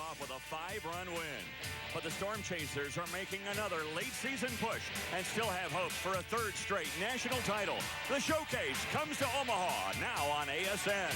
off with a 5-run win. But the Storm Chasers are making another late-season push and still have hopes for a third straight national title. The showcase comes to Omaha now on ASN.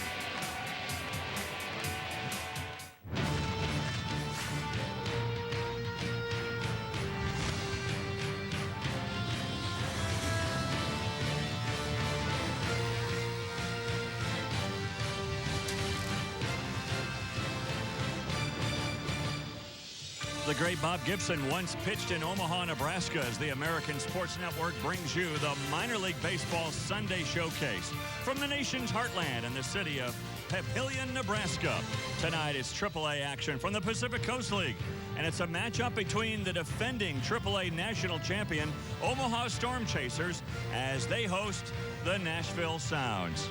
The great Bob Gibson once pitched in Omaha, Nebraska, as the American Sports Network brings you the Minor League Baseball Sunday Showcase from the nation's heartland in the city of Papillion, Nebraska. Tonight is AAA action from the Pacific Coast League, and it's a matchup between the defending AAA national champion Omaha Storm Chasers as they host the Nashville Sounds.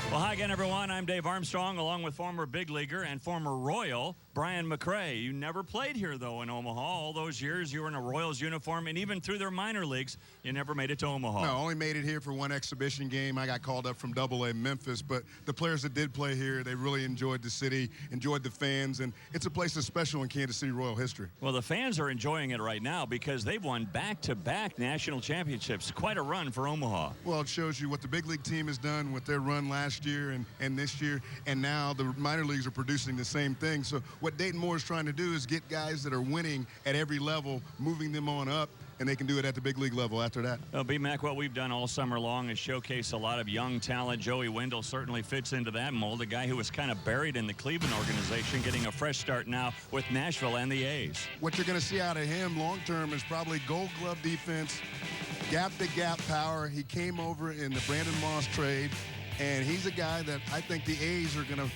Well, hi again, everyone. I'm Dave Armstrong, along with former big leaguer and former Royal Brian McRae. You never played here, though, in Omaha. All those years you were in a Royals uniform, and even through their minor leagues, you never made it to Omaha. No, only made it here for one exhibition game. I got called up from AA Memphis, but the players that did play here, they really enjoyed the city, enjoyed the fans, and it's a place that's special in Kansas City Royal history. Well, the fans are enjoying it right now because they've won back-to-back national championships. Quite a run for Omaha. Well, it shows you what the big league team has done with their run last year and this year, and now the minor leagues are producing the same thing. So what Dayton Moore is trying to do is get guys that are winning at every level, moving them on up, and they can do it at the big league level after that. Well, B-Mac, what we've done all summer long is showcase a lot of young talent. Joey Wendell certainly fits into that mold, a guy who was kind of buried in the Cleveland organization, getting a fresh start now with Nashville and the A's. What you're going to see out of him long-term is probably gold glove defense, gap-to-gap power. He came over in the Brandon Moss trade, and he's a guy that I think the A's are going to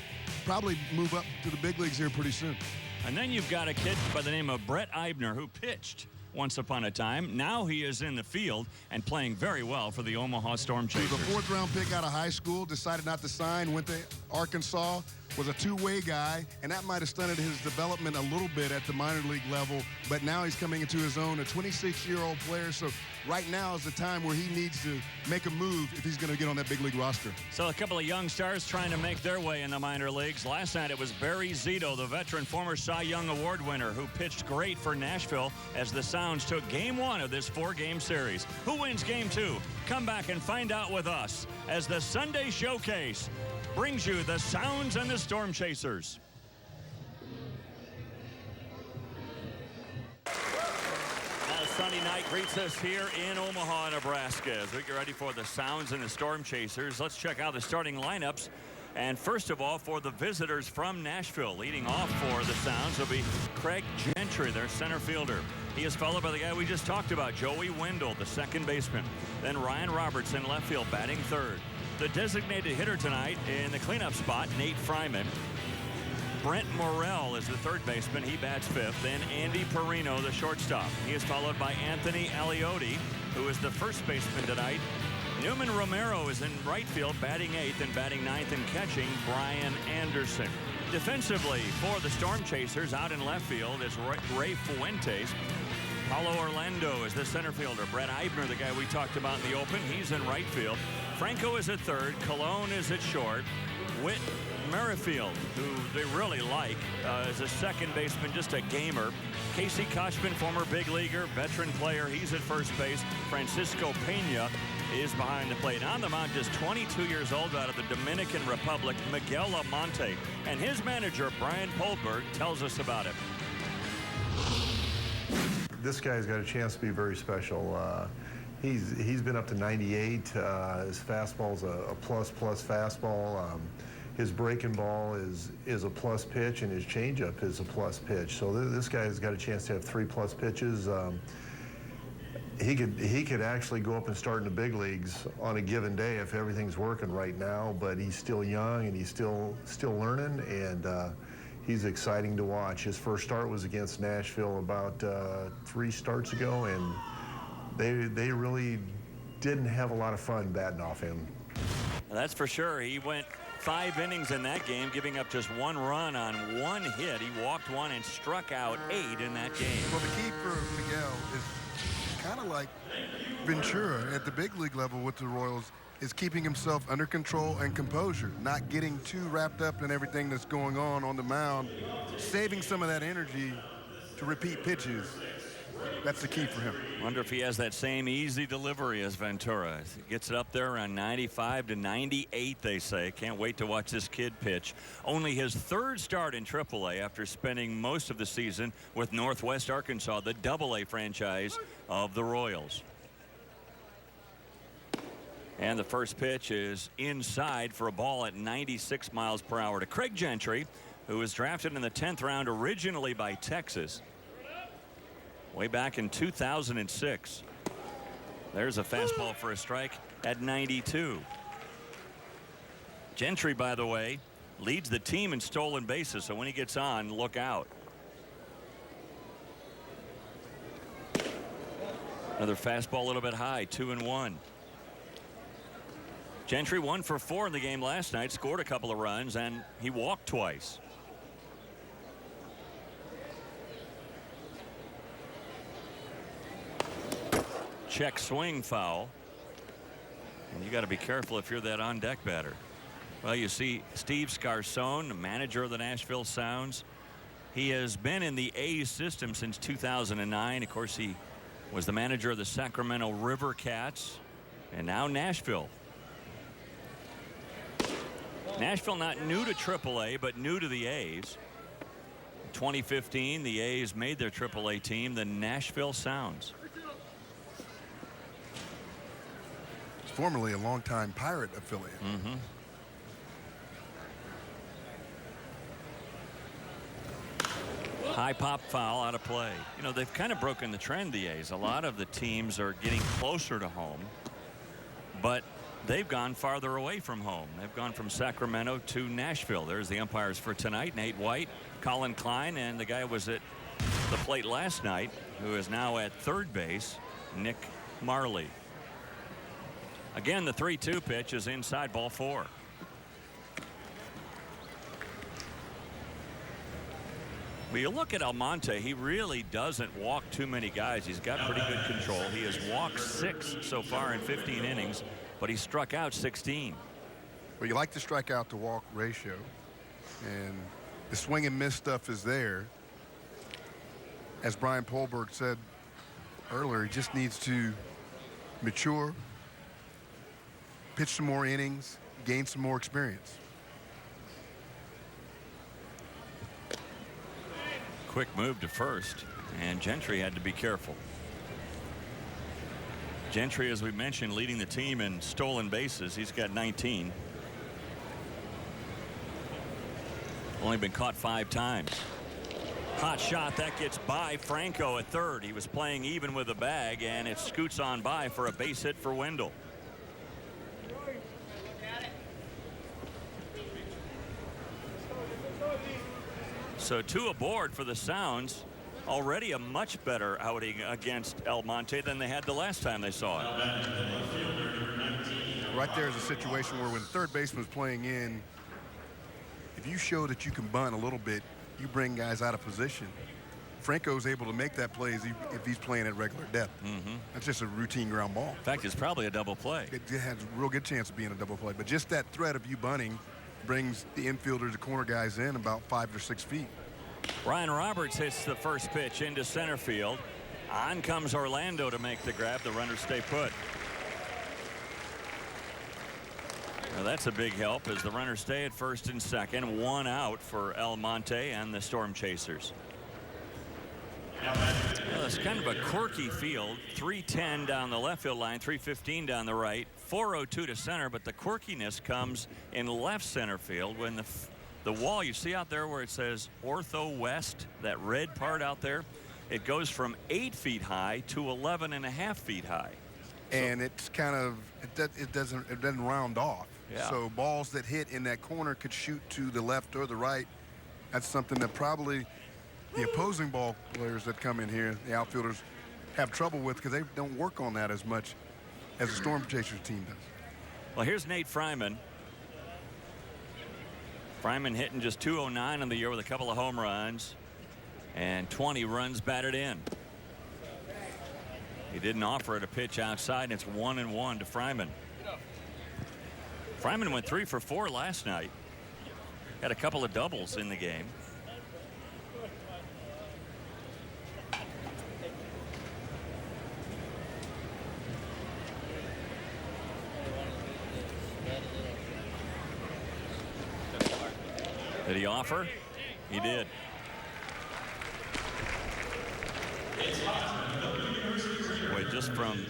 probably move up to the big leagues here pretty soon. And then you've got a kid by the name of Brett Eibner, who pitched once upon a time. Now he is in the field and playing very well for the Omaha Storm Chasers. He was a fourth-round pick out of high school, decided not to sign, went to Arkansas, was a two-way guy, and that might have stunted his development a little bit at the minor league level, but now he's coming into his own, a 26-year-old player, so right now is the time where he needs to make a move if he's going to get on that big league roster. So a couple of young stars trying to make their way in the minor leagues. Last night it was Barry Zito, the veteran former Cy Young Award winner, who pitched great for Nashville as the Sounds took Game 1 of this 4-game series. Who wins Game 2? Come back and find out with us as the Sunday Showcase brings you the Sounds and the Storm Chasers. A sunny night greets us here in Omaha, Nebraska, as we get ready for the Sounds and the Storm Chasers. Let's check out the starting lineups. And first of all, for the visitors from Nashville, leading off for the Sounds will be Craig Gentry, their center fielder. He is followed by the guy we just talked about, Joey Wendell, the second baseman. Then Ryan Roberts in left field, batting third. The designated hitter tonight in the cleanup spot, Nate Fryman. Brent Morrell is the third baseman. He bats fifth. Then Andy Perino, the shortstop. He is followed by Anthony Aliotti, who is the first baseman tonight. Newman Romero is in right field, batting eighth, and batting ninth and catching Brian Anderson. Defensively for the Storm Chasers, out in left field is Ray Fuentes. Paulo Orlando is the center fielder. Brett Eibner, the guy we talked about in the open, he's in right field. Franco is at third. Colon is at short. Whit Merrifield, who they really like, is a second baseman, just a gamer. Casey Kochman, former big leaguer, veteran player, he's at first base. Francisco Pena is behind the plate. On the mound, just 22 years old, out of the Dominican Republic, Miguel Lamonte. And his manager, Brian Polberg, tells us about it. This guy's got a chance to be very special. He's been up to 98. His fastball's a plus fastball. His breaking ball is a plus pitch, and his changeup is a plus pitch. So this guy's got a chance to have 3+ pitches. He could actually go up and start in the big leagues on a given day if everything's working right now. But he's still young and he's still learning, and he's exciting to watch. His first start was against Nashville about 3 starts ago, and they really didn't have a lot of fun batting off him. That's for sure. He went 5 innings in that game, giving up just 1 run on 1 hit. He walked 1 and struck out 8 in that game. Well, the key for Miguel is kind of like Ventura at the big league level with the Royals. is keeping himself under control and composure, not getting too wrapped up in everything that's going on the mound, saving some of that energy to repeat pitches. That's the key for him. Wonder if he has that same easy delivery as Ventura. He gets it up there around 95 to 98, they say. Can't wait to watch this kid pitch. Only his third start in AAA after spending most of the season with Northwest Arkansas, the AA franchise of the Royals. And the first pitch is inside for a ball at 96 miles per hour to Craig Gentry, who was drafted in the 10th round originally by Texas way back in 2006. There's a fastball for a strike at 92. Gentry, by the way, leads the team in stolen bases, so when he gets on, look out. Another fastball a little bit high, 2-1. Gentry 1 for 4 in the game last night, scored a couple of runs, and he walked twice. Check swing foul. And you got to be careful if you're that on deck batter. Well, you see Steve Scarcone, the manager of the Nashville Sounds. He has been in the A's system since 2009. Of course, he was the manager of the Sacramento River Cats, and now Nashville. Nashville not new to AAA, but new to the A's. In 2015, the A's made their AAA team the Nashville Sounds. Formerly a longtime Pirate affiliate. High pop foul out of play. You know, they've kind of broken the trend, the A's. A lot of the teams are getting closer to home, but they've gone farther away from home. They've gone from Sacramento to Nashville. There's the umpires for tonight: Nate White, Colin Klein, and the guy who was at the plate last night, who is now at third base, Nick Marley. Again, the 3-2 pitch is inside, ball 4. Well, you look at Almonte, he really doesn't walk too many guys. He's got pretty good control. He has walked 6 so far in 15 innings, but he struck out 16. Well, you like the strikeout to walk ratio, and the swing and miss stuff is there. As Brian Polberg said earlier, he just needs to mature, pitch some more innings, gain some more experience. Quick move to first, and Gentry had to be careful. Gentry, as we mentioned, leading the team in stolen bases. He's got 19. Only been caught 5 times. Hot shot that gets by Franco at third. He was playing even with the bag, and it scoots on by for a base hit for Wendell. So 2 aboard for the Sounds. Already a much better outing against El Monte than they had the last time they saw it. Right there is a situation where when third baseman is playing in, if you show that you can bunt a little bit, you bring guys out of position. Franco's able to make that play if he's playing at regular depth. That's just a routine ground ball. In fact, it's probably a double play. It has a real good chance of being a double play, but just that threat of you bunting brings the infielders, the corner guys in about 5 or 6 feet. Ryan Roberts hits the first pitch into center field. On comes Orlando to make the grab. The runners stay put. Now that's a big help as the runners stay at first and second. 1 out for El Monte and the Storm Chasers. Well, it's kind of a quirky field. 310 down the left field line, 315 down the right, 402 to center, but the quirkiness comes in left center field when the wall you see out there where it says Ortho West, that red part out there, it goes from 8 feet high to 11.5 feet high. And it's kind of, it doesn't round off. Yeah. So balls that hit in that corner could shoot to the left or the right. That's something that probably the opposing ball players that come in here, the outfielders, have trouble with because they don't work on that as much as the Storm Chasers team does. Well, here's Nate Fryman. Fryman hitting just .209 on the year with a couple of home runs and 20 runs batted in. He didn't offer it a pitch outside, and it's 1-1 to Fryman. Fryman went 3 for 4 last night. Had a couple of doubles in the game. Did he offer? He did. Boy, just from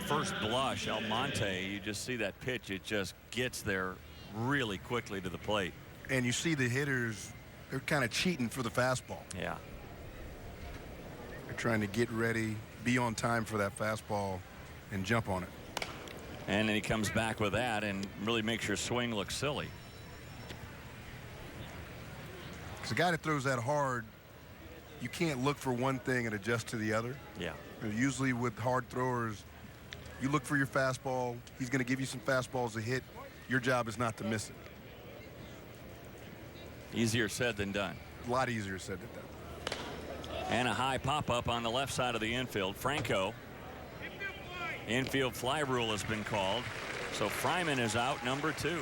first blush, Almonte, you just see that pitch. It just gets there really quickly to the plate. And you see the hitters, they're kind of cheating for the fastball. Yeah. They're trying to get ready, be on time for that fastball, and jump on it. And then he comes back with that and really makes your swing look silly. Because a guy that throws that hard, you can't look for one thing and adjust to the other. Yeah. Usually with hard throwers, you look for your fastball. He's going to give you some fastballs to hit. Your job is not to miss it. Easier said than done. A lot easier said than done. And a high pop-up on the left side of the infield. Franco. Infield fly rule has been called. So Fryman is out, number 2.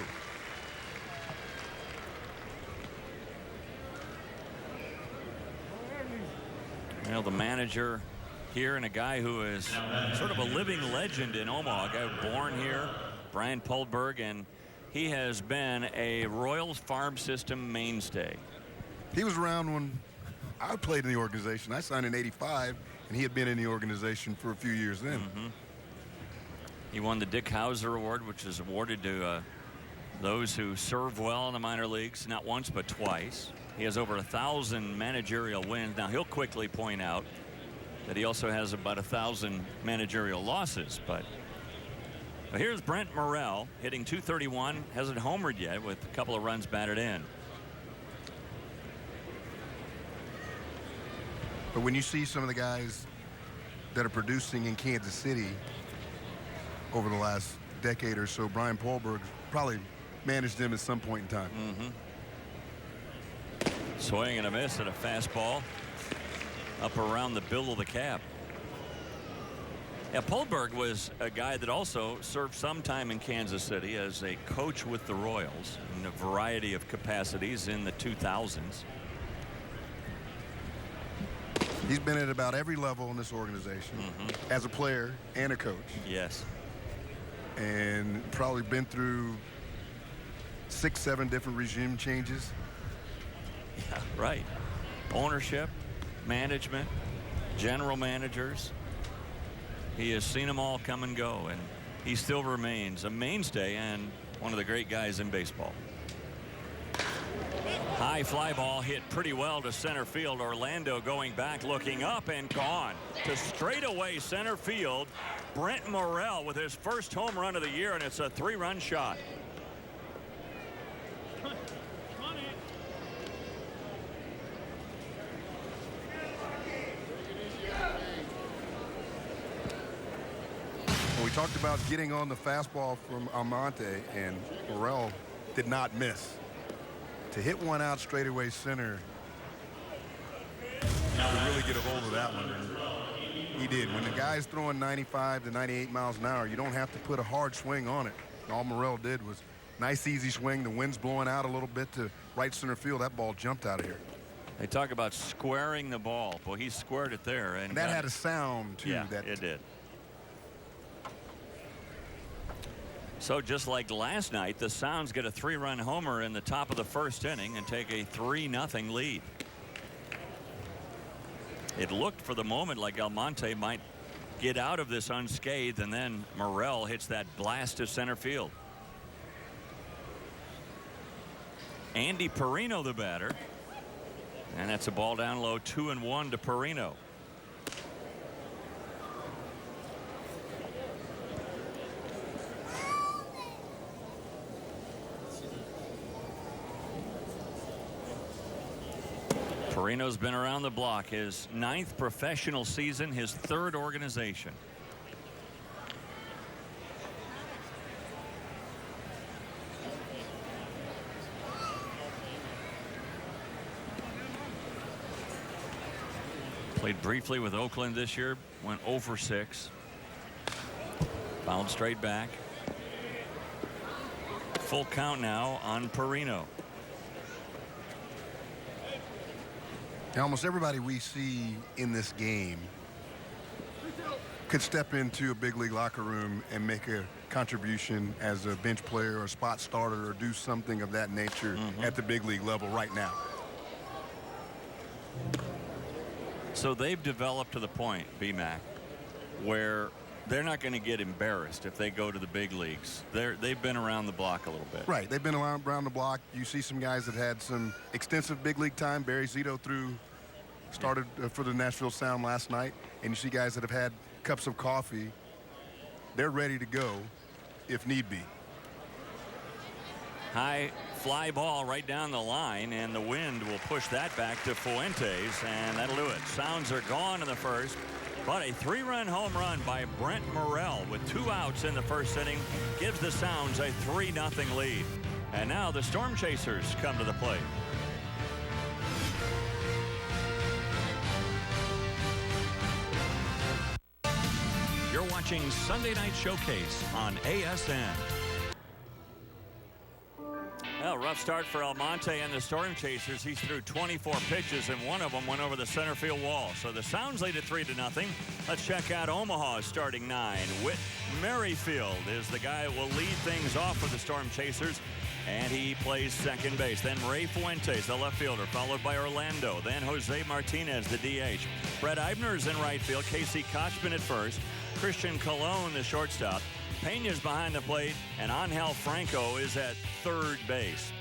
Well, the manager here and a guy who is sort of a living legend in Omaha, a guy born here, Brian Poldberg, and he has been a Royals farm system mainstay. He was around when I played in the organization. I signed in '85, and he had been in the organization for a few years then. He won the Dick Hauser Award, which is awarded to those who serve well in the minor leagues, not once but twice. He has over 1,000 managerial wins. Now, he'll quickly point out that he also has about 1,000 managerial losses. But here's Brent Morrell hitting .231, hasn't homered yet with a couple of runs batted in. But when you see some of the guys that are producing in Kansas City over the last decade or so, Brian Poldberg probably managed them at some point in time. Swing and a miss at a fastball up around the bill of the cap. Yeah, Poldberg was a guy that also served some time in Kansas City as a coach with the Royals in a variety of capacities in the 2000s. He's been at about every level in this organization as a player and a coach. Yes. And probably been through 6, 7 different regime changes. Yeah, right. Ownership, management, general managers. He has seen them all come and go, and he still remains a mainstay and one of the great guys in baseball. High fly ball hit pretty well to center field. Orlando going back, looking up, and gone to straightaway center field. Brent Morrell with his first home run of the year, and it's a 3-run shot. We talked about getting on the fastball from Almonte, and Morrell did not miss. To hit one out straightaway center, to really get a hold of that one. And he did. When the guy's throwing 95 to 98 miles an hour, you don't have to put a hard swing on it. And all Morrell did was nice, easy swing. The wind's blowing out a little bit to right center field. That ball jumped out of here. They talk about squaring the ball. Well, he squared it there. And that had a sound, too. Yeah, it did. So just like last night, the Sounds get a 3-run homer in the top of the first inning and take a 3-0 lead. It looked for the moment like Almonte might get out of this unscathed, and then Morrell hits that blast to center field. Andy Perino, the batter. And that's a ball down low, 2-1 to Perino. Perino's been around the block, his 9th professional season, his 3rd organization. Played briefly with Oakland this year, went 0 for 6. Fouled straight back. Full count now on Perino. Almost everybody we see in this game could step into a big league locker room and make a contribution as a bench player or a spot starter or do something of that nature at the big league level right now. So they've developed to the point, BMAC, where they're not going to get embarrassed if they go to the big leagues. They've been around the block a little bit. Right. They've been around the block. You see some guys that had some extensive big league time. Barry Zito started for the Nashville Sound last night. And you see guys that have had cups of coffee. They're ready to go if need be. High fly ball right down the line, and the wind will push that back to Fuentes, and that'll do it. Sounds are gone in the first, but a 3-run home run by Brent Morrell with 2 outs in the first inning gives the Sounds a 3-0 lead. And now the Storm Chasers come to the plate. You're watching Sunday Night Showcase on ASN. Well, rough start for Almonte and the Storm Chasers. He threw 24 pitches, and one of them went over the center field wall. So the Sounds lead at 3-0. Let's check out Omaha's starting 9. Whit Merrifield is the guy who will lead things off for the Storm Chasers, and he plays second base. Then Ray Fuentes, the left fielder, followed by Orlando. Then Jose Martinez, the DH. Brett Eibner is in right field. Casey Kochman at first. Christian Colon, the shortstop. Pena's behind the plate, and Angel Franco is at third base.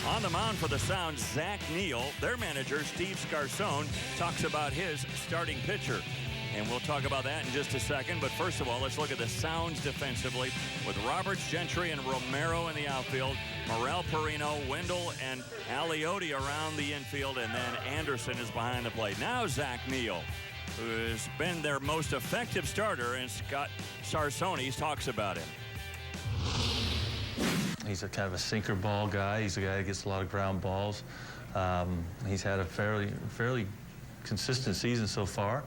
On the mound for the Sounds, Zach Neal. Their manager, Steve Scarcone, talks about his starting pitcher. And we'll talk about that in just a second. But first of all, let's look at the Sounds defensively with Roberts, Gentry, and Romero in the outfield. Morrell, Perino, Wendell, and Aliotti around the infield. And then Anderson is behind the plate. Now Zach Neal, who has been their most effective starter, and Scott Sarsoni talks about him. He's a kind of a sinker ball guy. He's a guy that gets a lot of ground balls. He's had a fairly consistent season so far.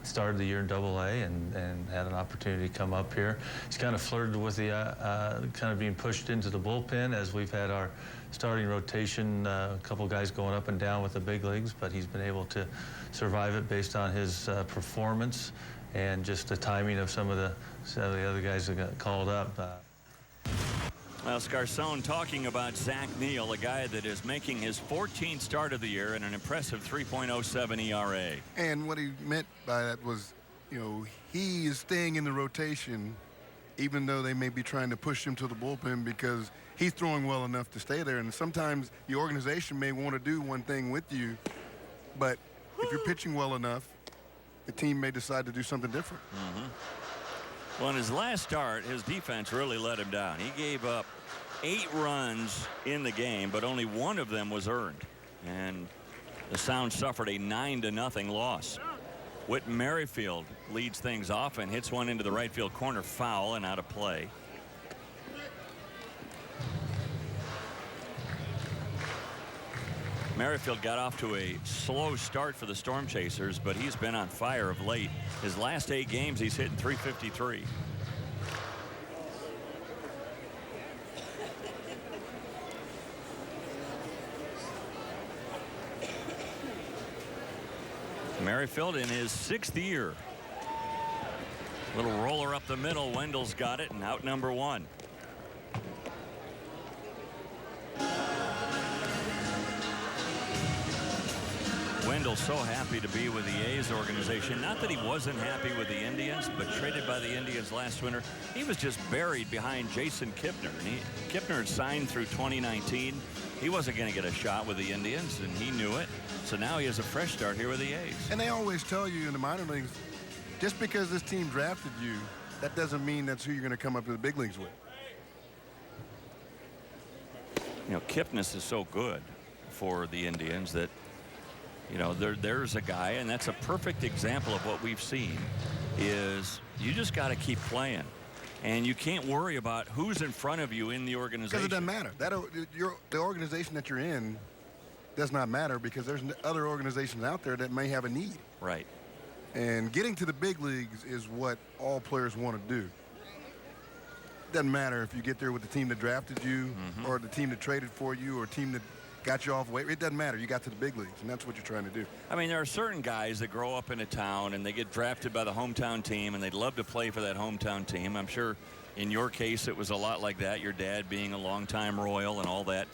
Started the year in AA and had an opportunity to come up here. He's kind of flirted with the kind of being pushed into the bullpen as we've had our starting rotation, a couple guys going up and down with the big leagues, but he's been able to survive it based on his performance and just the timing of some of the other guys that got called up. Well, Scarcone talking about Zach Neal, a guy that is making his 14th start of the year and an impressive 3.07 ERA. And what he meant by that was, you know, he is staying in the rotation even though they may be trying to push him to the bullpen because he's throwing well enough to stay there. And sometimes the organization may want to do one thing with you, but if you're pitching well enough, the team may decide to do something different. Well, in his last start, his defense really let him down. He gave up 8 runs in the game, but only 1 of them was earned. And the Sounds suffered a 9-0 loss. Whit Merrifield leads things off and hits one into the right field corner, foul and out of play. Merrifield got off to a slow start for the Storm Chasers, but he's been on fire of late. His last 8 games, he's hitting .353. Merrifield in his 6th year. Little roller up the middle. Wendell's got it, and out number 1. Wendell's so happy to be with the A's organization. Not that he wasn't happy with the Indians, but traded by the Indians last winter. He was just buried behind Jason Kipner. And Kipner had signed through 2019. He wasn't going to get a shot with the Indians, and he knew it. So now he has a fresh start here with the A's. And they always tell you in the minor leagues, just because this team drafted you, that doesn't mean that's who you're going to come up to the big leagues with. You know, Kipnis is so good for the Indians that, you know, there's a guy, and that's a perfect example of what we've seen, is you just got to keep playing. And you can't worry about who's in front of you in the organization. Because it doesn't matter. The organization that you're in does not matter because there's other organizations out there that may have a need. Right. And getting to the big leagues is what all players want to do. doesn't matter if you get there with the team that drafted you or the team that traded for you or a team that got you off weight. It doesn't matter. You got to the big leagues, and that's what you're trying to do. I mean, there are certain guys that grow up in a town and they get drafted by the hometown team, and they'd love to play for that hometown team. I'm sure in your case it was a lot like that, your dad being a longtime Royal and all that.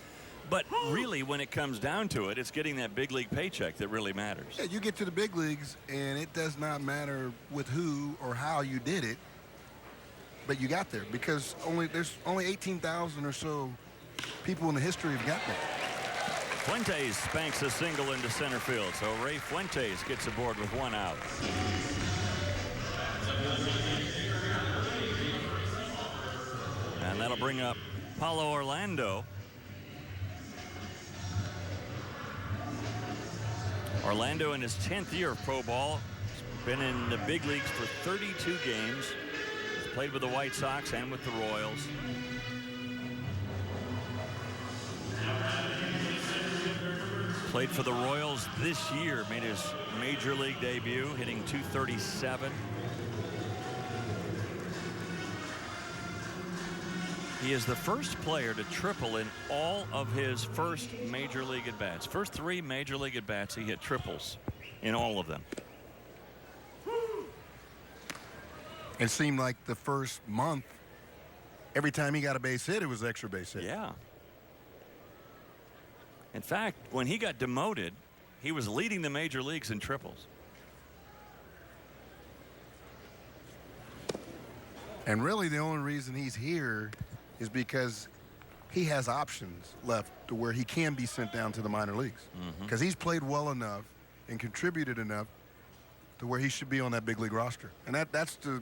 But really, when it comes down to it, it's getting that big league paycheck that really matters. Yeah, you get to the big leagues, and it does not matter with who or how you did it, but you got there because there's only 18,000 or so people in the history have got there. Fuentes spanks a single into center field, so Ray Fuentes gets aboard with 1 out. And that'll bring up Paulo Orlando. Orlando in his 10th year of pro ball. He's been in the big leagues for 32 games. He's played with the White Sox and with the Royals. Played for the Royals this year, made his major league debut, hitting .237. He is the first player to triple in all of his first major league at-bats. First 3 major league at-bats, he hit triples in all of them. It seemed like the first month, every time he got a base hit, it was extra base hit. Yeah. In fact, when he got demoted, he was leading the major leagues in triples. And really the only reason he's here is because he has options left to where he can be sent down to the minor leagues. Because he's played well enough and contributed enough to where he should be on that big league roster. And that's the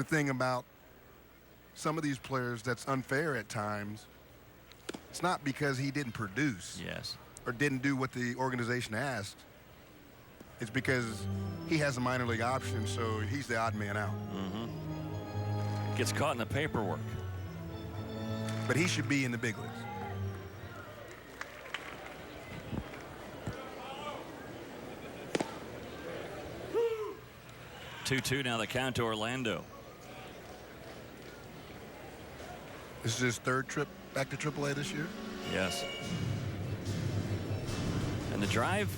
thing about some of these players that's unfair at times. It's not because he didn't produce or didn't do what the organization asked. It's because he has a minor league option, so he's the odd man out. Gets caught in the paperwork. But he should be in the big leagues. Two now the count to Orlando. This is his 3rd trip back to AAA this year? Yes. And the drive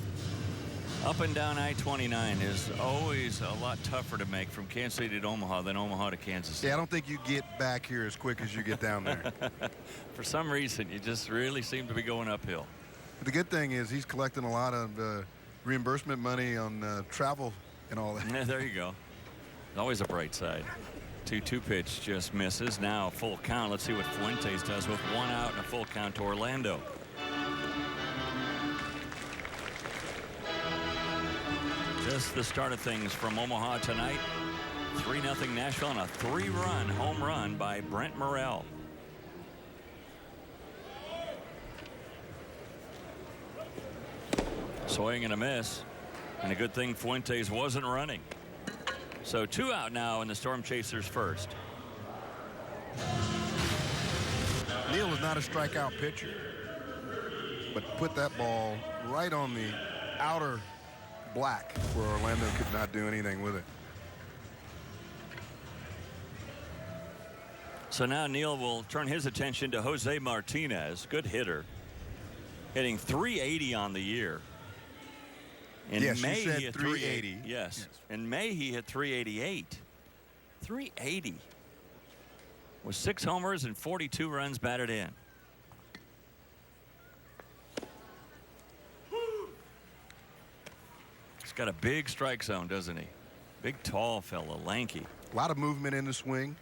up and down I-29 is always a lot tougher to make from Kansas City to Omaha than Omaha to Kansas City. Yeah, I don't think you get back here as quick as you get down there. For some reason, you just really seem to be going uphill. But the good thing is he's collecting a lot of reimbursement money on travel and all that. Yeah, there you go. Always a bright side. 2-2 pitch just misses. Now full count. Let's see what Fuentes does with 1 out and a full count to Orlando. Just the start of things from Omaha tonight. 3-0 Nashville and a 3-run home run by Brent Morrell. Swing and a miss. And a good thing Fuentes wasn't running. So 2 out now in the Storm Chasers first. Neal is not a strikeout pitcher, but put that ball right on the outer black where Orlando could not do anything with it. So now Neal will turn his attention to Jose Martinez, good hitter, hitting .380 on the year. In yes, May, you said he hit 380. Yes. In May, he hit .388. 380. With 6 homers and 42 runs batted in. He's got a big strike zone, doesn't he? Big, tall fella, lanky. A lot of movement in the swing.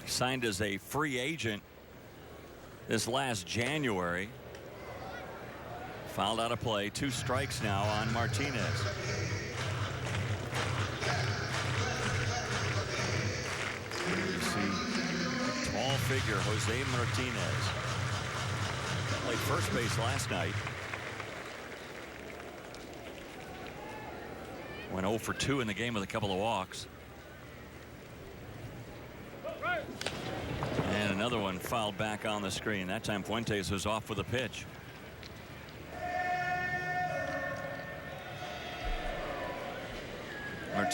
Signed as a free agent this last January. Fouled out of play. 2 strikes now on Martinez. You see, tall figure Jose Martinez. Played first base last night. Went 0 for 2 in the game with a couple of walks. And another one fouled back on the screen. That time Fuentes was off with a pitch.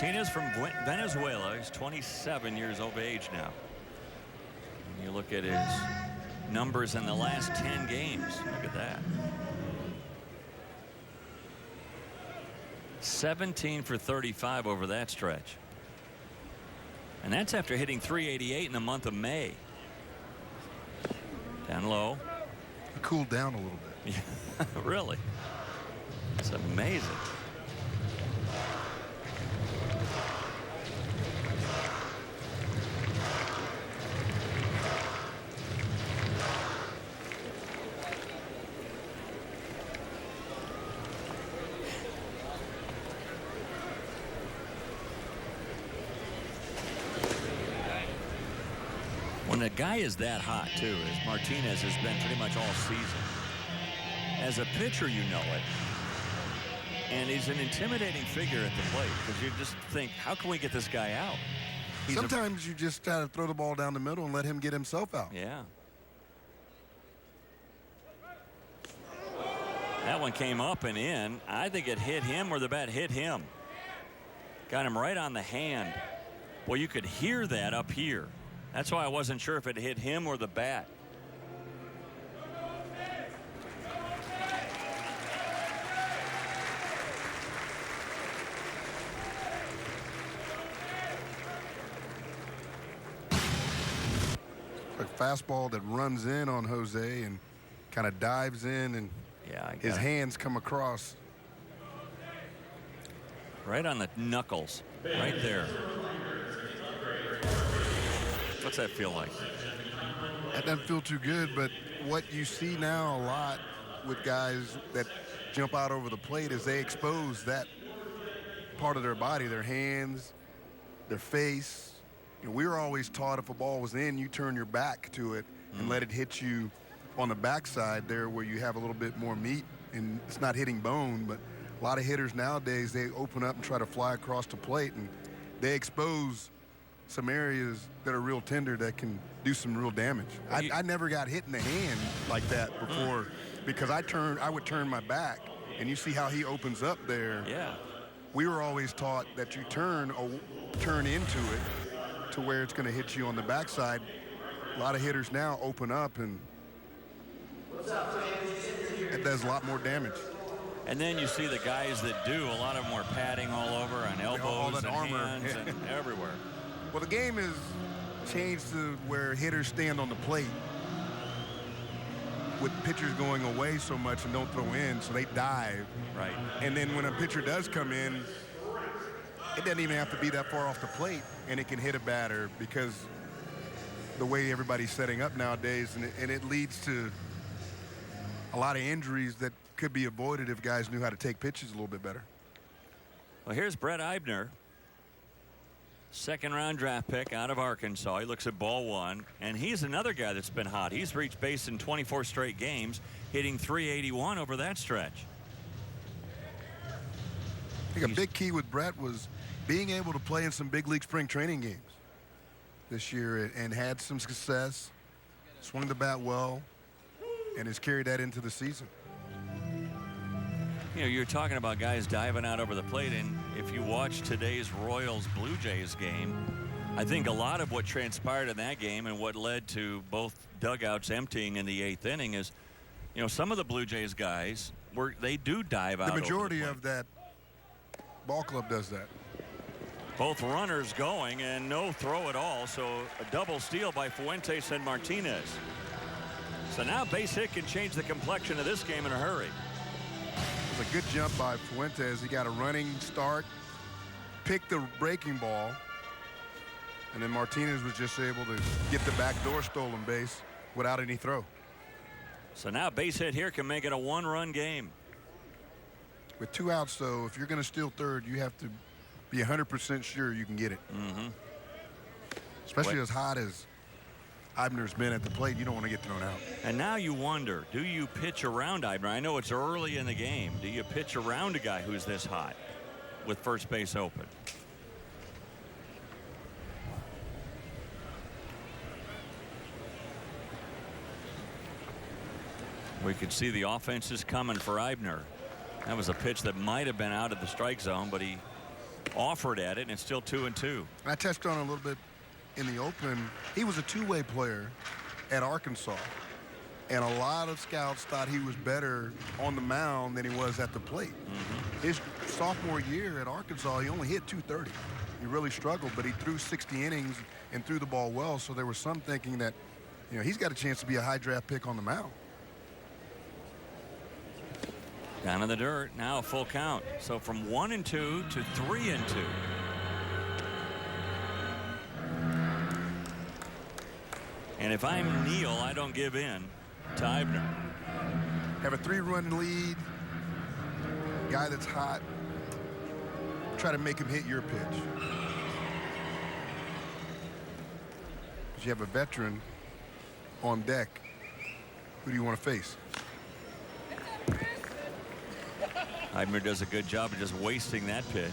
Martinez from Venezuela. He's 27 years of age now. And you look at his numbers in the last 10 games. Look at that. 17 for 35 over that stretch. And that's after hitting 388 in the month of May. Down low. He cooled down a little bit. Yeah, really. It's amazing. When a guy is that hot, too, as Martinez has been pretty much all season, as a pitcher, you know it. And he's an intimidating figure at the plate because you just think, how can we get this guy out? Sometimes you just try to throw the ball down the middle and let him get himself out. Yeah. That one came up and in. I think it hit him or the bat hit him. Got him right on the hand. Well, you could hear that up here. That's why I wasn't sure if it hit him or the bat. A fastball that runs in on Jose and kind of dives in, and yeah, his hands come across. Right on the knuckles. Right there. What's that feel like? That doesn't feel too good, but what you see now a lot with guys that jump out over the plate is they expose that part of their body, their hands, their face. You know, we were always taught if a ball was in, you turn your back to it and let it hit you on the backside there where you have a little bit more meat and it's not hitting bone. But a lot of hitters nowadays, they open up and try to fly across the plate and they expose some areas that are real tender that can do some real damage. I never got hit in the hand like that before because I would turn my back, and you see how he opens up there. Yeah. We were always taught that you turn into it to where it's going to hit you on the backside. A lot of hitters now open up, and it does a lot more damage. And then you see the guys that do, a lot of them are padding all over on elbows and armor. hands and everywhere. Well, the game has changed to where hitters stand on the plate with pitchers going away so much and don't throw in, so they dive. Right. And then when a pitcher does come in, it doesn't even have to be that far off the plate, and it can hit a batter because the way everybody's setting up nowadays, and it leads to a lot of injuries that could be avoided if guys knew how to take pitches a little bit better. Well, here's Brett Eibner. Second-round draft pick out of Arkansas. He looks at ball one, and he's another guy that's been hot. He's reached base in 24 straight games, hitting 381 over that stretch. I think a big key with Brett was being able to play in some big league spring training games this year and had some success, swung the bat well, and has carried that into the season. You know, you're talking about guys diving out over the plate, and if you watch today's Royals-Blue Jays game, I think a lot of what transpired in that game and what led to both dugouts emptying in the 8th inning is, you know, some of the Blue Jays guys, they do dive out. The majority of that ball club does that. Both runners going and no throw at all, so a double steal by Fuentes and Martinez. So now base hit can change the complexion of this game in a hurry. It was a good jump by Fuentes. He got a running start, picked the breaking ball, and then Martinez was just able to get the backdoor stolen base without any throw. So now base hit here can make it a one-run game. With 2 outs, though, if you're going to steal third, you have to be 100% sure you can get it. Especially as hot as Eibner's been at the plate, you don't want to get thrown out. And now you wonder, do you pitch around Eibner? I know it's early in the game. Do you pitch around a guy who's this hot with first base open? We could see the offense is coming for Eibner. That was a pitch that might have been out of the strike zone, but he offered at it, and it's still 2-2. I touched on it a little bit in the open. He was a two-way player at Arkansas, and a lot of scouts thought he was better on the mound than he was at the plate. His sophomore year at Arkansas, he only hit .230. He really struggled, but he threw 60 innings and threw the ball well, so there was some thinking that, you know, he's got a chance to be a high draft pick on the mound. Down in the dirt, now a full count. So from 1-2 to 3-2. And if I'm Neal, I don't give in to Eibner. Have a 3-run lead. Guy that's hot. Try to make him hit your pitch. Because you have a veteran on deck. Who do you want to face? Eibner does a good job of just wasting that pitch.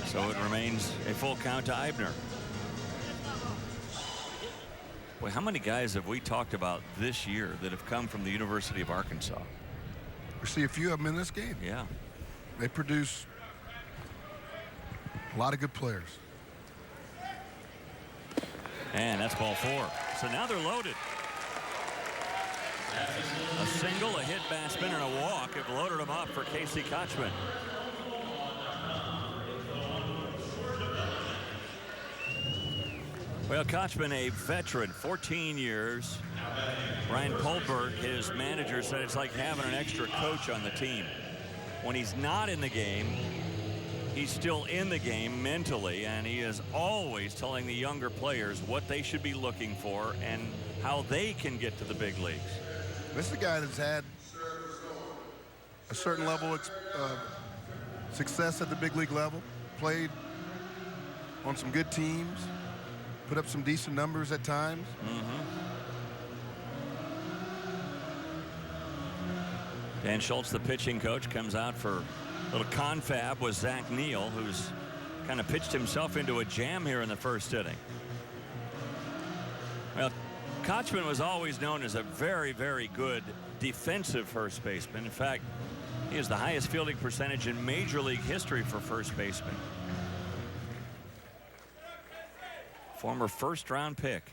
So it remains a full count to Eibner. Boy, how many guys have we talked about this year that have come from the University of Arkansas? We see a few of them in this game. Yeah. They produce a lot of good players. And that's ball 4. So now they're loaded. A single, a hit batsman, and a walk have loaded them up for Casey Kochman. Well, Kochman, a veteran, 14 years. Brian Polberg, his manager, said it's like having an extra coach on the team. When he's not in the game, he's still in the game mentally, and he is always telling the younger players what they should be looking for and how they can get to the big leagues. This is a guy that's had a certain level of success at the big league level, played on some good teams, put up some decent numbers at times. Dan Schultz, the pitching coach, comes out for a little confab with Zach Neal, who's kind of pitched himself into a jam here in the first inning. Well, Kochman was always known as a very, very good defensive first baseman. In fact, he has the highest fielding percentage in Major League history for first baseman. Former first-round pick.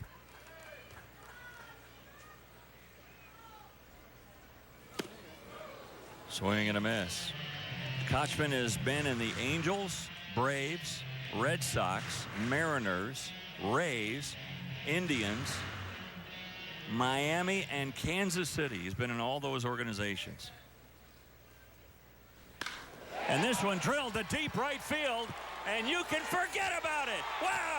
Swing and a miss. Kochman has been in the Angels, Braves, Red Sox, Mariners, Rays, Indians, Miami, and Kansas City. He's been in all those organizations. And this one drilled to deep right field, and you can forget about it. Wow!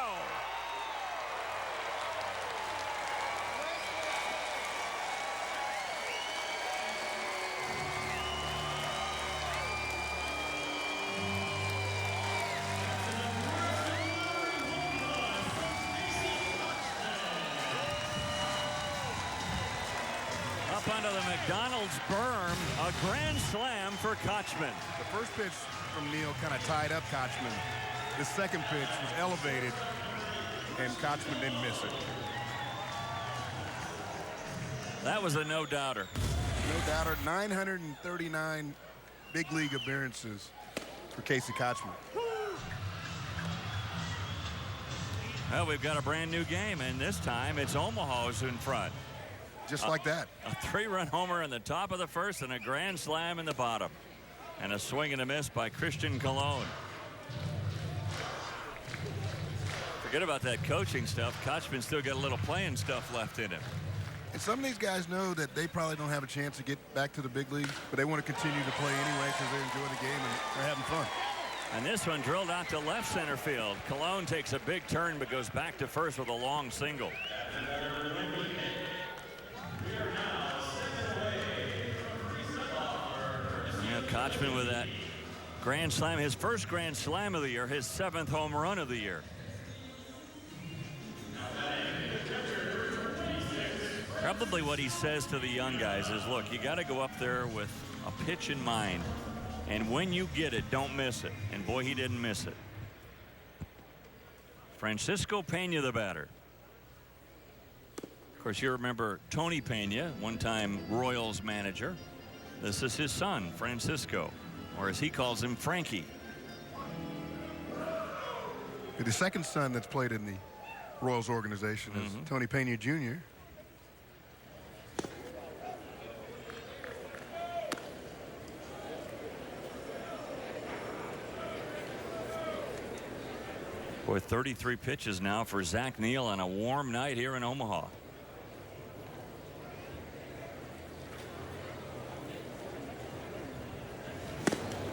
Up under the McDonald's berm, a grand slam for Kochman. The first pitch from Neal kind of tied up Kochman. The second pitch was elevated, and Kochman didn't miss it. That was a no-doubter. No doubter, 939 big league appearances for Casey Kochman. Well, we've got a brand new game, and this time it's Omaha's in front. Just like that. A 3-run homer in the top of the first and a grand slam in the bottom. And a swing and a miss by Christian Colon. Forget about that coaching stuff. Kochman's still got a little playing stuff left in him. And some of these guys know that they probably don't have a chance to get back to the big leagues, but they want to continue to play anyway because they enjoy the game and they're having fun. And this one drilled out to left center field. Colon takes a big turn but goes back to first with a long single. Kochman with that grand slam, his first grand slam of the year, his 7th home run of the year. Probably what he says to the young guys is, look, you got to go up there with a pitch in mind, and when you get it, don't miss it. And boy, he didn't miss it. Francisco Pena, the batter. Of course, you remember Tony Pena, one-time Royals manager. This is his son, Francisco, or as he calls him, Frankie. The second son that's played in the Royals organization is Tony Pena Jr. Boy, 33 pitches now for Zach Neal on a warm night here in Omaha.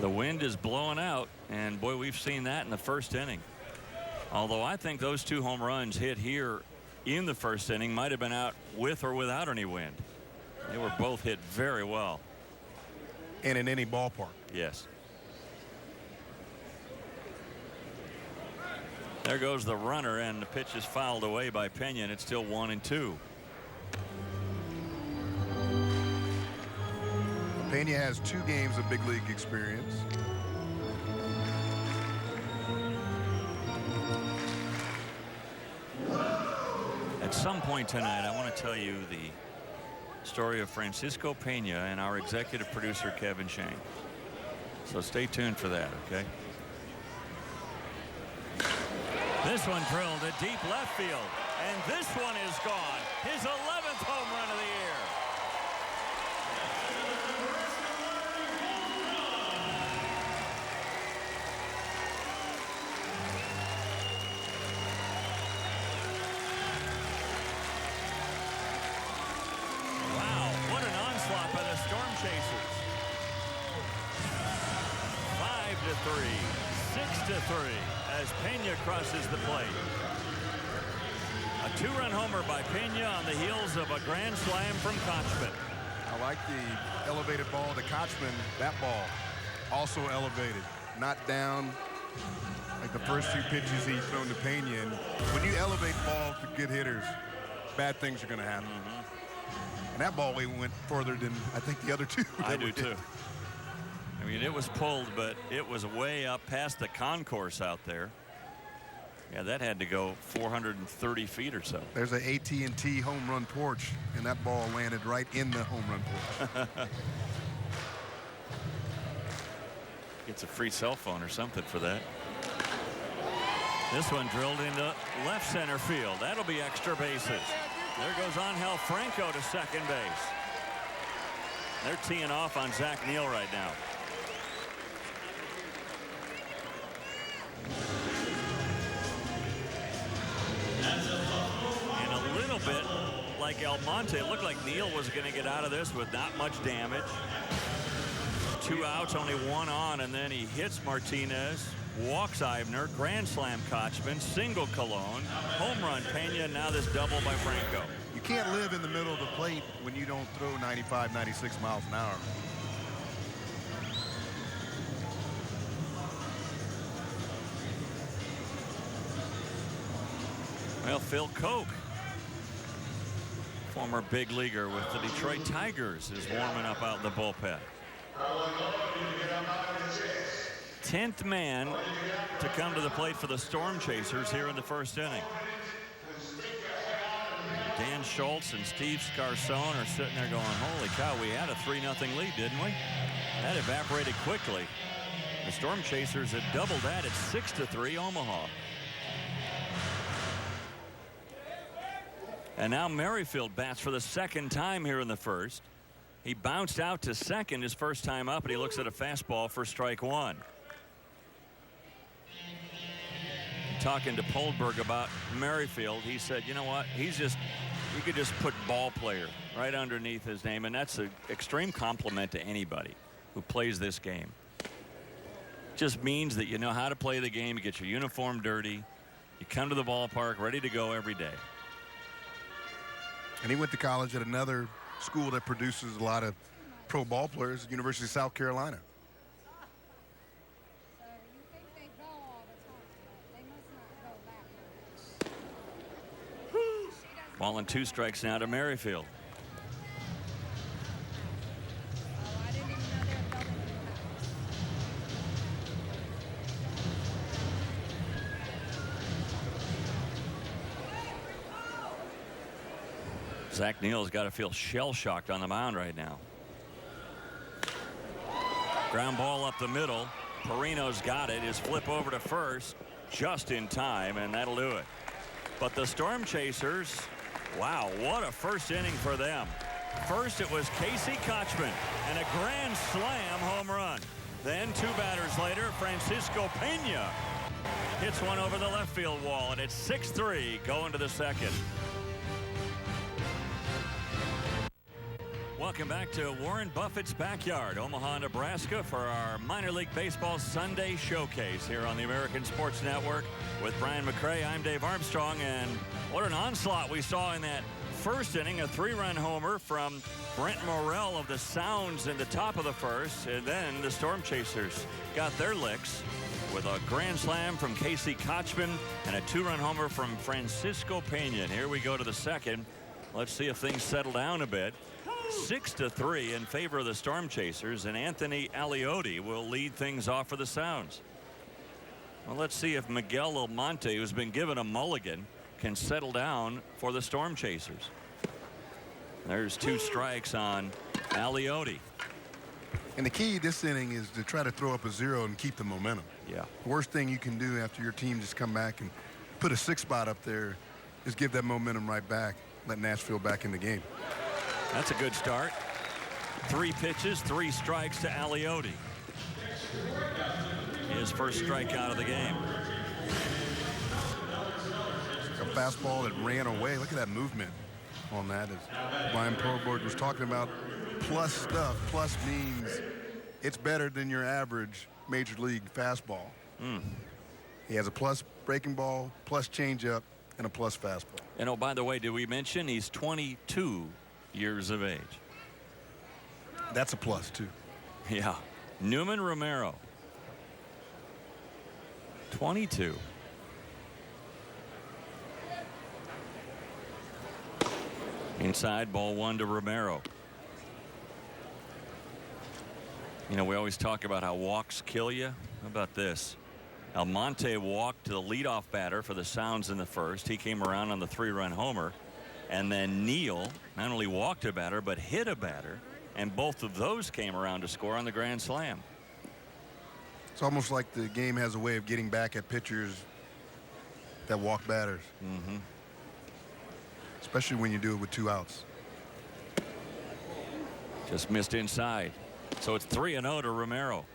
The wind is blowing out, and boy, we've seen that in the first inning. Although I think those 2 home runs hit here in the first inning might have been out with or without any wind. They were both hit very well. And in any ballpark. Yes. There goes the runner, and the pitch is fouled away by Pena, and it's still 1-2. Pena has 2 games of big league experience. At some point tonight, I want to tell you the story of Francisco Pena and our executive producer, Kevin Shane. So stay tuned for that, okay? This one drilled at deep left field, and this one is gone. His 11th home run of the year. Wow, what an onslaught by the Storm Chasers. 5-3, 6-3. As Pena crosses the plate. A 2-run homer by Pena on the heels of a grand slam from Kochman. I like the elevated ball to Kochman. That ball also elevated, not down like the first few pitches he's thrown to Pena. And when you elevate balls to good hitters, bad things are going to happen. And that ball went further than I think the other 2. I do too. I mean, it was pulled, but it was way up past the concourse out there. Yeah, that had to go 430 feet or so. There's an AT&T home run porch, and that ball landed right in the home run porch. Gets a free cell phone or something for that. This one drilled into left center field. That'll be extra bases. There goes Angel Franco to second base. They're teeing off on Zach Neal right now. And a little bit like Almonte, it looked like Neal was going to get out of this with not much damage. 2 outs, only 1 on, and then he hits Martinez, walks Eibner, grand slam Kochman, single Colon, home run Pena, now this double by Franco. You can't live in the middle of the plate when you don't throw 95, 96 miles an hour. Well, Phil Koch, former big leaguer with the Detroit Tigers, is warming up out in the bullpen. 10th man to come to the plate for the Storm Chasers here in the first inning. Dan Schultz and Steve Scarcone are sitting there going, holy cow, we had a 3-0 lead, didn't we? That evaporated quickly. The Storm Chasers had doubled that at 6-3 Omaha. And now Merrifield bats for the second time here in the first. He bounced out to second his first time up, and he looks at a fastball for strike 1. Talking to Poldberg about Merrifield, he said, you know what, you could just put ball player right underneath his name, and that's an extreme compliment to anybody who plays this game. Just means that you know how to play the game, you get your uniform dirty, you come to the ballpark ready to go every day. And he went to college at another school that produces a lot of pro ball players, University of South Carolina. So you think they go all the time, but they must not go that much. Ball and 2 strikes now to Merrifield. Oh, I didn't even know they were building a new house. Zach Neal's got to feel shell-shocked on the mound right now. Ground ball up the middle. Perino's got it. His flip over to first. just in time, and that'll do it. But the Storm Chasers, wow, what a first inning for them. First, it was Casey Kochman and a grand slam home run. Then 2 batters later, Francisco Pena hits one over the left field wall, and it's 6-3 going to the second. Welcome back to Warren Buffett's backyard, Omaha, Nebraska, for our minor league baseball Sunday showcase here on the American Sports Network. With Brian McCray, I'm Dave Armstrong, and what an onslaught we saw in that first inning. A 3-run homer from Brent Morrell of the Sounds in the top of the first, and then the Storm Chasers got their licks with a grand slam from Casey Kochman and a 2-run homer from Francisco Pena. And here we go to the second. Let's see if things settle down a bit. 6-3 in favor of the Storm Chasers, and Anthony Aliotti will lead things off for the Sounds. Well, let's see if Miguel Almonte, who's been given a mulligan, can settle down for the Storm Chasers. There's 2 strikes on Aliotti. And the key this inning is to try to throw up a 0 and keep the momentum. Yeah. The worst thing you can do after your team just come back and put a 6 spot up there is give that momentum right back, let Nashville back in the game. That's a good start. 3 pitches, 3 strikes to Aliotti. His first strikeout of the game. A fastball that ran away. Look at that movement on that. As Brian Perlborg was talking about plus stuff. Plus means it's better than your average major league fastball. He has a plus breaking ball, plus changeup, and a plus fastball. And oh, by the way, did we mention he's 22 years of age? That's a plus too. Yeah. Newman Romero, 22. Inside, ball 1 to Romero. You know, we always talk about how walks kill you. How about this? Almonte walked to the leadoff batter for the Sounds in the first. He came around on the 3-run homer. And then Neal not only walked a batter, but hit a batter. And both of those came around to score on the grand slam. It's almost like the game has a way of getting back at pitchers that walk batters. Especially when you do it with 2 outs. Just missed inside. So it's 3-0 to Romero.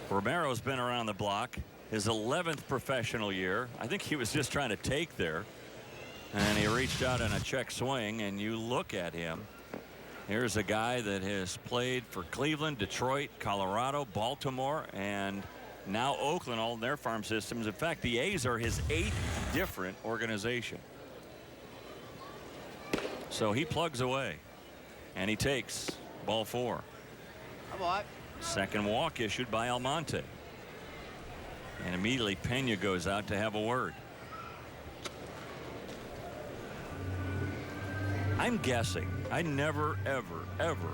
Romero's been around the block. His 11th professional year. I think he was just trying to take there. And he reached out in a check swing, and you look at him. Here's a guy that has played for Cleveland, Detroit, Colorado, Baltimore, and now Oakland, all in their farm systems. In fact, the A's are his 8th different organization. So he plugs away, and he takes ball 4. Second walk issued by Almonte. And immediately Pena goes out to have a word. I'm guessing I never, ever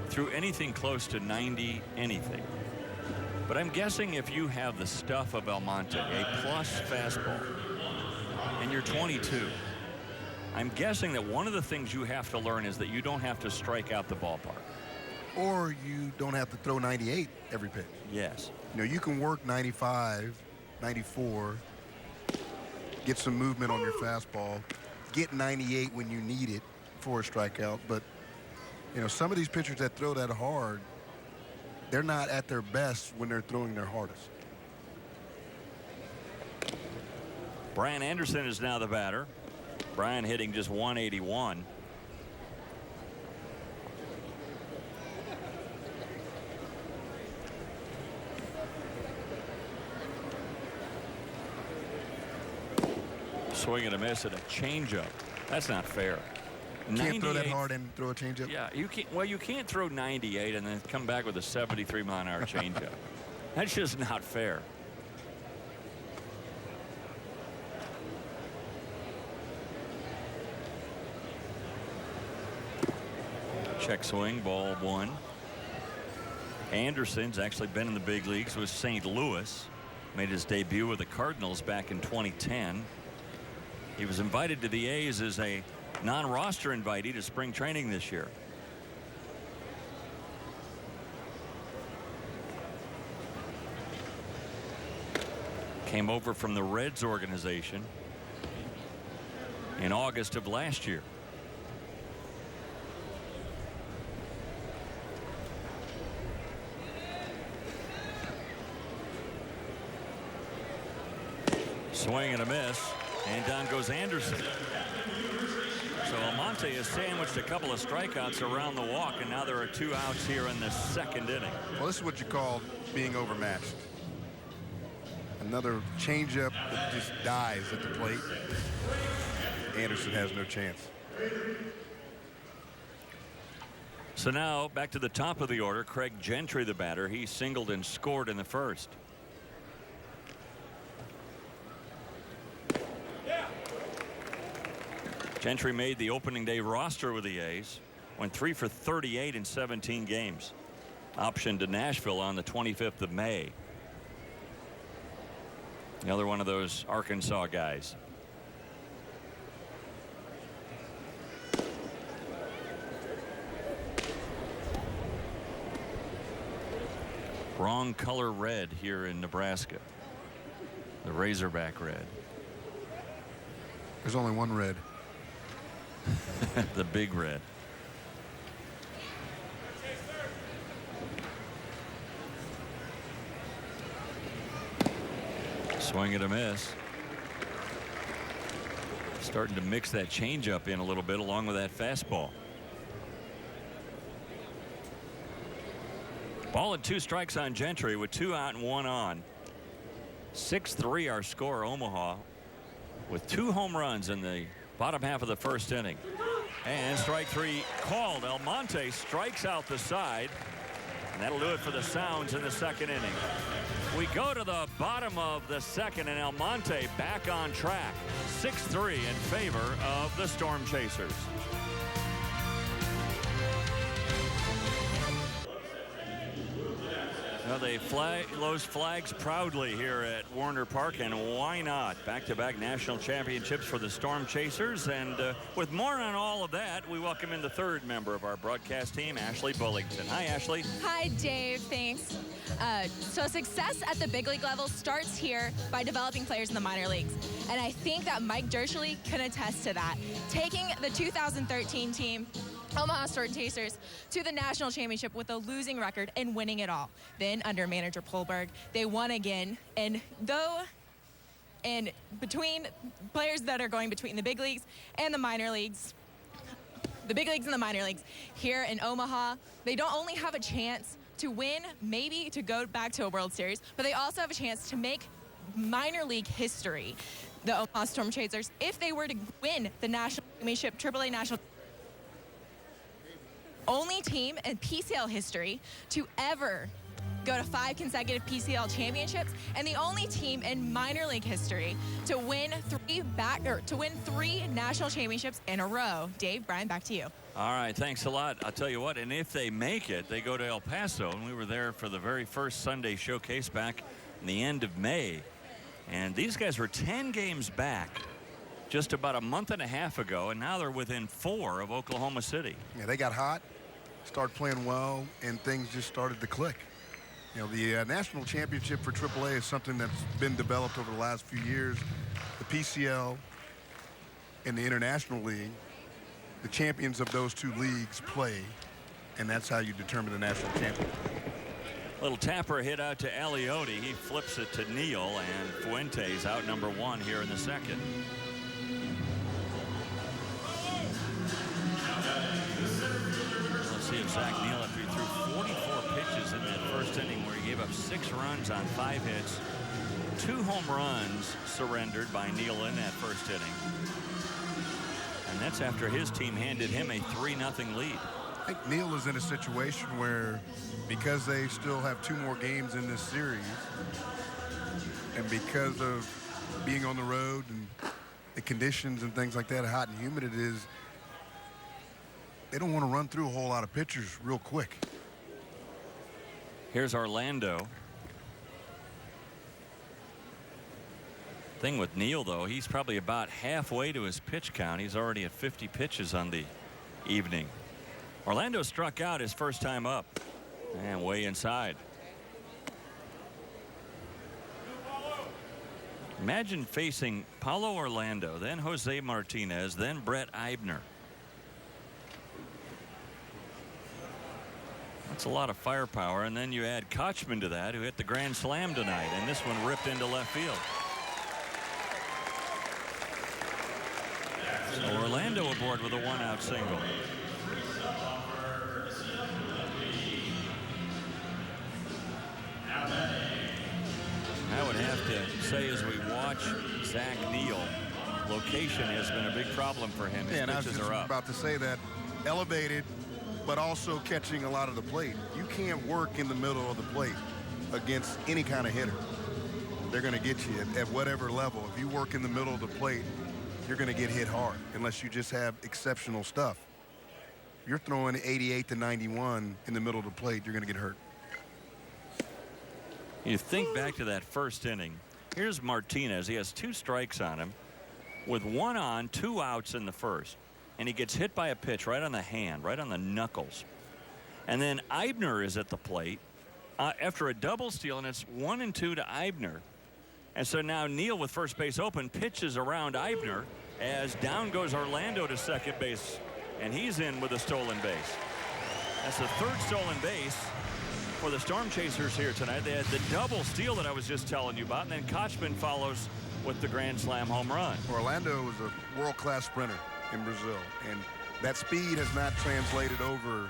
threw anything close to 90 anything. But I'm guessing if you have the stuff of Almonte, a plus fastball, and you're 22, I'm guessing that one of the things you have to learn is that you don't have to strike out the ballpark. Or you don't have to throw 98 every pitch. Yes. You know, you can work 95, 94, get some movement on your fastball, get 98 when you need it for a strikeout. But, you know, some of these pitchers that throw that hard, they're not at their best when they're throwing their hardest. Brian Anderson is now the batter. Brian hitting just 181. Swing and a miss at a changeup. That's not fair. Can't throw that hard and throw a changeup. Yeah, you can't. Well, you can't throw 98 and then come back with a 73-mile-an-hour changeup. That's just not fair. Check swing, ball 1. Anderson's actually been in the big leagues with St. Louis. Made his debut with the Cardinals back in 2010. He was invited to the A's as a non-roster invitee to spring training this year. Came over from the Reds organization in August of last year. Swing and a miss, and down goes Anderson. So Almonte has sandwiched a couple of strikeouts around the walk, and now there are 2 outs here in the second inning. Well, this is what you call being overmatched. Another changeup that just dies at the plate. Anderson has no chance. So now back to the top of the order. Craig Gentry, the batter. He singled and scored in the first. Gentry made the opening day roster with the A's. Went 3 for 38 in 17 games. Optioned to Nashville on the 25th of May. Another one of those Arkansas guys. Wrong color red here in Nebraska. The Razorback red. There's only one red. The big red. Swing and a miss. Starting to mix that changeup in a little bit along with that fastball. Ball and 2 strikes on Gentry with 2 out and 1 on. 6-3 our score. Omaha with 2 home runs in the bottom half of the first inning. And strike 3 called. Almonte strikes out the side, and that'll do it for the Sounds in the second inning. We go to the bottom of the second, and Almonte back on track. 6-3 in favor of the Storm Chasers. Well, they fly those flags proudly here at Warner Park, and why not? Back-to-back national championships for the Storm Chasers. And with more on all of that, we welcome in the third member of our broadcast team, Ashley Bullington. Hi, Ashley. Hi, Dave. Thanks. So success at the big league level starts here by developing players in the minor leagues. And I think that Mike Dershally can attest to that. Taking the 2013 team, Omaha Storm Chasers, to the national championship with a losing record and winning it all. Then under manager Polberg, they won again. And between players that are going between the big leagues and the minor leagues, the big leagues and the minor leagues here in Omaha, they don't only have a chance to win, maybe to go back to a World Series, but they also have a chance to make minor league history. The Omaha Storm Chasers, if they were to win the national championship, AAA national, only team in PCL history to ever go to 5 consecutive PCL championships, and the only team in minor league history to win 3 national championships in a row. Dave, Brian, back to you. All right, thanks a lot. I'll tell you what, and if they make it, they go to El Paso, and we were there for the very first Sunday showcase back in the end of May. And these guys were 10 games back just about a month and a half ago, and now they're within 4 of Oklahoma City. Yeah, they got hot, started playing well, and things just started to click. You know, the national championship for AAA is something that's been developed over the last few years. The PCL and the International League, the champions of those 2 leagues play, and that's how you determine the national champion. Little tapper hit out to Aliotti. He flips it to Neal, and Fuentes out number 1 here in the second. Let's see if Zach Neal, after he threw 44 pitches in that first inning where he gave up 6 runs on 5 hits, 2 home runs surrendered by Neal in that first inning. And that's after his team handed him a 3-0 lead. I think Neal is in a situation where, because they still have 2 more games in this series, and because of being on the road and the conditions and things like that, how hot and humid it is, they don't want to run through a whole lot of pitchers real quick. Here's Orlando. Thing with Neal, though, he's probably about halfway to his pitch count. He's already at 50 pitches on the evening. Orlando struck out his first time up, and way inside. Imagine facing Paulo Orlando, then Jose Martinez, then Brett Eibner. That's a lot of firepower, and then you add Kochman to that, who hit the grand slam tonight, and this one ripped into left field. So Orlando aboard with a one-out single. I would have to say, as we watch Zach Neal, location has been a big problem for him. His Yeah, and I was pitches just are up. about to say that. Elevated, but also catching a lot of the plate. You can't work in the middle of the plate against any kind of hitter. They're going to get you at whatever level. If you work in the middle of the plate, you're going to get hit hard unless you just have exceptional stuff. If you're throwing 88 to 91 in the middle of the plate, you're going to get hurt. You think back to that first inning. Here's Martinez. He has 2 strikes on him with 1 on, 2 outs in the first. And he gets hit by a pitch right on the hand, right on the knuckles. And then Eibner is at the plate after a double steal, and it's 1-2 to Eibner. And so now Neal, with first base open, pitches around Eibner as down goes Orlando to second base, and he's in with a stolen base. That's the 3rd stolen base for the Storm Chasers here tonight. They had the double steal that I was just telling you about, and then Kochman follows with the grand slam home run. Orlando is a world-class sprinter in Brazil, and that speed has not translated over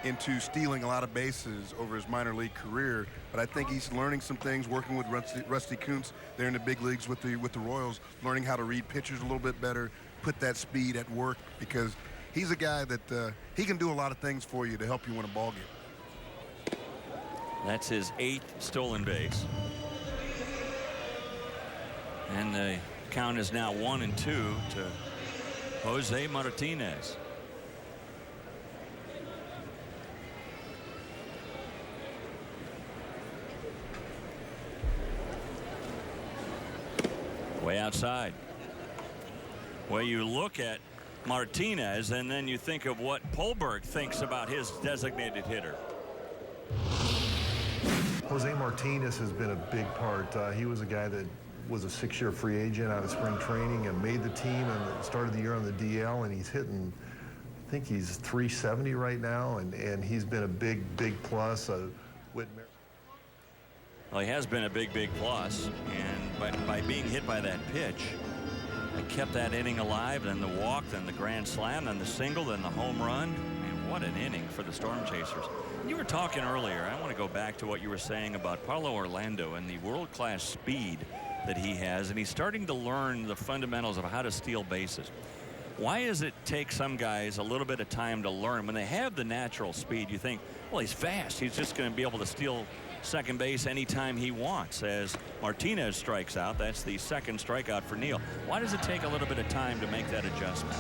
into stealing a lot of bases over his minor league career, but I think he's learning some things, working with Rusty Kuntz there in the big leagues with the Royals, learning how to read pitchers a little bit better, put that speed at work, because he's a guy that he can do a lot of things for you to help you win a ball game. That's his 8th stolen base. And the count is now 1-2 to Jose Martinez. Way outside. Well, you look at Martinez and then you think of what Polberg thinks about his designated hitter. Jose Martinez has been a big part. He was a guy that was a 6-year free agent out of spring training and made the team and started the year on the DL, and he's hitting, I think he's 370 right now, and he's been a big plus. Well, he has been a big plus, and by being hit by that pitch, I kept that inning alive, then the walk, then the grand slam, then the single, then the home run. Man, what an inning for the Storm Chasers. You were talking earlier, I want to go back to what you were saying about Paulo Orlando and the world-class speed that he has, and he's starting to learn the fundamentals of how to steal bases. Why does it take some guys a little bit of time to learn? When they have the natural speed, you think, well, he's fast. He's just going to be able to steal second base anytime he wants. As Martinez strikes out, that's the 2nd strikeout for Neal. Why does it take a little bit of time to make that adjustment?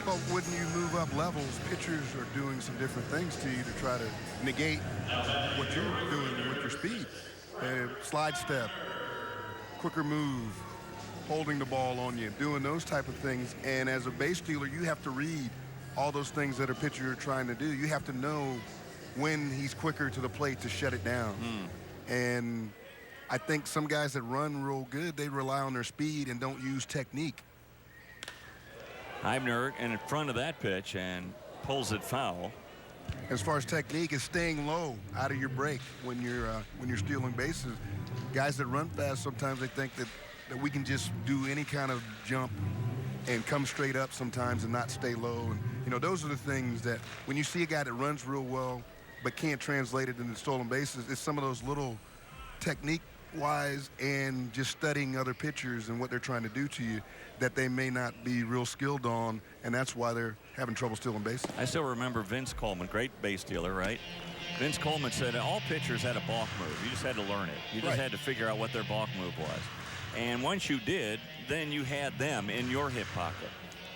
Well, when you move up levels, pitchers are doing some different things to you to try to negate what you're doing with your speed. Slide step, quicker move, holding the ball on you, doing those type of things. And as a base stealer, you have to read all those things that a pitcher are trying to do. You have to know when he's quicker to the plate to shut it down. And I think some guys that run real good, they rely on their speed and don't use technique. Eibner in front of that pitch and pulls it foul. As far as technique, is staying low out of your break when you're stealing bases. Guys that run fast, sometimes they think that we can just do any kind of jump and come straight up sometimes and not stay low. And you know, those are the things that when you see a guy that runs real well but can't translate it into stolen bases, it's some of those little technique wise and just studying other pitchers and what they're trying to do to you that they may not be real skilled on, and that's why they're having trouble stealing bases. I still remember Vince Coleman, great base stealer, right? Vince Coleman said all pitchers had a balk move. You just had to learn it. You just had to figure out what their balk move was. And once you did, then you had them in your hip pocket.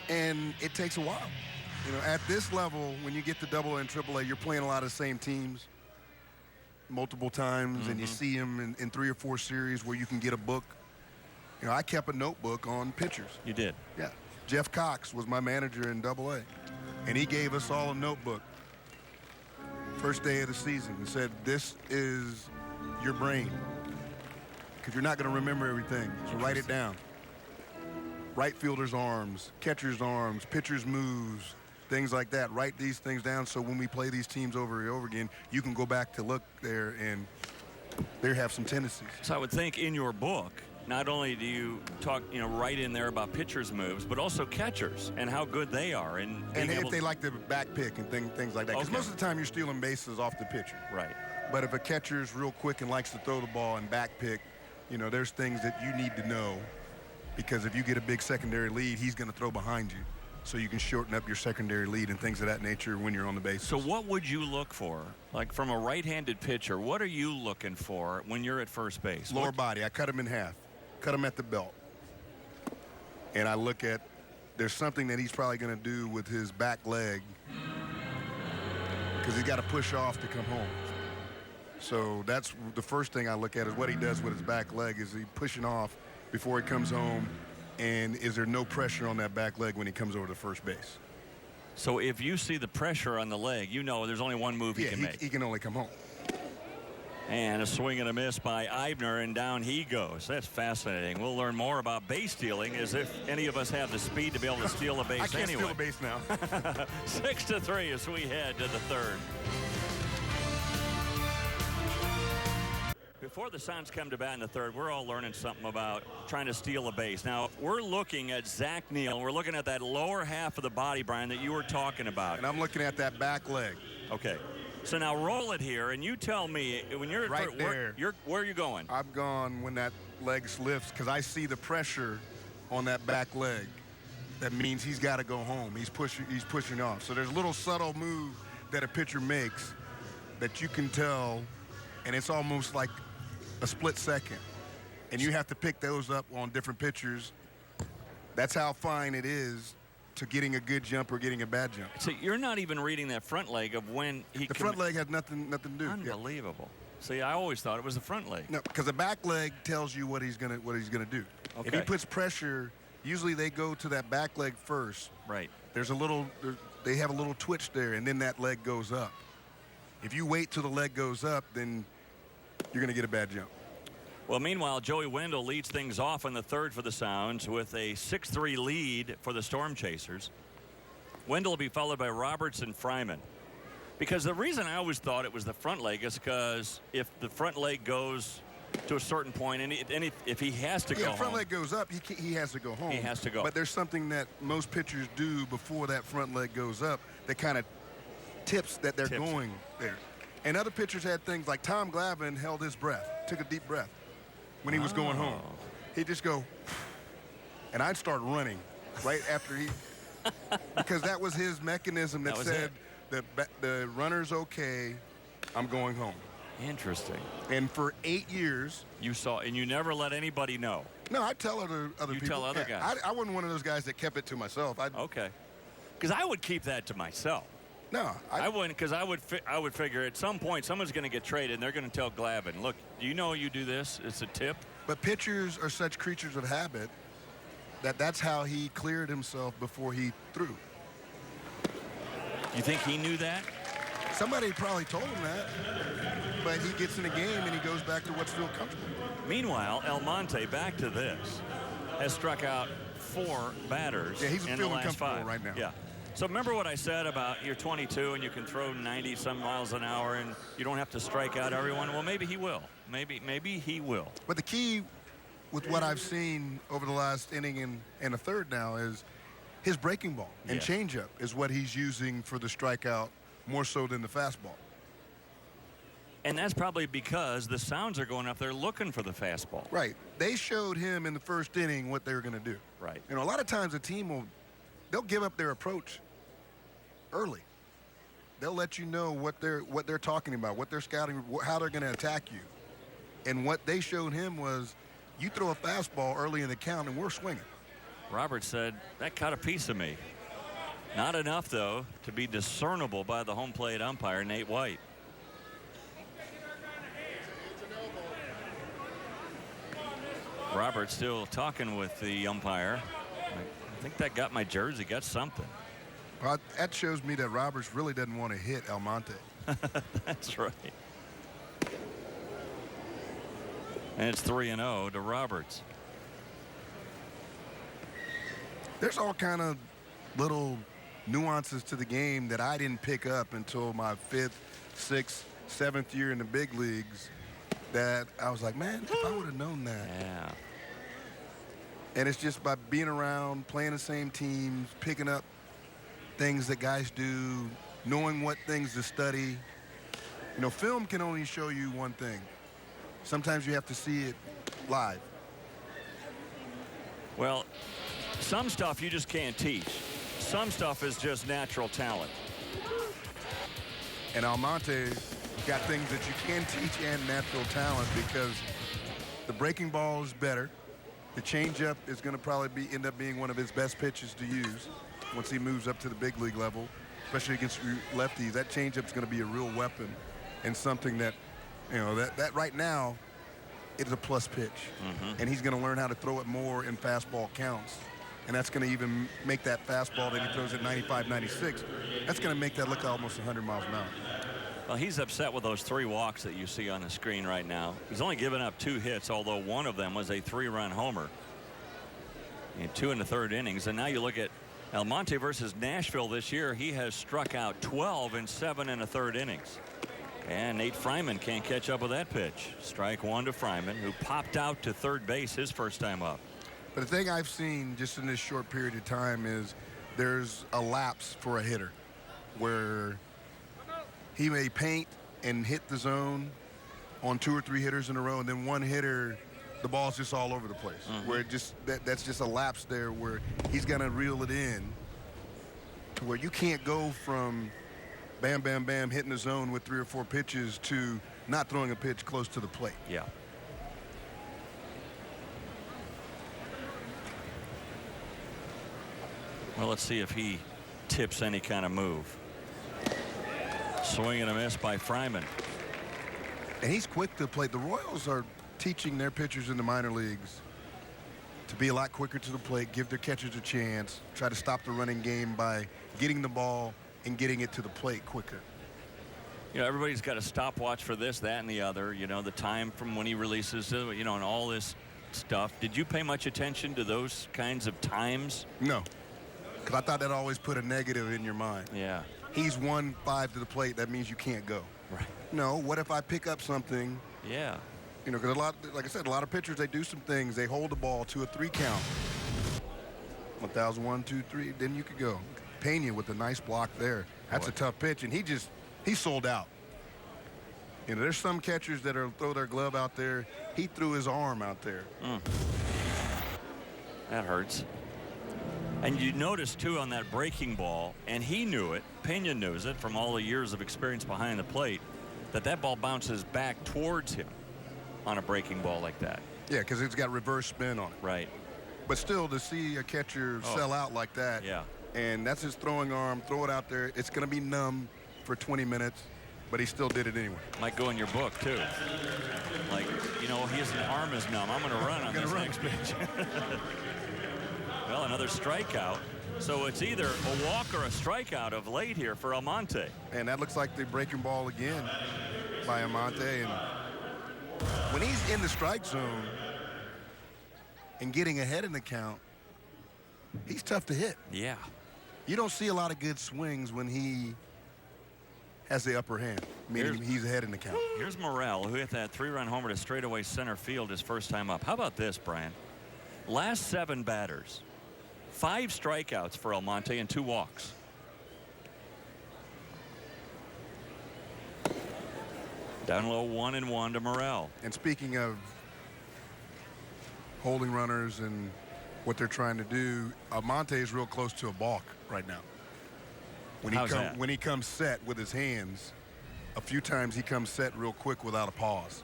And it takes a while. You know, at this level, when you get to AA and AAA, you're playing a lot of the same teams multiple times, and you see them in 3 or 4 series where you can get a book. You know, I kept a notebook on pitchers. You did? Yeah. Jeff Cox was my manager in AA, and he gave us all a notebook first day of the season and said, this is your brain. because you're not going to remember everything. So write it down. Right fielder's arms, catcher's arms, pitcher's moves, things like that. Write these things down so when we play these teams over and over again, you can go back to look there and they have some tendencies. So I would think in your book, not only do you talk, write in there about pitchers' moves, but also catchers and how good they are. And if they like to back pick and things like that. Because most of the time you're stealing bases off the pitcher. Right. But if a catcher's real quick and likes to throw the ball and back pick, there's things that you need to know. Because if you get a big secondary lead, he's going to throw behind you. So you can shorten up your secondary lead and things of that nature when you're on the base. So what would you look for? Like from a right-handed pitcher, what are you looking for when you're at first base? Lower body. I cut him in half. Cut him at the belt. And I look at, there's something that he's probably going to do with his back leg because he's got to push off to come home. So that's the first thing I look at is what he does with his back leg. Is he pushing off before he comes home? And is there no pressure on that back leg when he comes over to first base? So if you see the pressure on the leg, there's only one move he can make. He can only come home. And a swing and a miss by Eibner, and down he goes. That's fascinating. We'll learn more about base stealing as if any of us have the speed to be able to steal a base I can't anyway. steal a base now. 6-3 as we head to the third. Before the Sounds come to bat in the third, we're all learning something about trying to steal a base. Now, we're looking at Zach Neal. We're looking at that lower half of the body, Brian, that you were talking about. And I'm looking at that back leg. Okay. So now roll it here, and you tell me when you're right there. Where are you going? I'm gone when that leg lifts because I see the pressure on that back leg. That means he's got to go home. He's pushing off. So there's a little subtle move that a pitcher makes that you can tell, and it's almost like a split second. And you have to pick those up on different pitchers. That's how fine it is to getting a good jump or getting a bad jump. So you're not even reading that front leg of when he. The front leg has nothing to do. Unbelievable. Yeah. See, I always thought it was the front leg. No, because the back leg tells you what he's gonna do. Okay. If he puts pressure, usually they go to that back leg first. Right. They have a little twitch there, and then that leg goes up. If you wait till the leg goes up, then you're gonna get a bad jump. Well, meanwhile, Joey Wendell leads things off in the third for the Sounds with a 6-3 lead for the Storm Chasers. Wendell will be followed by Roberts and Fryman. Because the reason I always thought it was the front leg is because if the front leg goes to a certain point, and if he has to go home. Yeah, front leg goes up, he has to go home. He has to go. But there's something that most pitchers do before that front leg goes up that kind of tips that they're going there. And other pitchers had things like Tom Glavine held his breath, took a deep breath when he was going home. He'd just go, and I'd start running right after because that was his mechanism that said the runner's okay, I'm going home. Interesting. And for 8 years. You saw, and you never let anybody know. No, I tell other people. You tell other guys. I wasn't one of those guys that kept it to myself. Okay. Because I would keep that to myself. No, I wouldn't, because I would figure at some point someone's going to get traded and they're going to tell Glavine, look, do you know you do this? It's a tip. But pitchers are such creatures of habit that's how he cleared himself before he threw. You think he knew that? Somebody probably told him that, but he gets in the game and he goes back to what's real comfortable. Meanwhile, El Monte, back to this, has struck out 4 batters he's in the feeling last comfortable 5. right now. Yeah. So remember what I said about you're 22 and you can throw 90-some miles an hour and you don't have to strike out everyone? Well, maybe he will. Maybe he will. But the key with what I've seen over the last inning and a third now is his breaking ball and changeup is what he's using for the strikeout more so than the fastball. And that's probably because the Sounds are going up there looking for the fastball. Right. They showed him in the first inning what they were going to do. Right. A lot of times a team they'll give up their approach early. They'll let you know what they're talking about, what they're scouting, how they're going to attack you. And what they showed him was you throw a fastball early in the count and we're swinging. Robert said, that caught a piece of me. Not enough, though, to be discernible by the home plate umpire, Nate White. Robert still talking with the umpire. I think that got my jersey, got something. Well, that shows me that Roberts really doesn't want to hit Almonte. That's right. And it's 3-0 to Roberts. There's all kind of little nuances to the game that I didn't pick up until my 5th, 6th, 7th year in the big leagues, that I was like, man, if I would have known that. Yeah. And it's just by being around, playing the same teams, picking up things that guys do, knowing what things to study. You know, film can only show you one thing. Sometimes you have to see it live. Well, some stuff you just can't teach. Some stuff is just natural talent. And Almonte got things that you can teach and natural talent, because the breaking ball is better. The changeup is going to probably end up being one of his best pitches to use once he moves up to the big league level, especially against lefties. That changeup is going to be a real weapon, and something that, you know, that right now it's a plus pitch. And he's going to learn how to throw it more in fastball counts. And that's going to even make that fastball that he throws at 95, 96, that's going to make that look almost 100 miles an hour. Well, he's upset with those 3 walks that you see on the screen right now. He's only given up 2 hits, although one of them was a 3-run homer in 2 in the 3rd innings. And now you look at Almonte versus Nashville this year. He has struck out 12 in 7 in the 3rd innings. And Nate Fryman can't catch up with that pitch. Strike 1 to Fryman, who popped out to 3rd base his first time up. But the thing I've seen just in this short period of time is there's a lapse for a hitter where he may paint and hit the zone on 2 or 3 hitters in a row, and then one hitter, the ball's just all over the place. Where it just that's just a lapse there where he's gonna reel it in to where you can't go from bam, bam, bam, hitting the zone with 3 or 4 pitches to not throwing a pitch close to the plate. Yeah. Well, let's see if he tips any kind of move. Swing and a miss by Fryman. And he's quick to play. The Royals are teaching their pitchers in the minor leagues to be a lot quicker to the plate, give their catchers a chance, try to stop the running game by getting the ball and getting it to the plate quicker. You know, everybody's got a stopwatch for this, that, and the other. You know, the time from when he releases, you know, and all this stuff. Did you pay much attention to those kinds of times? No, because I thought that always put a negative in your mind. Yeah. He's 1-5 to the plate. That means you can't go. Right. No, what if I pick up something? Yeah. You know, because like I said, a lot of pitchers, they do some things. They hold the ball to a 3 count. 1,000, 1, 2, 3, then you could go. Pena with a nice block there. That's a tough pitch, and he sold out. You know, there's some catchers that throw their glove out there. He threw his arm out there. That hurts. And you notice, too, on that breaking ball, and he knew it, Pena knows it from all the years of experience behind the plate, that ball bounces back towards him on a breaking ball like that. Yeah, because it's got reverse spin on it. Right. But still, to see a catcher sell out like that, Yeah. and that's his throwing arm, throw it out there, it's going to be numb for 20 minutes, but he still did it anyway. Might go in your book, too. Like, you know, his arm is numb. I'm going to run on this next pitch. Well, another strikeout. So it's either a walk or a strikeout of late here for Almonte. And that looks like the breaking ball again by Almonte. And when he's in the strike zone and getting ahead in the count, he's tough to hit. Yeah. You don't see a lot of good swings when he has the upper hand, meaning he's ahead in the count. Here's Morrell, who hit that 3-run homer to straightaway center field his first time up. How about this, Brian? Last 7 batters, 5 strikeouts for Almonte and 2 walks. Down low, 1-1 to Morrell. And speaking of holding runners and what they're trying to do, Almonte is real close to a balk right now. When he comes set with his hands, a few times he comes set real quick without a pause.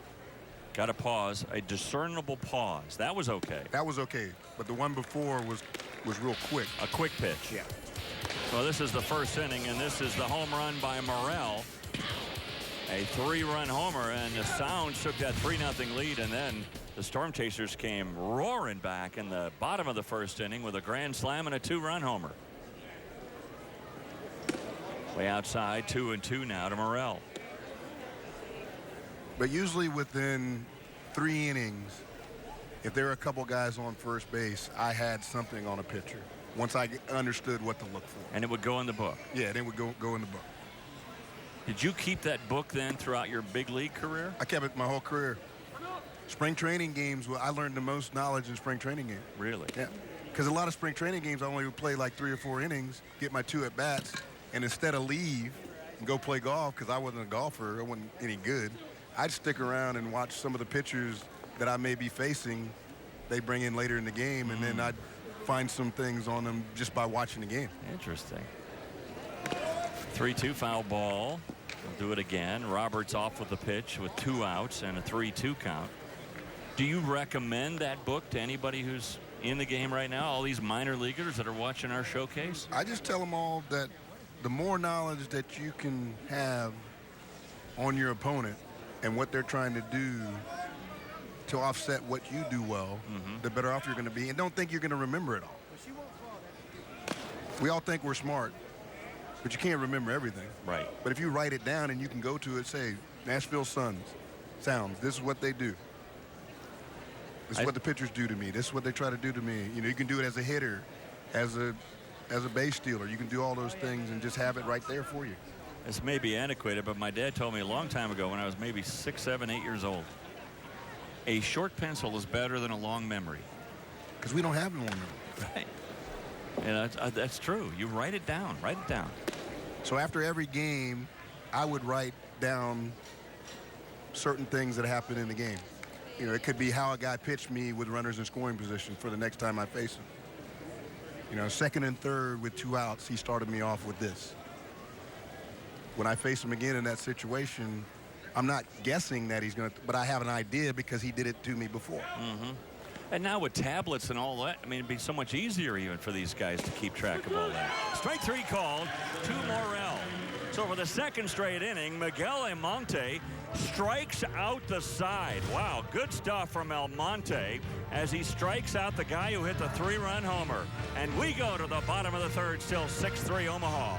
Got a pause, a discernible pause. That was okay. That was okay, but the one before was real quick. A quick pitch. Yeah. Well, this is the first inning, and this is the home run by Morrell. A 3-run homer, and the Sounds took that 3-0 lead, and then the Storm Chasers came roaring back in the bottom of the first inning with a grand slam and a 2-run homer. Way outside, 2-2 now to Morrell. But usually within 3 innings, if there were a couple guys on first base, I had something on a pitcher once I understood what to look for. And it would go in the book. Yeah, and it would go in the book. Did you keep that book then throughout your big league career? I kept it my whole career. Spring training games, I learned the most knowledge in spring training games. Really? Yeah. Because a lot of spring training games, I only would play like 3 or 4 innings, get my 2 at-bats, and instead of leave and go play golf, because I wasn't a golfer, I wasn't any good, I'd stick around and watch some of the pitchers that I may be facing, they bring in later in the game, and then I'd find some things on them just by watching the game. Interesting. 3-2 foul ball. We'll do it again. Roberts off with the pitch with 2 outs and a 3-2 count. Do you recommend that book to anybody who's in the game right now, all these minor leaguers that are watching our showcase? I just tell them all that the more knowledge that you can have on your opponent and what they're trying to do to offset what you do well, the better off you're going to be. And don't think you're going to remember it all. We all think we're smart, but you can't remember everything. Right. But if you write it down and you can go to it, say, Nashville Sounds, this is what they do. This is what the pitchers do to me. This is what they try to do to me. You know, you can do it as a hitter, as a base stealer. You can do all those things and just have it right there for you. This may be antiquated, but my dad told me a long time ago when I was maybe 6, 7, 8 years old, a short pencil is better than a long memory. Because we don't have a long memory. Right. And that's true. You write it down. Write it down. So after every game, I would write down certain things that happened in the game. You know, it could be how a guy pitched me with runners in scoring position for the next time I face him. You know, 2nd and 3rd with 2 outs, he started me off with this. When I face him again in that situation, I'm not guessing that he's going to, but I have an idea because he did it to me before. And now with tablets and all that, I mean, it'd be so much easier even for these guys to keep track of all that. Strike 3 called to Morrell. So for the 2nd straight inning, Miguel Almonte strikes out the side. Wow, good stuff from Almonte as he strikes out the guy who hit the 3-run homer. And we go to the bottom of the 3rd, still 6-3 Omaha.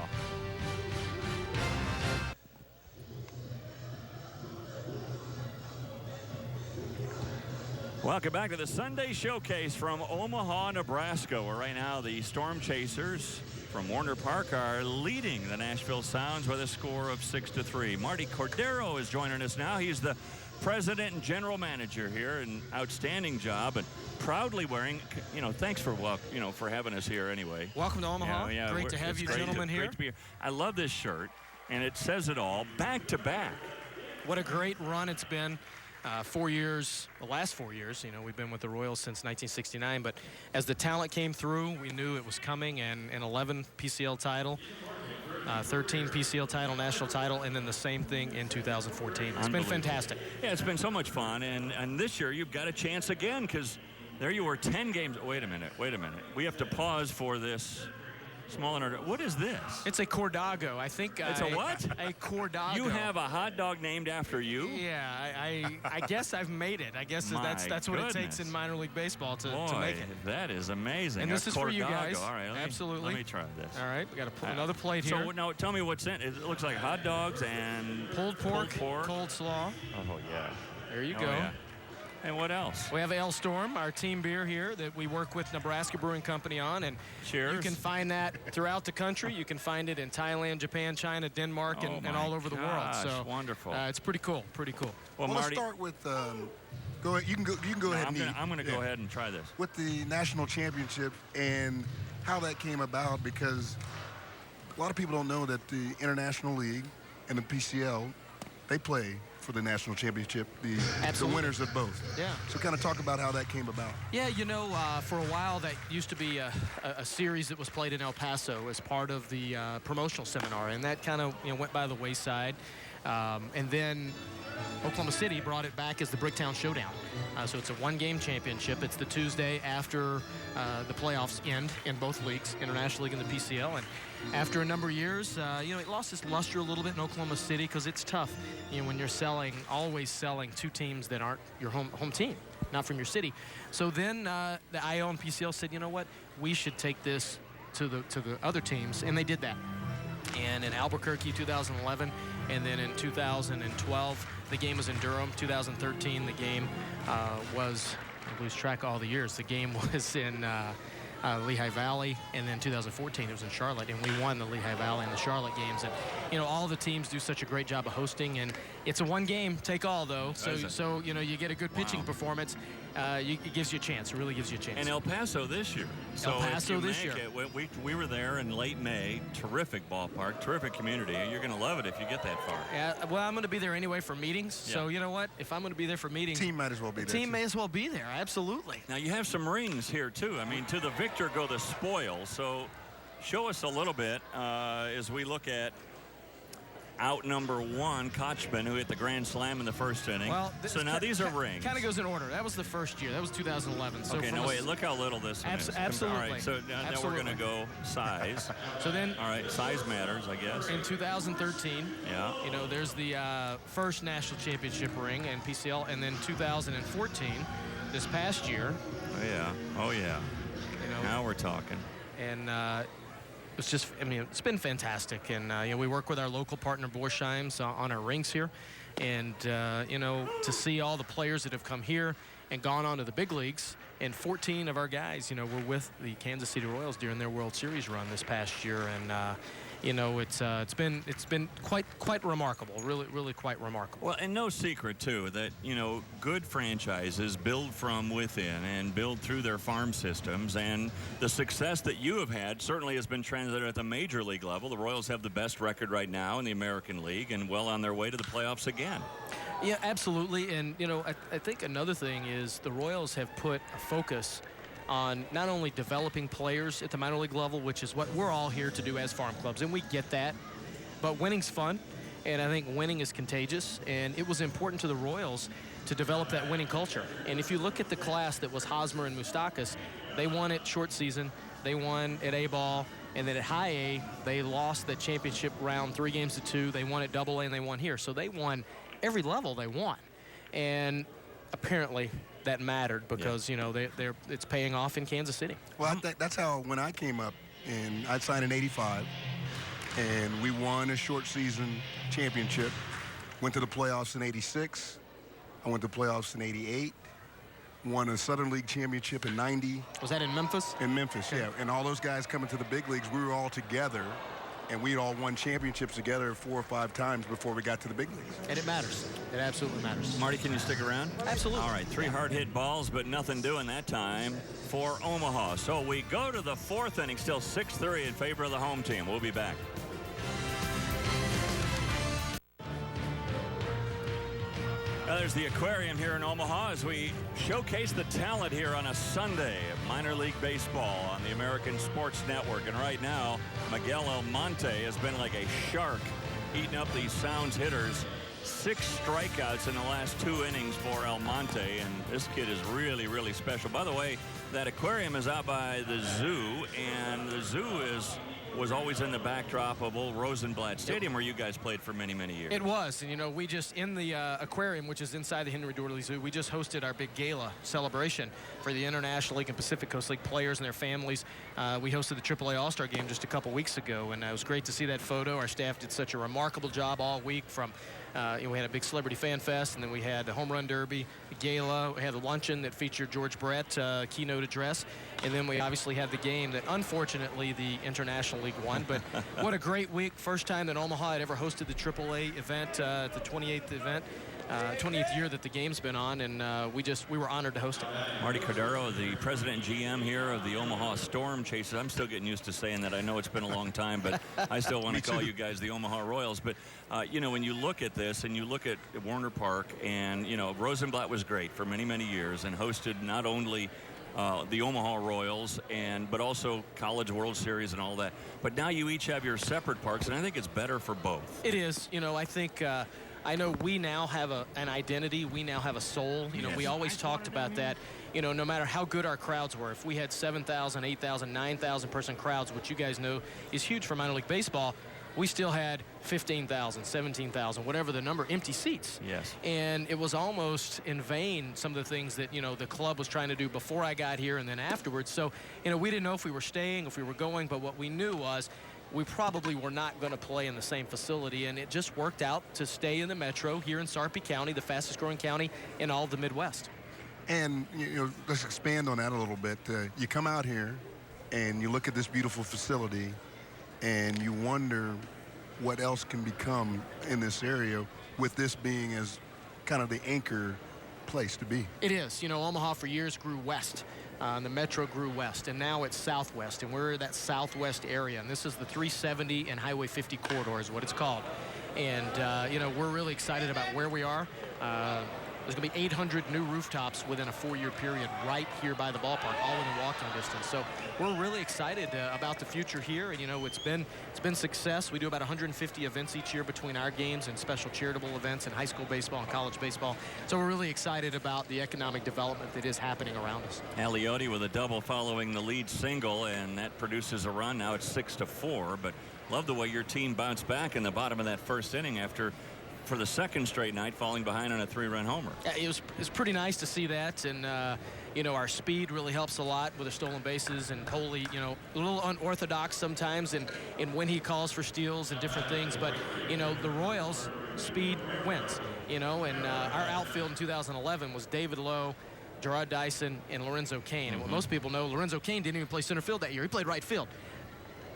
Welcome back to the Sunday Showcase from Omaha, Nebraska, where right now the Storm Chasers from Warner Park are leading the Nashville Sounds with a score of 6-3. Marty Cordero is joining us now. He's the president and general manager here, an outstanding job, and proudly wearing, you know, thanks for, for having us here anyway. Welcome to Omaha. Yeah, great to have you gentlemen here. Great to be here. I love this shirt, and it says it all, back to back. What a great run it's been. 4 years, the last 4 years, you know, we've been with the Royals since 1969, but as the talent came through, we knew it was coming, and an 11 PCL title, 13 PCL title, national title, and then the same thing in 2014. It's been fantastic. Yeah, it's been so much fun, and this year you've got a chance again, because there you were 10 games. Wait a minute. We have to pause for this. What is this? It's a Cordago. I think it's a what? A Cordago. You have a hot dog named after you? Yeah, I guess I've made it. I guess that's what it takes in minor league baseball to make it. That is amazing. And this is for you guys. All right, absolutely. Let me try this. All right, we got another plate here. So now tell me what's in it. It looks like hot dogs and pulled pork, cold slaw. Oh yeah. There you go. Yeah. And what else? We have Ale Storm, our team beer here that we work with Nebraska Brewing Company on. And cheers. You can find that throughout the country. You can find it in Thailand, Japan, China, Denmark, and all over the world. So wonderful. It's pretty cool. Pretty cool. Well, Marty, let's start with. Go ahead. You can go ahead. I'm going to go ahead and try this with the national championship and how that came about, because a lot of people don't know that the International League and the PCL, they play for the national championship, the winners of both. Yeah. So kind of talk about how that came about. Yeah, you know, for a while that used to be a series that was played in El Paso as part of the promotional seminar, and that kind of went by the wayside. And then Oklahoma City brought it back as the Bricktown Showdown. So it's a one-game championship. It's the Tuesday after the playoffs end in both leagues, International League and the PCL. And after a number of years, it lost its luster a little bit in Oklahoma City because it's tough, when you're always selling two teams that aren't your home team, not from your city. So then the IO and PCL said, you know what, we should take this to the other teams, and they did that. And in Albuquerque 2011, and then in 2012, The game was in Durham. 2013, the game was, I lose track of all the years. The game was in Lehigh Valley, and then 2014 it was in Charlotte, and we won the Lehigh Valley and the Charlotte games. And all the teams do such a great job of hosting, and it's a one game take all though. So you get a good pitching performance. It gives you a chance. It really gives you a chance. And El Paso this year. So El Paso this year. We were there in late May. Terrific ballpark, terrific community. You're going to love it if you get that far. Yeah, well, I'm going to be there anyway for meetings. Yeah. So you know what? If I'm going to be there for meetings, Team might as well be there. Team may as well be there. Absolutely. Now you have some rings here too. I mean, to the victor go the spoils. So show us a little bit as we look at out number 1, Kochman, who hit the grand slam in the first inning. Well, so now these are rings. Kind of goes in order. That was the first year. That was 2011. So okay, now wait, look how little this is. Absolutely. All right, so now we're going to go size. So then, all right, size matters, I guess. In 2013, there's the first national championship ring in PCL, and then 2014, this past year. Oh yeah. Now we're talking. And it's just, it's been fantastic. And, we work with our local partner, Borsheim's, on our rings here. And, to see all the players that have come here and gone on to the big leagues, and 14 of our guys, were with the Kansas City Royals during their World Series run this past year. And, it's been quite remarkable, really quite remarkable. Well, and no secret too that good franchises build from within and build through their farm systems, and the success that you have had certainly has been translated at the major league level. The Royals have the best record right now in the American League and well on their way to the playoffs again. Yeah, absolutely. And I think another thing is the Royals have put a focus on not only developing players at the minor league level, which is what we're all here to do as farm clubs, and we get that, but winning's fun, and I think winning is contagious, and it was important to the Royals to develop that winning culture. And if you look at the class that was Hosmer and Moustakas, they won at short season, they won at A-ball, and then at high A, they lost the championship round 3-2. They won at double A, and they won here. So they won every level they won. And apparently that mattered because, it's paying off in Kansas City. Well, that's how when I came up, and I signed in '85, and we won a short season championship, went to the playoffs in '86, I went to playoffs in '88, won a Southern League championship in '90. Was that in Memphis? In Memphis, yeah. And all those guys coming to the big leagues, we were all together, and we all won championships together 4 or 5 times before we got to the big leagues. And it matters. It absolutely matters. Marty, can you stick around? Absolutely. All right, 3 hard-hit balls, but nothing doing that time for Omaha. So we go to the 4th inning, still 6-3 in favor of the home team. We'll be back. There's the aquarium here in Omaha as we showcase the talent here on a Sunday of minor league baseball on the American Sports Network. And right now, Miguel Almonte has been like a shark eating up these Sounds hitters. 6 strikeouts in the last 2 innings for Almonte, and this kid is really special. By the way, that aquarium is out by the zoo, and the zoo was always in the backdrop of old Rosenblatt Stadium, where you guys played for many years. It was, and we just, in the aquarium, which is inside the Henry Doorly Zoo, we just hosted our big gala celebration for the International League and Pacific Coast League players and their families. We hosted the AAA All-Star Game just a couple weeks ago, and it was great to see that photo. Our staff did such a remarkable job all week from we had a big celebrity fan fest, and then we had the home run derby, the gala, we had a luncheon that featured George Brett keynote address, and then we obviously had the game that unfortunately the International League won. But what a great week. First time that Omaha had ever hosted the AAA event, the 28th event. 20th year that the game's been on, and we were honored to host it. Marty Cordero, the president and GM here of the Omaha Storm Chasers. I'm still getting used to saying that. I know it's been a long time, but I still want to call you guys the Omaha Royals. But, when you look at this and you look at Warner Park, and, Rosenblatt was great for many years and hosted not only the Omaha Royals but also College World Series and all that. But now you each have your separate parks, and I think it's better for both. It is. I think I know we now have an identity. We now have a soul. Yes. We always talked about that. No matter how good our crowds were, if we had 7,000, 8,000, 9,000 person crowds, which you guys know is huge for minor league baseball, we still had 15,000, 17,000, whatever the number, empty seats. Yes. And it was almost in vain, some of the things that, the club was trying to do before I got here and then afterwards. So, we didn't know if we were staying, if we were going, but what we knew was we probably were not going to play in the same facility, and it just worked out to stay in the metro here in Sarpy County, the fastest growing county in all of the Midwest. And, let's expand on that a little bit. You come out here and you look at this beautiful facility and you wonder what else can become in this area with this being as kind of the anchor place to be. It is. Omaha for years grew west. The metro grew west, and now it's southwest, and we're that southwest area, and this is the 370 and Highway 50 corridor is what it's called. And, we're really excited about where we are. There's going to be 800 new rooftops within a 4-year period right here by the ballpark, all within walking distance. So we're really excited about the future here. And, it's been success. We do about 150 events each year between our games and special charitable events in high school baseball and college baseball. So we're really excited about the economic development that is happening around us. Aliotti with a double following the lead single, and that produces a run. Now it's 6-4. But love the way your team bounced back in the bottom of that first inning after, for the second straight night, falling behind on a 3-run homer. It was pretty nice to see that, and our speed really helps a lot with the stolen bases, and Coley, a little unorthodox sometimes in when he calls for steals and different things, but the Royals' speed wins, and our outfield in 2011 was David Lowe, Gerard Dyson, and Lorenzo Cain. And what most people know, Lorenzo Cain didn't even play center field that year. He played right field.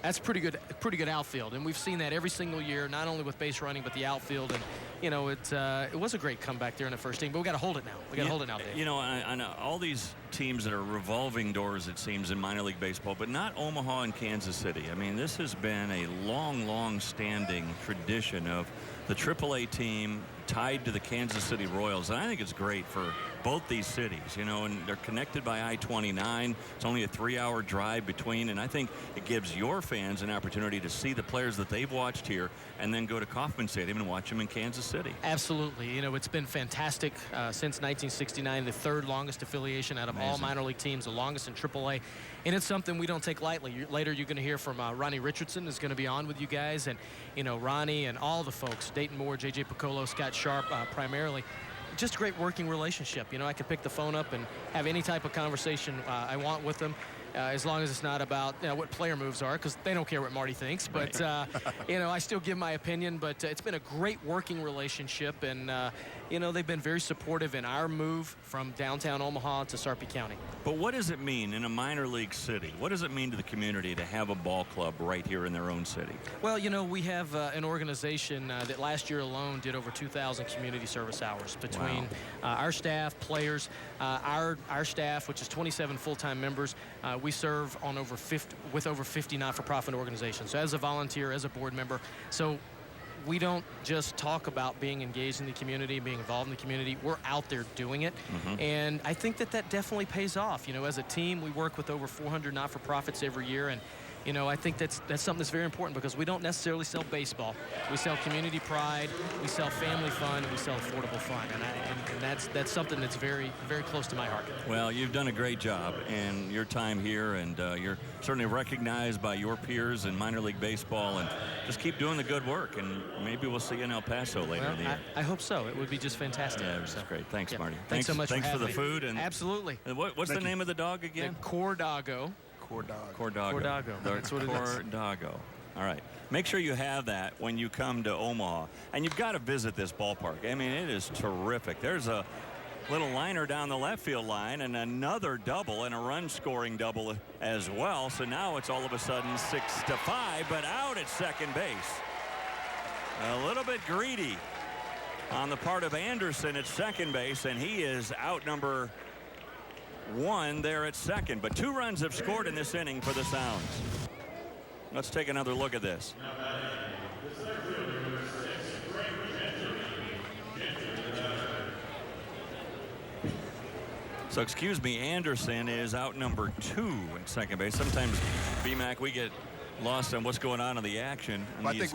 That's pretty good outfield, and we've seen that every single year, not only with base running but the outfield. And it was a great comeback there in the first inning, but we got to hold it now. We got to hold it now, Dave. I know all these teams that are revolving doors, it seems, in minor league baseball, but not Omaha and Kansas City. I mean, this has been a long standing tradition of the AAA team tied to the Kansas City Royals, and I think it's great for both these cities, and they're connected by I-29. It's only a 3-hour drive between, and I think it gives your fans an opportunity to see the players that they've watched here and then go to Kauffman Stadium and watch them in Kansas City. Absolutely. It's been fantastic since 1969, the third longest affiliation out of all minor league teams, the longest in AAA, and it's something we don't take lightly. Later you're going to hear from Ronnie Richardson is going to be on with you guys, and Ronnie and all the folks, Dayton Moore, J.J. Piccolo, Scott Sharp primarily. Just a great working relationship. I can pick the phone up and have any type of conversation I want with them, as long as it's not about what player moves are, because they don't care what Marty thinks. But I still give my opinion. But it's been a great working relationship, and they've been very supportive in our move from downtown Omaha to Sarpy County. But what does it mean in a minor league city? What does it mean to the community to have a ball club right here in their own city? Well, we have an organization that last year alone did over 2,000 community service hours between our staff, players, our staff, which is 27 full-time members. We serve on with over 50 not-for-profit organizations. So as a volunteer, as a board member, so we don't just talk about being engaged in the community, being involved in the community. We're out there doing it. And I think that definitely pays off. As a team, we work with over 400 not-for-profits every year, and I think that's something that's very important, because we don't necessarily sell baseball. We sell community pride, we sell family fun, and we sell affordable fun. And that's something that's very, very close to my heart. Well, you've done a great job in your time here, and you're certainly recognized by your peers in minor league baseball, and just keep doing the good work, and maybe we'll see you in El Paso later in the year. I hope so. It would be just fantastic. Yeah, it was great. Thanks, Marty. Thanks so much Thanks for the me. food. And absolutely. What's the name of the dog again? Cordago. Cordago. That's what it is. Cordago. All right. Make sure you have that when you come to Omaha. And you've got to visit this ballpark. I mean, it is terrific. There's a little liner down the left field line and another double and a run-scoring double as well. So now it's all of a sudden 6-5, but out at second base. A little bit greedy on the part of Anderson at second base, and he is out number 1 there at second. But 2 runs have scored in this inning for the Sounds. Let's take another look at this. So excuse me, Anderson is out number 2 at second base. Sometimes, BMAC, we get lost on what's going on in the action. I think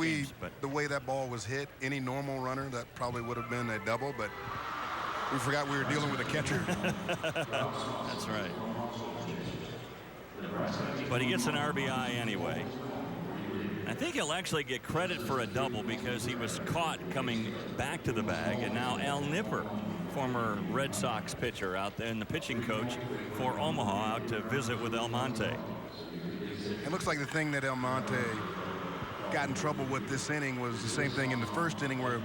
the way that ball was hit, any normal runner, that probably would have been a double, but we forgot we were dealing with a catcher. That's right. But he gets an RBI anyway. I think he'll actually get credit for a double because he was caught coming back to the bag. And now Al Nipper, former Red Sox pitcher out there, and the pitching coach for Omaha, out to visit with El Monte. It looks like the thing that El Monte got in trouble with this inning was the same thing in the first inning where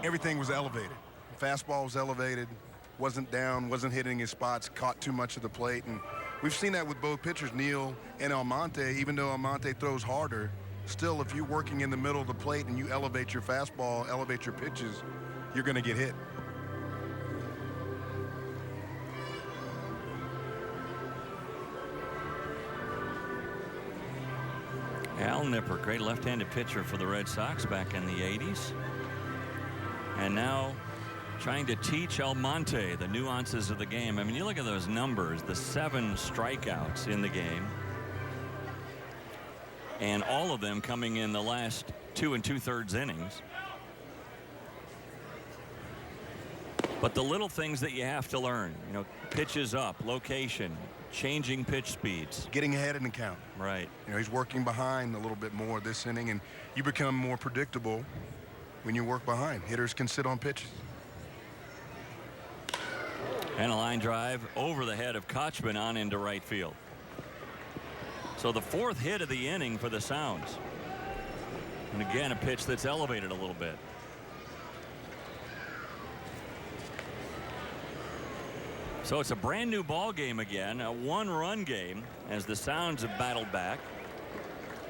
everything was elevated. Fastball was elevated, wasn't down, wasn't hitting his spots, caught too much of the plate. And we've seen that with both pitchers, Neal and Almonte. Even though Almonte throws harder, still if you're working in the middle of the plate and you elevate your fastball, elevate your pitches, you're going to get hit. Al Nipper, great left-handed pitcher for the Red Sox back in the 80s. And now trying to teach Almonte the nuances of the game. I mean, you look at those numbers, the 7 strikeouts in the game. And all of them coming in the last 2 2/3 innings. But the little things that you have to learn, you know, pitches up, location, changing pitch speeds. Getting ahead in the count. Right. You know, he's working behind a little bit more this inning, and you become more predictable when you work behind. Hitters can sit on pitches. And a line drive over the head of Kochman on into right field. So the 4th hit of the inning for the Sounds. And again, a pitch that's elevated a little bit. So it's a brand new ball game again, a 1-run game as the Sounds have battled back.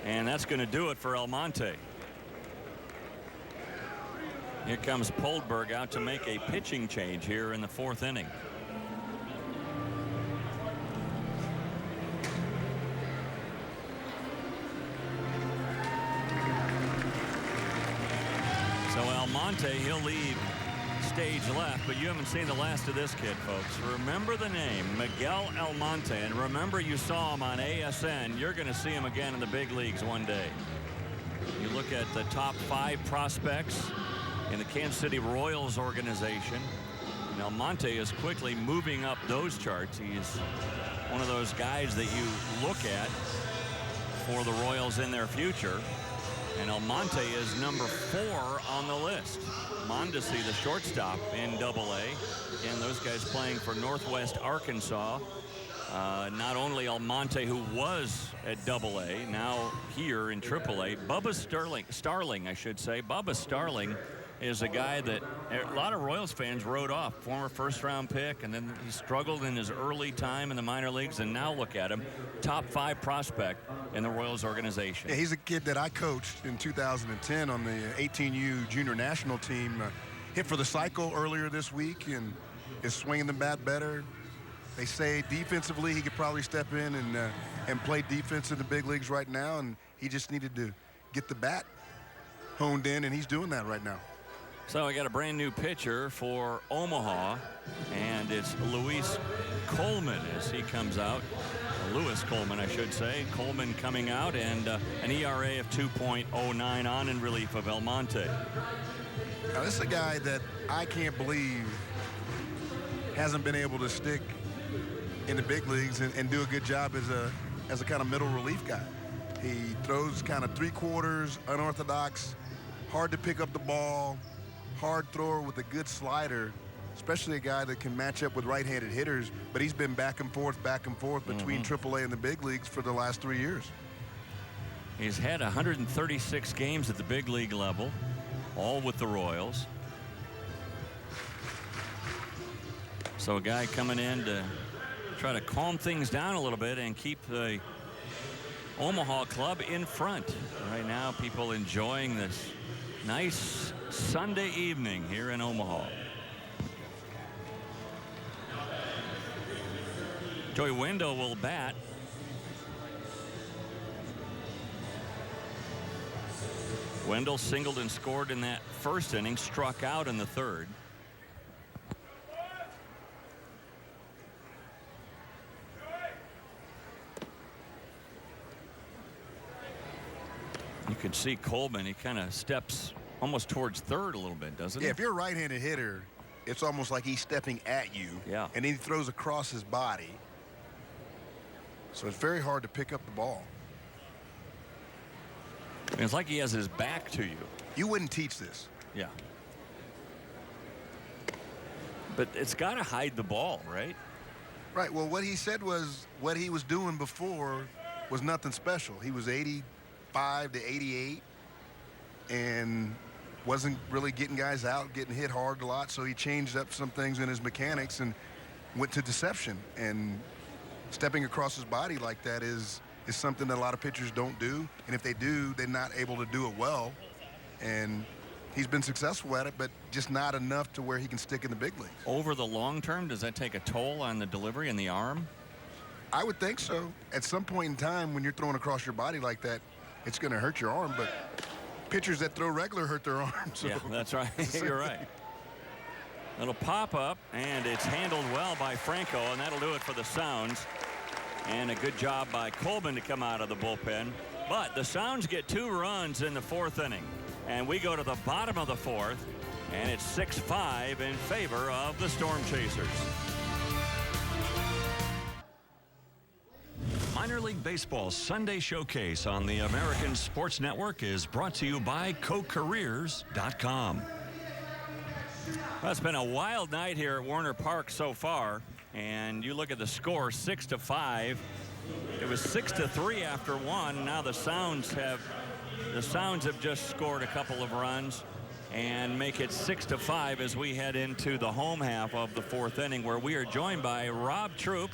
And that's going to do it for Almonte. Here comes Poldberg out to make a pitching change here in the 4th inning. So Almonte, he'll leave stage left, but you haven't seen the last of this kid, folks. Remember the name, Miguel Almonte, and remember you saw him on ASN. You're going to see him again in the big leagues one day. You look at the top 5 prospects in the Kansas City Royals organization, and Almonte is quickly moving up those charts. He's one of those guys that you look at for the Royals in their future. And Almonte is number 4 on the list. Mondesi, the shortstop in Double-A. Again, those guys playing for Northwest Arkansas. Not only Almonte, who was at Double-A, now here in Triple-A. Bubba Starling, I should say. Bubba Starling is a guy that a lot of Royals fans wrote off. Former first-round pick, and then he struggled in his early time in the minor leagues, and now look at him. Top 5 prospect in the Royals organization. Yeah, he's a kid that I coached in 2010 on the 18U junior national team. Hit for the cycle earlier this week and is swinging the bat better. They say defensively he could probably step in and play defense in the big leagues right now, and he just needed to get the bat honed in, and he's doing that right now. So we got a brand new pitcher for Omaha, and it's Luis Coleman as he comes out. Lewis Coleman, I should say. Coleman coming out, and an ERA of 2.09 on in relief of Almonte. Now, this is a guy that I can't believe hasn't been able to stick in the big leagues and do a good job as a kind of middle relief guy. He throws kind of 3/4, unorthodox, hard to pick up the ball, hard thrower with a good slider, especially a guy that can match up with right-handed hitters, but he's been back and forth between AAA and the big leagues for the last 3 years. He's had 136 games at the big league level, all with the Royals. So a guy coming in to try to calm things down a little bit and keep the Omaha club in front. Right now, people enjoying this nice Sunday evening here in Omaha. Joey Wendell will bat. Wendell singled and scored in that first inning, struck out in the 3rd. You can see Coleman, he kind of steps almost towards 3rd a little bit, doesn't he? Yeah, if you're a right-handed hitter, it's almost like he's stepping at you. Yeah. And then he throws across his body. So it's very hard to pick up the ball. It's like he has his back to you. You wouldn't teach this. Yeah. But it's got to hide the ball, right? Right. Well, what he said was what he was doing before was nothing special. He was 85 to 88. and wasn't really getting guys out, getting hit hard a lot. So he changed up some things in his mechanics and went to deception. And stepping across his body like that is something that a lot of pitchers don't do. And if they do, they're not able to do it well. And he's been successful at it, but just not enough to where he can stick in the big leagues. Over the long term, does that take a toll on the delivery and the arm? I would think so. At some point in time, when you're throwing across your body like that, it's going to hurt your arm. But pitchers that throw regular hurt their arms. So. Yeah, that's right. You're right. It'll pop up, and it's handled well by Franco, and that'll do it for the Sounds. And a good job by Coleman to come out of the bullpen. But the Sounds get 2 runs in the 4th inning. And we go to the bottom of the 4th, and it's 6-5 in favor of the Storm Chasers. Minor League Baseball's Sunday Showcase on the American Sports Network is brought to you by CoCareers.com. Well, it's been a wild night here at Warner Park so far, and you look at the score, 6-5. It was 6-3 after 1. Now the Sounds have just scored a couple of runs and make it 6-5 as we head into the home half of the 4th inning, where we are joined by Rob Troop.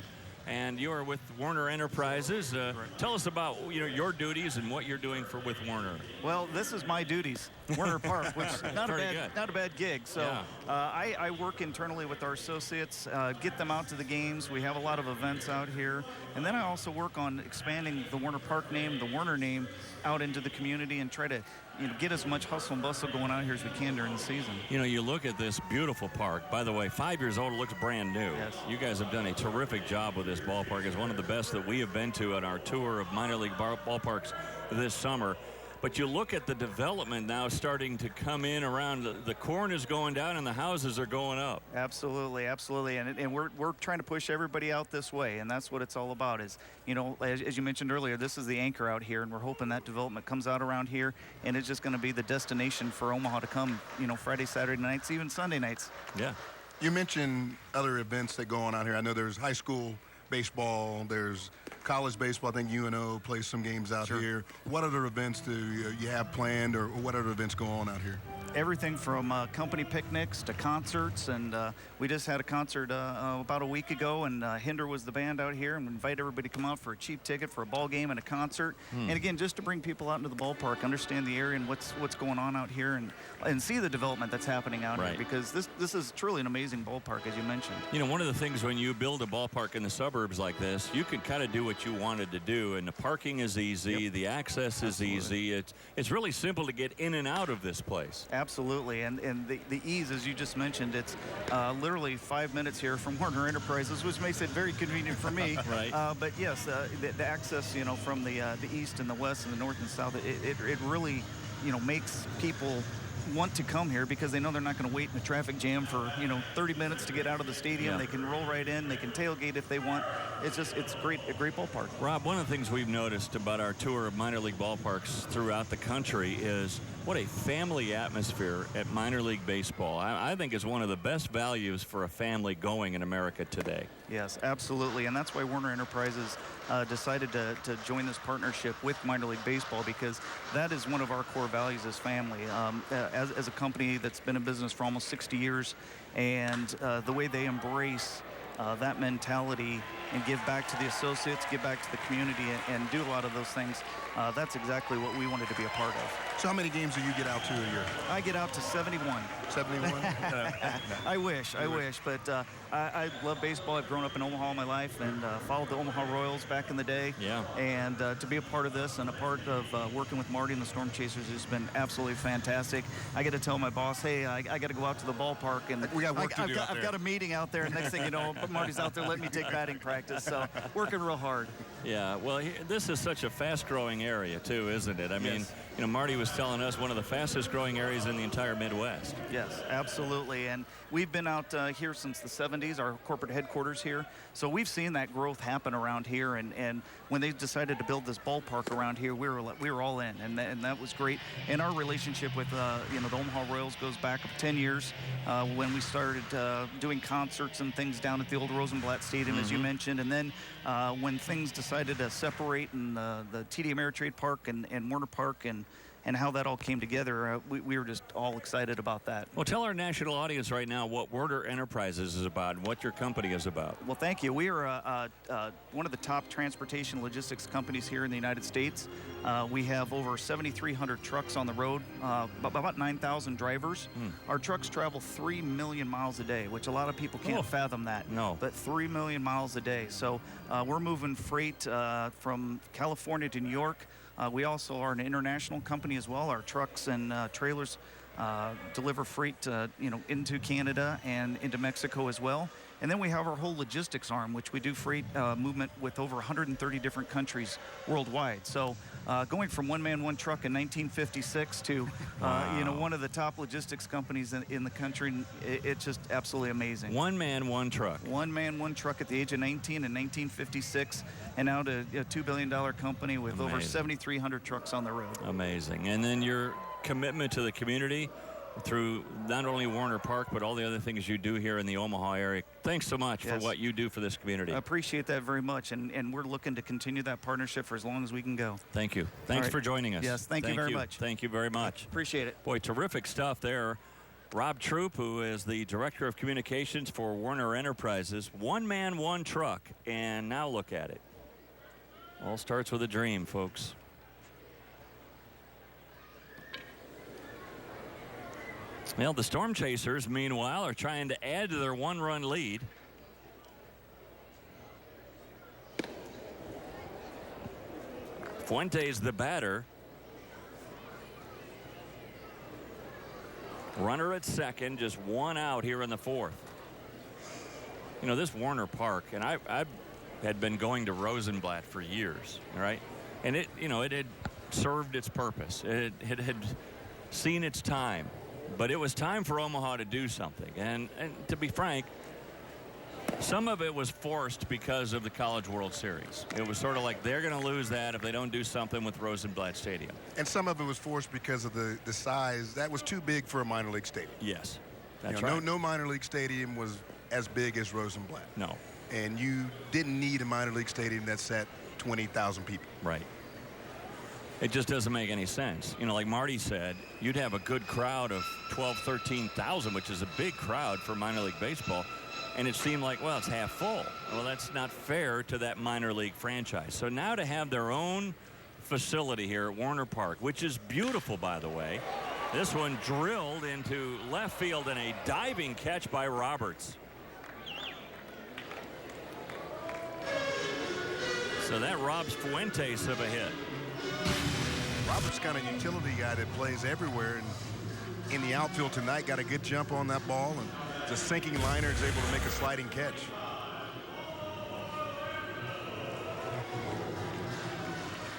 And you are with Warner Enterprises. Tell us about your duties and what you're doing with Warner. Well, this is my duties, Warner Park, which is not a bad gig. So yeah. I work internally with our associates, get them out to the games. We have a lot of events out here. And then I also work on expanding the Warner Park name, the Warner name, out into the community and try to get as much hustle and bustle going on here as we can during the season. You look at this beautiful park. By the way, 5 years old, it looks brand new. Yes. You guys have done a terrific job with this ballpark. It's one of the best that we have been to on our tour of minor league ballparks this summer. But you look at the development now starting to come in around. The corn is going down and the houses are going up. Absolutely, absolutely. And we're trying to push everybody out this way, and that's what it's all about is, as you mentioned earlier, this is the anchor out here, and we're hoping that development comes out around here, and it's just going to be the destination for Omaha to come, Friday, Saturday nights, even Sunday nights. Yeah. You mentioned other events that go on out here. I know there's high school baseball, there's college baseball. I think UNO plays some games out here. What other events do you have planned, or what other events go on out here? Everything from company picnics to concerts, and we just had a concert about a week ago, and Hinder was the band out here, and we invite everybody to come out for a cheap ticket for a ball game and a concert. And again, just to bring people out into the ballpark, understand the area and what's going on out here, and see the development that's happening out here, because this is truly an amazing ballpark, as you mentioned. One of the things when you build a ballpark in the suburbs like this, you can kind of do what you wanted to do, and the parking is easy, the access is easy. It's really simple to get in and out of this place. Absolutely, and the ease, as you just mentioned, it's literally 5 minutes here from Warner Enterprises, which makes it very convenient for me. Right. But yes, the access, from the east and the west and the north and south, it really, makes people want to come here because they know they're not going to wait in a traffic jam for 30 minutes to get out of the stadium. They can roll right in, they can tailgate if they want. It's a great ballpark. Rob, one of the things we've noticed about our tour of minor league ballparks throughout the country is what a family atmosphere at minor league baseball. I think is one of the best values for a family going in America today. Yes, absolutely, and that's why Warner Enterprises decided to join this partnership with minor league baseball, because that is one of our core values as family. As a company that's been in business for almost 60 years, and the way they embrace that mentality and give back to the associates, give back to the community, and do a lot of those things, that's exactly what we wanted to be a part of. So how many games do you get out to a year? I get out to 71. 71? I wish, but I love baseball. I've grown up in Omaha all my life and followed the Omaha Royals back in the day. Yeah. And to be a part of this and a part of working with Marty and the Storm Chasers has been absolutely fantastic. I get to tell my boss, hey, I got to go out to the ballpark, and we got work to do out there. I've got a meeting out there, and next thing you know, Marty's out there letting me take batting practice. So working real hard. Yeah, well, this is such a fast-growing area, too, isn't it? I mean, Marty was telling us one of the fastest-growing areas in the entire Midwest. Yes, absolutely. And we've been out here since the 70s, our corporate headquarters here. So we've seen that growth happen around here. And when they decided to build this ballpark around here, we were all in, and that was great. And our relationship with the Omaha Royals goes back 10 years when we started doing concerts and things down at the old Rosenblatt Stadium, as you mentioned. And then when things decided to separate in the TD Ameritrade Park and Warner Park, and and how that all came together, we were just all excited about that. Well, tell our national audience right now what Werner Enterprises is about and what your company is about. Well, thank you. We are one of the top transportation logistics companies here in the United States. We have over 7,300 trucks on the road, about 9,000 drivers. Our trucks travel 3 million miles a day, which a lot of people can't fathom that. No. But 3 million miles a day. So we're moving freight from California to New York. We also are an international company as well. Our trucks and trailers deliver freight, into Canada and into Mexico as well. And then we have our whole logistics arm, which we do freight movement with over 130 different countries worldwide. So going from one man, one truck in 1956 to, one of the top logistics companies in the country, it's just absolutely amazing. One man, one truck. One man, one truck at the age of 19 in 1956, and now to a $2 billion company with over 7,300 trucks on the road. Amazing. And then your commitment to the community through not only Warner Park, but all the other things you do here in the Omaha area. Thanks so much for what you do for this community. I appreciate that very much, and we're looking to continue that partnership for as long as we can go. Thank you. Thanks for joining us. Yes, thank you very much. Thank you very much. Appreciate it. Boy, terrific stuff there. Rob Troop, who is the Director of Communications for Werner Enterprises. One man, one truck, and now look at it. All starts with a dream, folks. Well, the Storm Chasers, meanwhile, are trying to add to their one-run lead. Fuentes, the batter. Runner at second, just one out here in the fourth. You know, this Warner Park, and I had been going to Rosenblatt for years, right? And it had served its purpose. It had seen its time. But it was time for Omaha to do something. And to be frank, some of it was forced because of the College World Series. It was sort of like they're going to lose that if they don't do something with Rosenblatt Stadium. And some of it was forced because of the size. That was too big for a minor league stadium. Yes, that's right. No minor league stadium was as big as Rosenblatt. No. And you didn't need a minor league stadium that sat 20,000 people. Right. It just doesn't make any sense. You know, like Marty said, you'd have a good crowd of 12, 13,000, which is a big crowd for minor league baseball. And it seemed like, well, it's half full. Well, that's not fair to that minor league franchise. So now to have their own facility here at Warner Park, which is beautiful, by the way. This one drilled into left field and a diving catch by Roberts. So that robs Fuentes of a hit. Roberts kind of utility guy that plays everywhere, and in the outfield tonight got a good jump on that ball, and the sinking liner is able to make a sliding catch.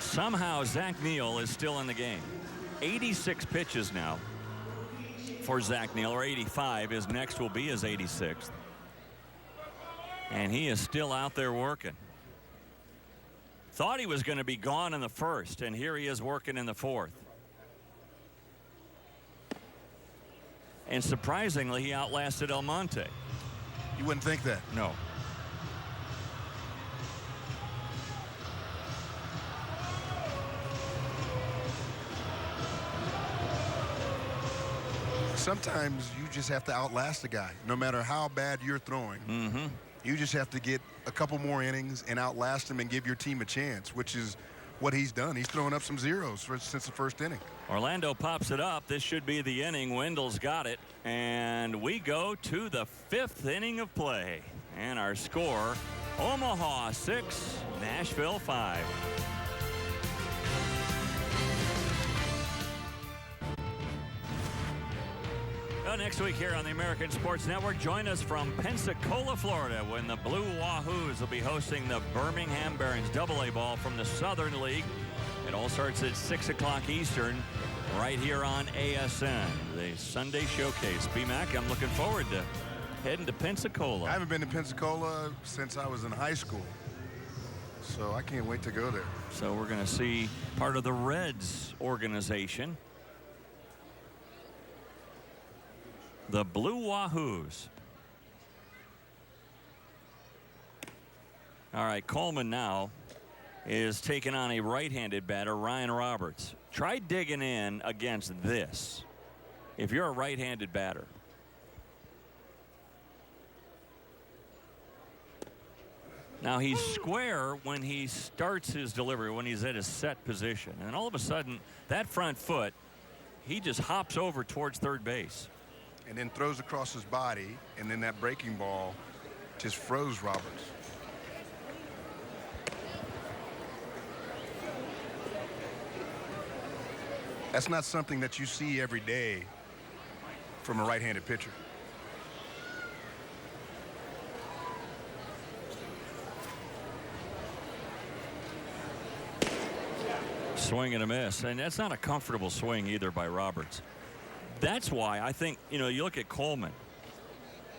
Somehow Zach Neal is still in the game. 86 pitches now for Zach Neal, or 85. His next will be his 86th. And he is still out there working. Thought he was going to be gone in the first, and here he is working in the fourth. And surprisingly, he outlasted El Monte. You wouldn't think that. No. Sometimes you just have to outlast a guy, no matter how bad you're throwing. Mm-hmm. You just have to get a couple more innings and outlast him and give your team a chance, which is what he's done. He's thrown up some zeros since the first inning. Orlando pops it up. This should be the inning. Wendell's got it. And we go to the fifth inning of play. And our score, Omaha 6, Nashville 5. Well, next week here on the American Sports Network, join us from Pensacola, Florida, when the Blue Wahoos will be hosting the Birmingham Barons AA ball from the Southern League. It all starts at 6 o'clock Eastern right here on ASN, the Sunday Showcase. B-Mac, I'm looking forward to heading to Pensacola. I haven't been to Pensacola since I was in high school, so I can't wait to go there. So we're going to see part of the Reds organization. The Blue Wahoos. All right, Coleman now is taking on a right-handed batter, Ryan Roberts. Try digging in against this if you're a right-handed batter. Now he's square when he starts his delivery, when he's at his set position. And all of a sudden, that front foot, he just hops over towards third base. And then throws across his body, and then that breaking ball just froze Roberts. That's not something that you see every day from a right-handed pitcher. Swing and a miss, and that's not a comfortable swing either by Roberts. That's why I think, you know, you look at Coleman,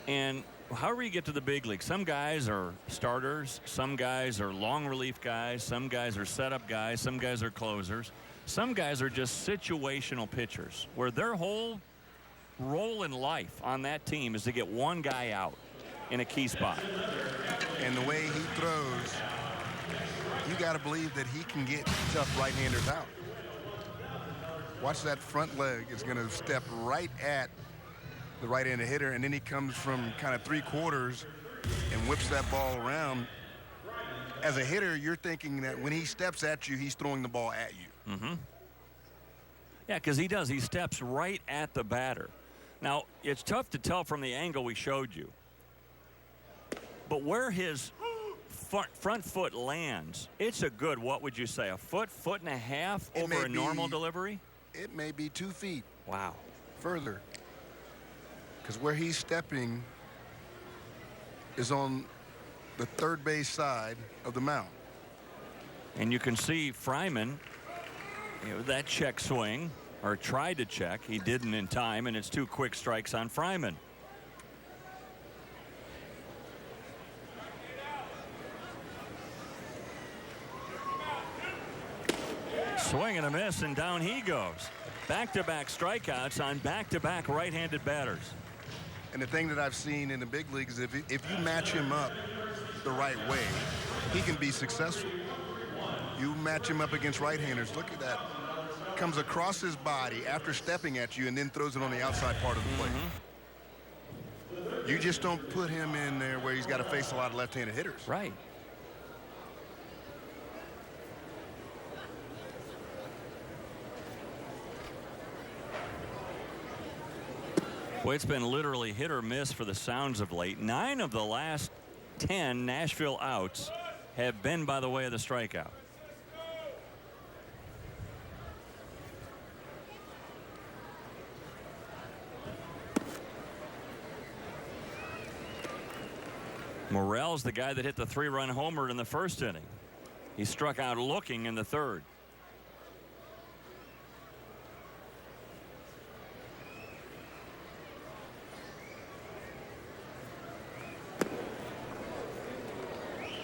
and however you get to the big league, some guys are starters, some guys are long relief guys, some guys are setup guys, some guys are closers, some guys are just situational pitchers where their whole role in life on that team is to get one guy out in a key spot. And the way he throws, you got to believe that he can get tough right-handers out. Watch that front leg. It's going to step right at the right-handed hitter, and then he comes from kind of three-quarters and whips that ball around. As a hitter, you're thinking that when he steps at you, he's throwing the ball at you. Mm-hmm. Yeah, because he does. He steps right at the batter. Now, it's tough to tell from the angle we showed you. But where his front foot lands, it's a good, what would you say, a foot, foot and a half over a normal delivery? It may be 2 feet. Wow. Further. Because where he's stepping is on the third base side of the mound. And you can see Fryman, you know, that check swing, or tried to check. He didn't in time, and it's 2 quick strikes on Fryman. Swing and a miss, and down he goes. Back-to-back strikeouts on back-to-back right-handed batters. And the thing that I've seen in the big leagues is if you match him up the right way, he can be successful. You match him up against right-handers. Look at that. Comes across his body after stepping at you and then throws it on the outside part of the plate. Mm-hmm. You just don't put him in there where he's got to face a lot of left-handed hitters. Right. Well, it's been literally hit or miss for the Sounds of late. 9 of the last 10 Nashville outs have been by the way of the strikeout. Morel's the guy that hit the 3-run homer in the first inning. He struck out looking in the third.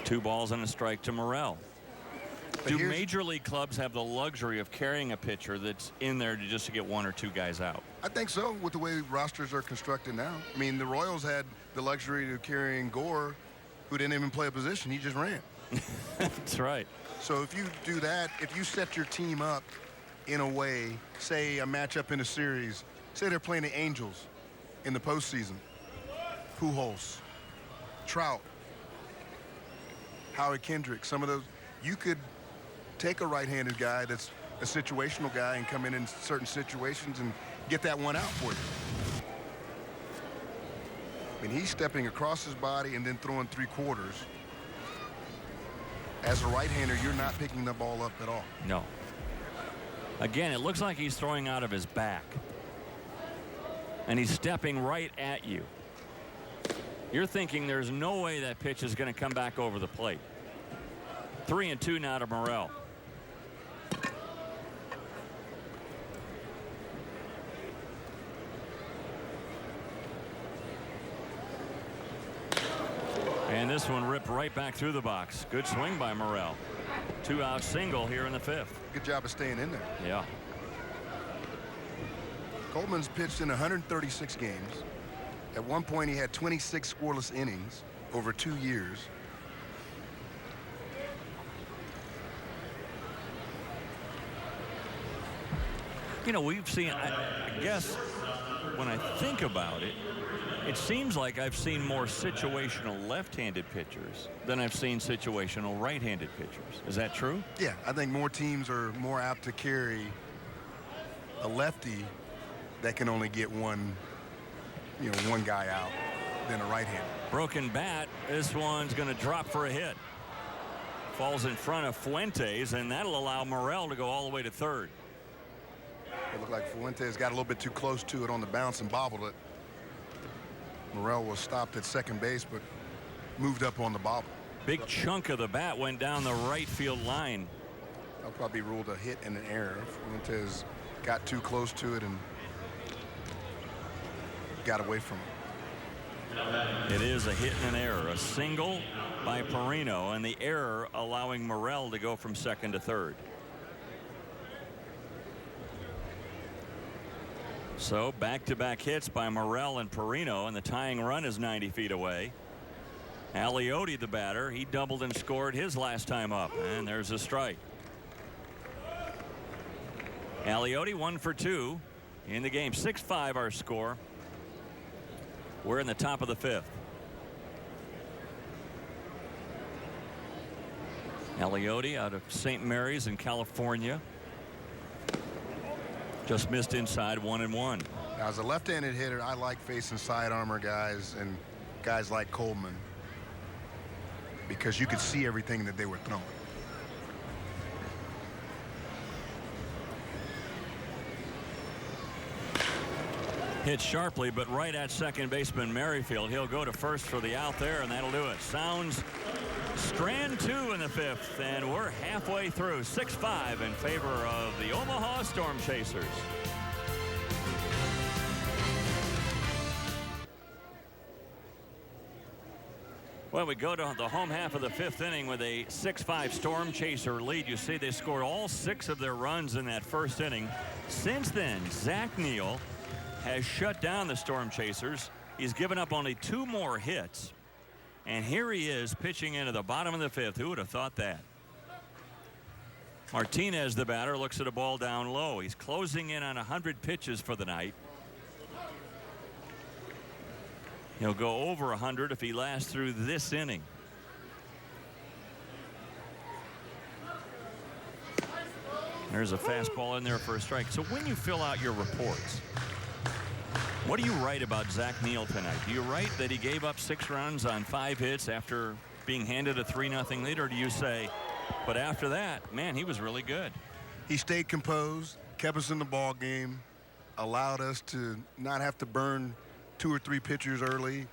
Two balls and a strike to Morel. Do major league clubs have the luxury of carrying a pitcher that's in there just to get 1 or 2 guys out? I think so, with the way rosters are constructed now. I mean, the Royals had the luxury of carrying Gore, who didn't even play a position. He just ran. That's right. So if you do that, if you set your team up in a way, say a matchup in a series, say they're playing the Angels in the postseason, Pujols, Trout, Howard Kendrick, some of those, you could take a right-handed guy that's a situational guy and come in certain situations and get that one out for you. I mean, he's stepping across his body and then throwing 3/4. As a right-hander, you're not picking the ball up at all. No. Again, it looks like he's throwing out of his back. And he's stepping right at you. You're thinking there's no way that pitch is going to come back over the plate. 3-2 now to Morel. And this one ripped right back through the box. Good swing by Morel. 2-out single here in the 5th. Good job of staying in there. Yeah. Coleman's pitched in 136 games. At one point, he had 26 scoreless innings over 2 years. You know, we've seen, I guess, when I think about it, it seems like I've seen more situational left-handed pitchers than I've seen situational right-handed pitchers. Is that true? Yeah, I think more teams are more apt to carry a lefty that can only get one guy out than a right-hander. Broken bat. This one's going to drop for a hit. Falls in front of Fuentes, and that'll allow Morel to go all the way to third. It looked like Fuentes got a little bit too close to it on the bounce and bobbled it. Morel was stopped at second base, but moved up on the bobble. Big chunk of the bat went down the right field line. That'll probably ruled a hit and an error. Fuentes got too close to it and got away from it. It is a hit and an error. A single by Perino, and the error allowing Morel to go from second to third. So back-to-back hits by Morel and Perino, and the tying run is 90 feet away. Aliotti, the batter, he doubled and scored his last time up, and there's a strike. Aliotti 1 for 2 in the game. 6-5 our score. We're in the top of the fifth. Aliotti out of St. Mary's in California. Just missed inside 1-1. Now, as a left-handed hitter, I like facing side armor guys and guys like Coleman because you could see everything that they were throwing. Hit sharply, but right at second baseman Merrifield. He'll go to first for the out there, and that'll do it. Sounds strand 2 in the fifth, and we're halfway through. 6-5 in favor of the Omaha Storm Chasers. Well, we go to the home half of the fifth inning with a 6-5 Storm Chaser lead. You see they scored all 6 of their runs in that first inning. Since then, Zach Neal has shut down the Storm Chasers. He's given up only 2 more hits. And here he is pitching into the bottom of the fifth. Who would have thought that? Martinez, the batter, looks at a ball down low. He's closing in on 100 pitches for the night. He'll go over 100 if he lasts through this inning. There's a fastball in there for a strike. So when you fill out your reports, what do you write about Zach Neal tonight? Do you write that he gave up 6 runs on 5 hits after being handed a 3-0 lead, or do you say, but after that, man, he was really good? He stayed composed, kept us in the ball game, allowed us to not have to burn 2 or 3 pitchers early.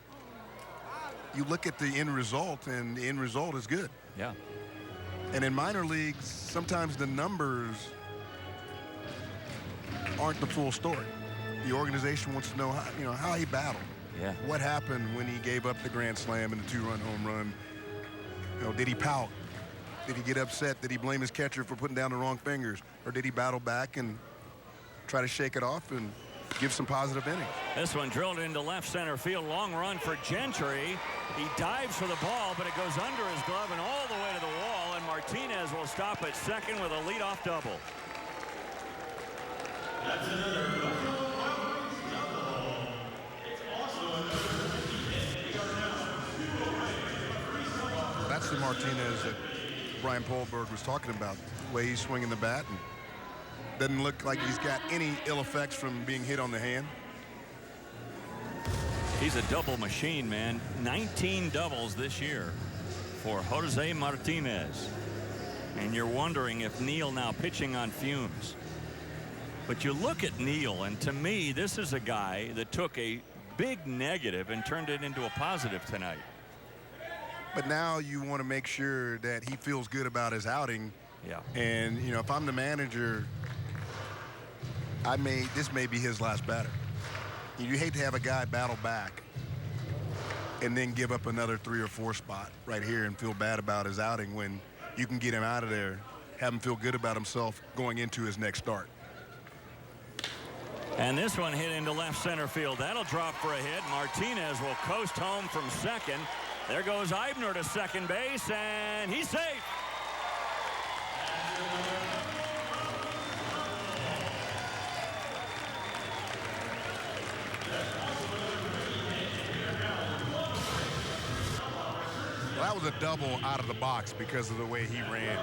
You look at the end result, and the end result is good. Yeah. And in minor leagues, sometimes the numbers aren't the full story. The organization wants to know how he battled. Yeah. What happened when he gave up the grand slam and the 2-run home run? Did he pout? Did he get upset? Did he blame his catcher for putting down the wrong fingers? Or did he battle back and try to shake it off and give some positive innings? This one drilled into left center field. Long run for Gentry. He dives for the ball, but it goes under his glove and all the way to the wall, and Martinez will stop at second with a leadoff double. That's another. That's the Martinez that Brian Polberg was talking about. The way he's swinging the bat, and doesn't look like he's got any ill effects from being hit on the hand. He's a double machine, man. 19 doubles this year for Jose Martinez. And you're wondering if Neal now pitching on fumes. But you look at Neal, and to me, this is a guy that took a big negative and turned it into a positive tonight. But now you want to make sure that he feels good about his outing. Yeah. And, if I'm the manager, this may be his last batter. You hate to have a guy battle back and then give up another 3 or 4 spot right here and feel bad about his outing when you can get him out of there, have him feel good about himself going into his next start. And this one hit into left center field. That'll drop for a hit. Martinez will coast home from second. There goes Eibner to second base, and he's safe. a double out of the box because of the way he ran.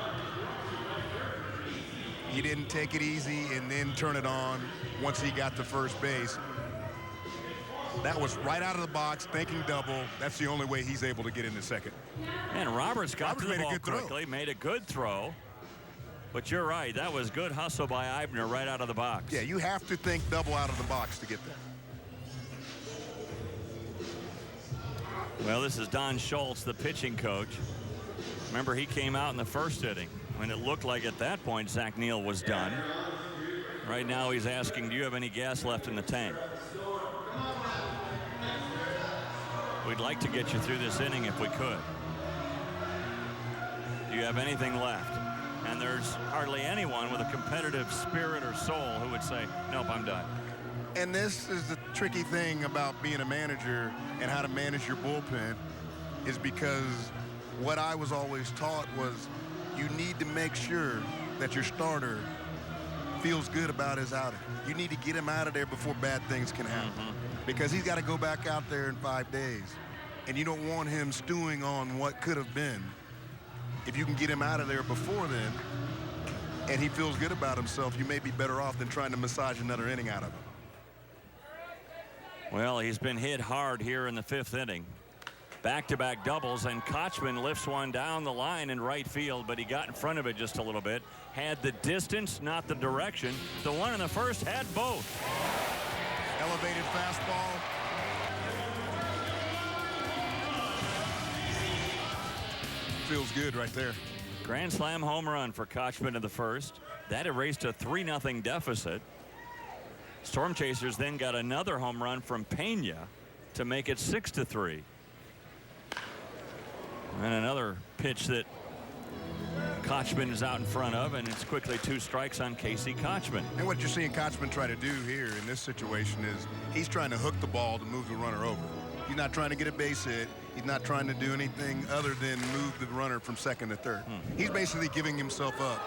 He didn't take it easy and then turn it on once he got to first base. That was right out of the box, thinking double. That's the only way he's able to get into second. And Roberts got to the made a ball good throw. quickly, made a good throw. But you're right, that was good hustle by Eibner right out of the box. Yeah, you have to think double out of the box to get there. Well, this is Don Schultz, the pitching coach. Remember, he came out in the first inning when it looked like at that point Zach Neal was done. Right now he's asking, do you have any gas left in the tank? We'd like to get you through this inning if we could. Do you have anything left? And there's hardly anyone with a competitive spirit or soul who would say, nope, I'm done. And this is the tricky thing about being a manager and how to manage your bullpen, is because what I was always taught was you need to make sure that your starter feels good about his outing. You need to get him out of there before bad things can happen. Because he's got to go back out there in 5 days. And you don't want him stewing on what could have been. If you can get him out of there before then, and he feels good about himself, you may be better off than trying to massage another inning out of him. Well, he's been hit hard here in the 5th inning. Back-to-back doubles, and Kochman lifts one down the line in right field, but he got in front of it just a little bit. Had the distance, not the direction. The one in the first had both. Elevated fastball. Feels good right there. Grand slam home run for Kochman in the first. That erased a 3-0 deficit. Storm Chasers then got another home run from Pena to make it 6-3. And another pitch that Kochman is out in front of, and it's quickly 2 strikes on Casey Kochman. And what you're seeing Kochman try to do here in this situation is he's trying to hook the ball to move the runner over. He's not trying to get a base hit. He's not trying to do anything other than move the runner from second to third. He's basically giving himself up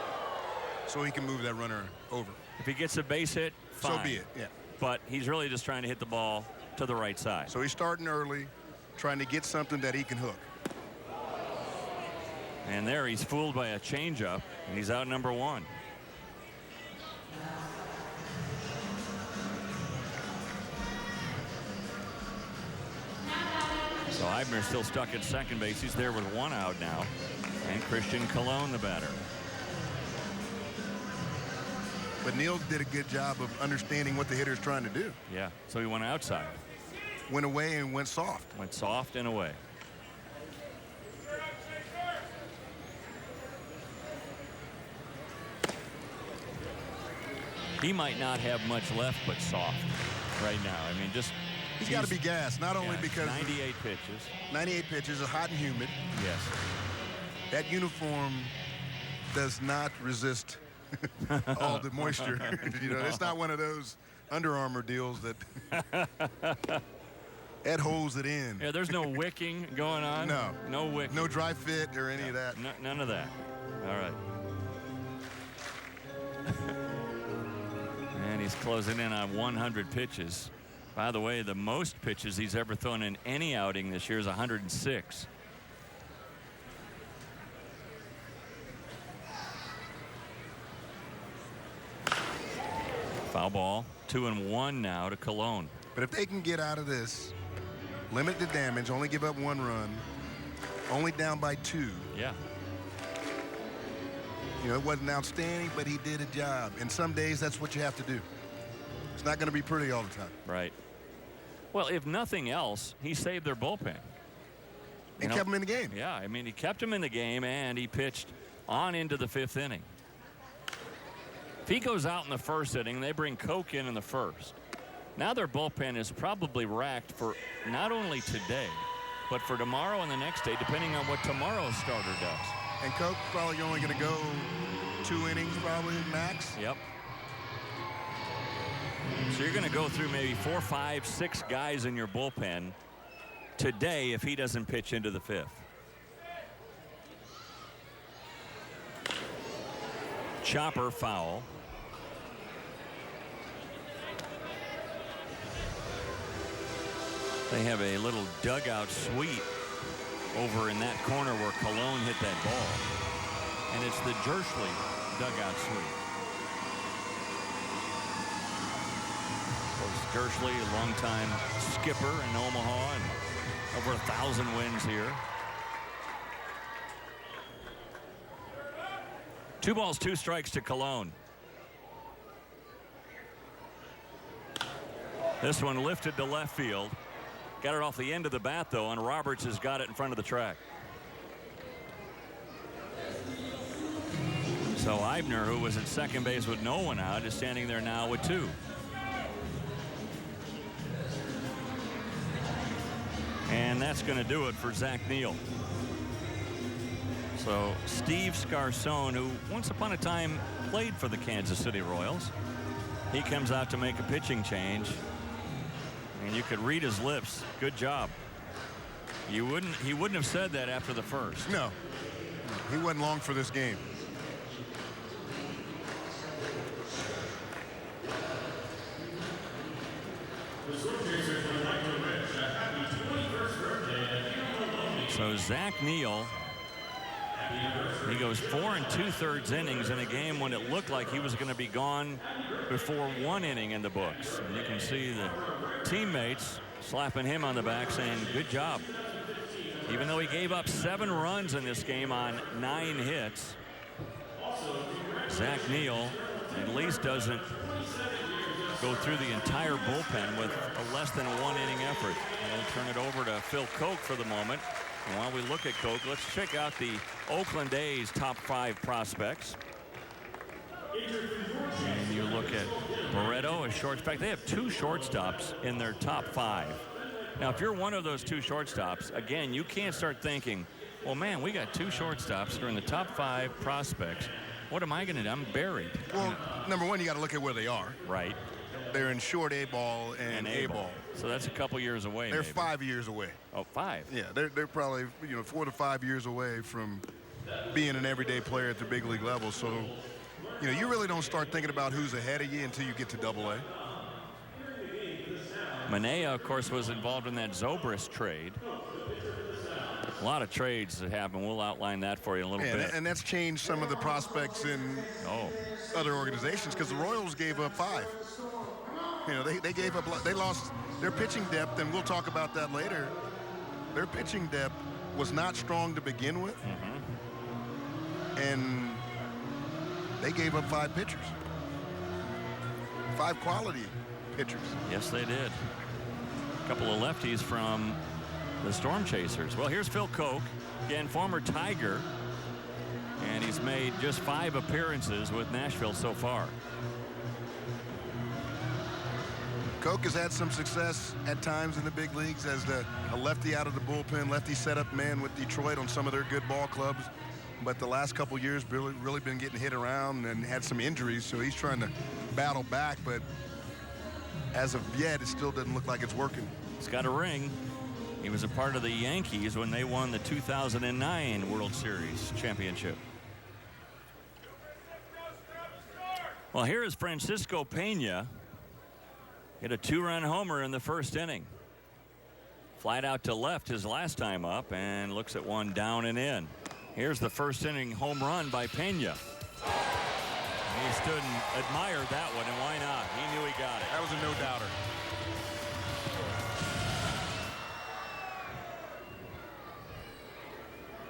so he can move that runner over. If he gets a base hit, fine. So be it, yeah. But he's really just trying to hit the ball to the right side. So he's starting early, trying to get something that he can hook. And there he's fooled by a changeup, and he's out number 1. So Eibner's still stuck at second base. He's there with 1 out now. And Christian Colon, the batter. But Neal did a good job of understanding what the hitter's trying to do. Yeah, so he went outside. Went away and went soft. Went soft and away. He might not have much left but soft right now. I mean, just... He's got to be gassed, not only because 98 pitches. 98 pitches are hot and humid. Yes. That uniform does not resist all the moisture. You know, it's not one of those Under Armour deals that Ed holds it in. Yeah, there's no wicking going on. No. No wicking. No dry fit or any of that. None of that. All right. And he's closing in on 100 pitches. By the way, the most pitches he's ever thrown in any outing this year is 106. Foul ball. 2-1 now to Colon. But if they can get out of this, limit the damage, only give up 1 run, only down by 2. Yeah. You know, it wasn't outstanding, but he did a job. And some days that's what you have to do. It's not going to be pretty all the time. Right. Well, if nothing else, he saved their bullpen. And kept him in the game. Yeah, I mean, he kept him in the game, and he pitched on into the 5th inning. If he goes out in the 1st inning, they bring Koch in the 1st. Now their bullpen is probably racked for not only today, but for tomorrow and the next day, depending on what tomorrow's starter does. And Koch probably only going to go 2 innings probably max. Yep. So you're going to go through maybe 4, 5, 6 guys in your bullpen today if he doesn't pitch into the 5th. Chopper foul. They have a little dugout suite over in that corner where Cologne hit that ball. And it's the Jerschley dugout suite. Of course, Jerschley, a longtime skipper in Omaha and over 1,000 wins here. 2 balls, 2 strikes to Cologne. This one lifted to left field. Got it off the end of the bat, though, and Roberts has got it in front of the track. So Eibner, who was at second base with no one out, is standing there now with 2. And that's going to do it for Zach Neal. So Steve Scarcone, who once upon a time played for the Kansas City Royals, he comes out to make a pitching change. And you could read his lips. Good job. He wouldn't have said that after the first. No. He wasn't long for this game. So Zach Neal, he goes 4 2/3 innings in a game when it looked like he was going to be gone before 1 inning in the books. And you can see the teammates slapping him on the back saying, good job. Even though he gave up 7 runs in this game on 9 hits, Zach Neal at least doesn't go through the entire bullpen with a less than 1 inning effort. And we'll turn it over to Phil Koch for the moment. And while we look at Koch, let's check out the Oakland A's top 5 prospects. And you look at Barreto, a shortstop. They have 2 shortstops in their top 5. Now, if you're one of those 2 shortstops, again, you can't start thinking, well, man, we got 2 shortstops that are in the top 5 prospects. What am I going to do? I'm buried. Well, number one, you got to look at where they are. Right. They're in short A ball and A ball. So that's a couple years away. They're maybe. 5 years away. Oh, 5. Yeah, they're probably 4 to 5 years away from being an everyday player at the big league level. So, you really don't start thinking about who's ahead of you until you get to Double-A. Manea, of course, was involved in that Zobrist trade. A lot of trades that happened. We'll outline that for you in a little bit. And that's changed some of the prospects in other organizations because the Royals gave up 5. They gave up. They lost their pitching depth, and we'll talk about that later. Their pitching depth was not strong to begin with, and they gave up 5 pitchers, 5 quality pitchers. Yes, they did. A couple of lefties from the Storm Chasers. Well, here's Phil Koch, again, former Tiger, and he's made just 5 appearances with Nashville so far. Koch has had some success at times in the big leagues as a lefty out of the bullpen, lefty setup man with Detroit on some of their good ball clubs. But the last couple years, really been getting hit around and had some injuries, so he's trying to battle back. But as of yet, it still doesn't look like it's working. He's got a ring. He was a part of the Yankees when they won the 2009 World Series championship. Well, here is Francisco Pena. Hit a 2-run homer in the first inning. Flied out to left his last time up and looks at one down and in. Here's the first inning home run by Pena. He stood and admired that one, and why not? He knew he got it. That was a no-doubter.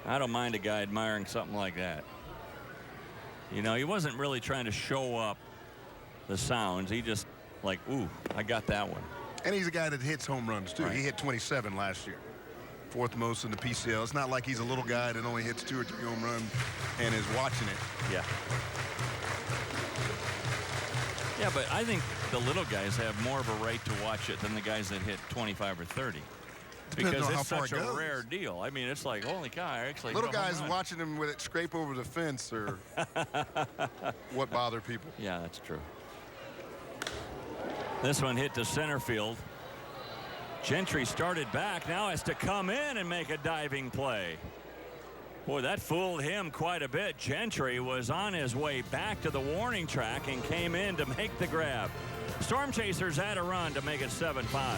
I don't mind a guy admiring something like that. He wasn't really trying to show up the sounds. He just like, ooh, I got that one. And he's a guy that hits home runs, too. Right. He hit 27 last year. 4th most in the PCL. It's not like he's a little guy that only hits 2 or 3 home runs and is watching it. Yeah. Yeah, but I think the little guys have more of a right to watch it than the guys that hit 25 or 30. Depends Because on how it's far such it a goes. rare deal. I mean, it's like, holy cow, I actually Little hit a home guys run. watching him with it scrape over the fence or what bother people. Yeah, that's true. This one hit to center field. Gentry started back, now has to come in and make a diving play. Boy, that fooled him quite a bit. Gentry was on his way back to the warning track and came in to make the grab. Storm Chasers had a run to make it 7-5.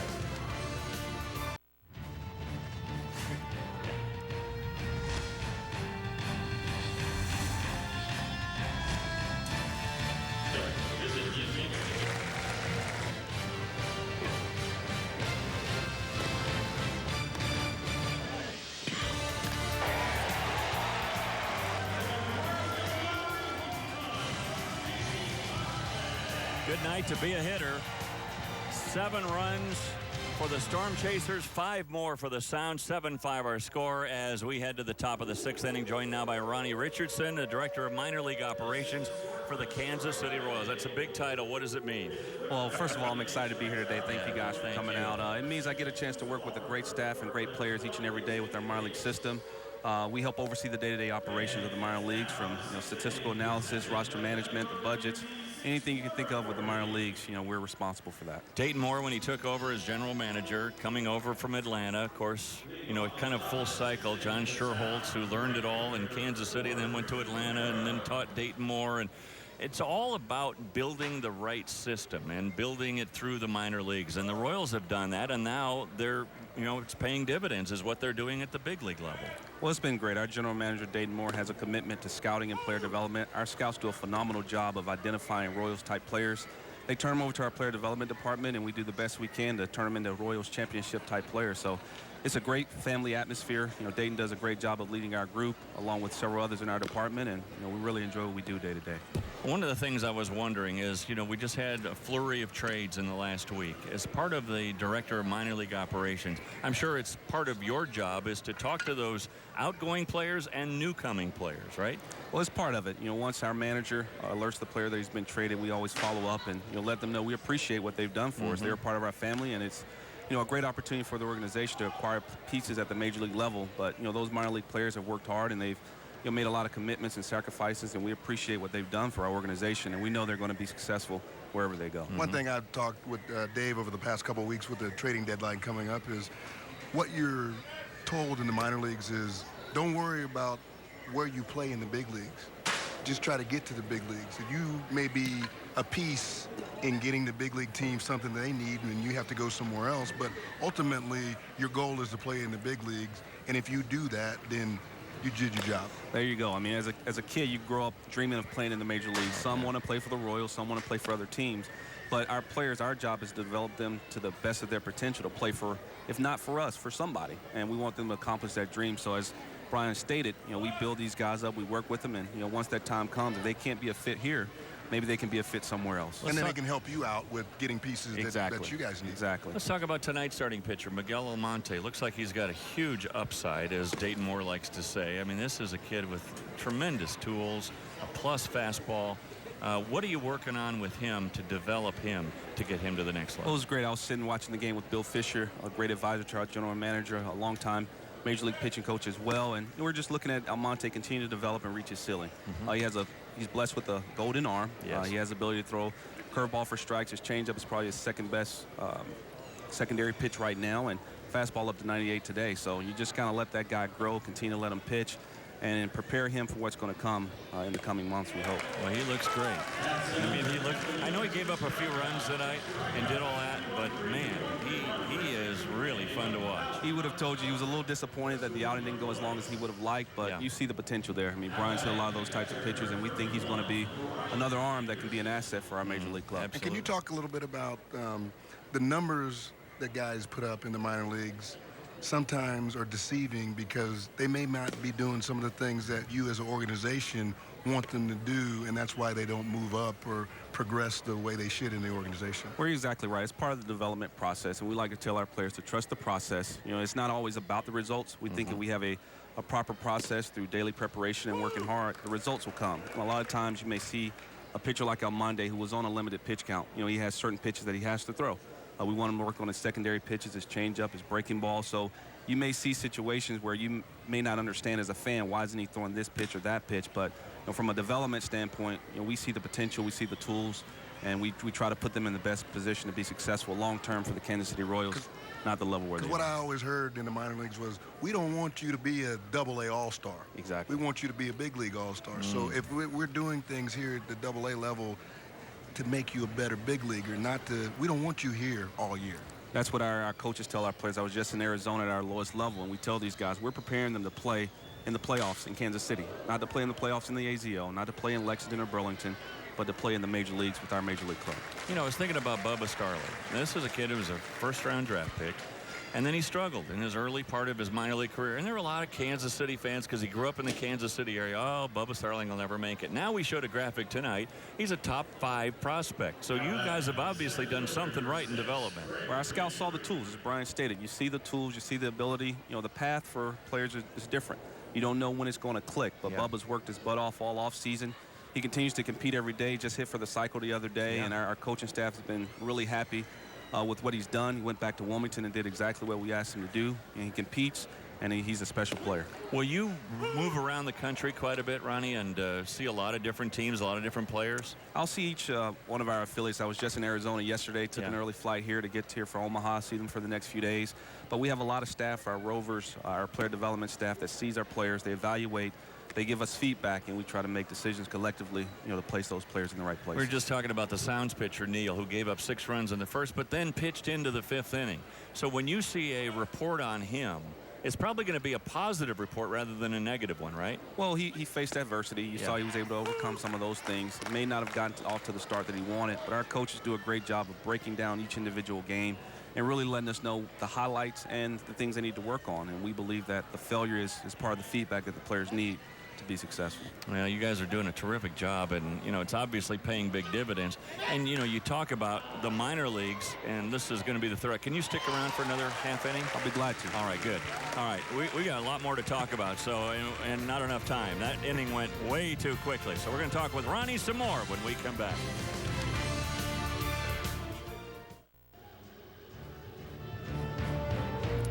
Good night to be a hitter. 7 runs for the Storm Chasers, 5 more for the Sound. 7-5 our score as we head to the top of the 6th inning, joined now by Ronnie Richardson, the Director of Minor League Operations for the Kansas City Royals. That's a big title. What does it mean? Well, first of all, I'm excited to be here today. Thank you guys for coming out. It means I get a chance to work with a great staff and great players each and every day with our minor league system. We help oversee the day-to-day operations of the minor leagues, from statistical analysis, roster management, the budgets, anything you can think of with the minor leagues. We're responsible for that. Dayton Moore, when he took over as general manager, coming over from Atlanta, of course, kind of full cycle. John Sherholtz, who learned it all in Kansas City, then went to Atlanta and then taught Dayton Moore. And it's all about building the right system and building it through the minor leagues. And the Royals have done that, and now they're, it's paying dividends is what they're doing at the big league level. Well, it's been great. Our general manager, Dayton Moore, has a commitment to scouting and player development. Our scouts do a phenomenal job of identifying Royals-type players. They turn them over to our player development department, and we do the best we can to turn them into Royals championship-type players. So it's a great family atmosphere. Dayton does a great job of leading our group, along with several others in our department, and we really enjoy what we do day to day. One of the things I was wondering is, we just had a flurry of trades in the last week. As part of the Director of Minor League Operations, I'm sure it's part of your job is to talk to those outgoing players and new-coming players, right? Well, it's part of it. Once our manager alerts the player that he's been traded, we always follow up and let them know we appreciate what they've done for us. They're a part of our family, and it's a great opportunity for the organization to acquire pieces at the major league level. But those minor league players have worked hard, and they've made a lot of commitments and sacrifices, and we appreciate what they've done for our organization, and we know they're going to be successful wherever they go. One thing I've talked with Dave over the past couple of weeks with the trading deadline coming up is what you're told in the minor leagues is don't worry about where you play in the big leagues. Just try to get to the big leagues. You may be a piece in getting the big league team something they need, and you have to go somewhere else. But ultimately, your goal is to play in the big leagues. And if you do that, then you did your job. There you go. I mean, as a kid, you grow up dreaming of playing in the major leagues. Some want to play for the Royals, some want to play for other teams. But our players, our job is to develop them to the best of their potential to play for, if not for us, for somebody. And we want them to accomplish that dream. So as Brian stated, we build these guys up, we work with them, and once that time comes, if they can't be a fit here, maybe they can be a fit somewhere else. And then they can help you out with getting pieces that you guys need. Exactly. Let's talk about tonight's starting pitcher, Miguel Almonte. Looks like he's got a huge upside, as Dayton Moore likes to say. I mean, this is a kid with tremendous tools, a plus fastball. What are you working on with him to develop him to get him to the next level? Well, it was great. I was sitting watching the game with Bill Fisher, a great advisor to our general manager, a long-time major league pitching coach as well, and we're just looking at Almonte continue to develop and reach his ceiling. He's blessed with a golden arm. Yes. He has the ability to throw curveball for strikes. His changeup is probably his second best secondary pitch right now, and fastball up to 98 today. So you just kind of let that guy grow, continue to let him pitch, and prepare him for what's going to come in the coming months, we hope. Well, he looks great. I mean, I know he gave up a few runs tonight and did all that, but man, he is really fun to watch. He would have told you he was a little disappointed that the outing didn't go as long as he would have liked, but you see the potential there. I mean, Brian's hit a lot of those types of pitchers, and we think he's going to be another arm that can be an asset for our major league club. And can you talk a little bit about the numbers that guys put up in the minor leagues sometimes are deceiving because they may not be doing some of the things that you as an organization want them to do, and that's why they don't move up or progress the way they should in the organization? Well, you're exactly right. It's part of the development process, and we like to tell our players to trust the process. It's not always about the results. We think if we have a proper process through daily preparation and working hard, the results will come. A lot of times you may see a pitcher like Almonte who was on a limited pitch count. He has certain pitches that he has to throw. We want him to work on his secondary pitches, his changeup, his breaking ball. So you may see situations where you may not understand as a fan, why isn't he throwing this pitch or that pitch? But from a development standpoint, we see the potential, we see the tools, and we try to put them in the best position to be successful long-term for the Kansas City Royals, not the level where they're. What I always heard in the minor leagues was, we don't want you to be a double-A all-star. Exactly. We want you to be a big league all-star. So if we're doing things here at the double-A level to make you a better big leaguer, we don't want you here all year. That's what our coaches tell our players. I was just in Arizona at our lowest level, and we tell these guys we're preparing them to play in the playoffs in Kansas City, not to play in the playoffs in the AZL, not to play in Lexington or Burlington, but to play in the major leagues with our major league club. I was thinking about Bubba Starley. This is a kid who was a first-round draft pick. And then he struggled in his early part of his minor league career. And there were a lot of Kansas City fans because he grew up in the Kansas City area. Oh, Bubba Starling will never make it. Now we showed a graphic tonight. He's a top 5 prospect. So you guys have obviously done something right in development. Well, our scouts saw the tools, as Brian stated. You see the tools, you see the ability. You know, the path for players is different. You don't know when it's going to click, but Bubba's worked his butt off all off season. He continues to compete every day. Just hit for the cycle the other day, and our coaching staff has been really happy with what he's done. He went back to Wilmington and did exactly what we asked him to do, and he competes, and he's a special player. Well, you move around the country quite a bit, Ronnie, and see a lot of different teams, a lot of different players. I'll see each one of our affiliates. I was just in Arizona yesterday, took an early flight here to get here for Omaha, see them for the next few days. But we have a lot of staff, our rovers, our player development staff that sees our players, they evaluate, they give us feedback, and we try to make decisions collectively, you know, to place those players in the right place. We were just talking about the Sounds pitcher, Neil, who gave up 6 runs in the first, but then pitched into the 5th inning. So when you see a report on him, it's probably going to be a positive report rather than a negative one, right? Well, he faced adversity. You saw he was able to overcome some of those things. He may not have gotten off to the start that he wanted, but our coaches do a great job of breaking down each individual game and really letting us know the highlights and the things they need to work on. And we believe that the failure is part of the feedback that the players need to be successful. Well, you guys are doing a terrific job, and you know it's obviously paying big dividends. And you know, you talk about the minor leagues, and this is going to be the third. Can you stick around for another half inning? I'll be glad to. All right, good. All right, we got a lot more to talk about, so and not enough time. That inning went way too quickly, so we're going to talk with Ronnie some more when we come back.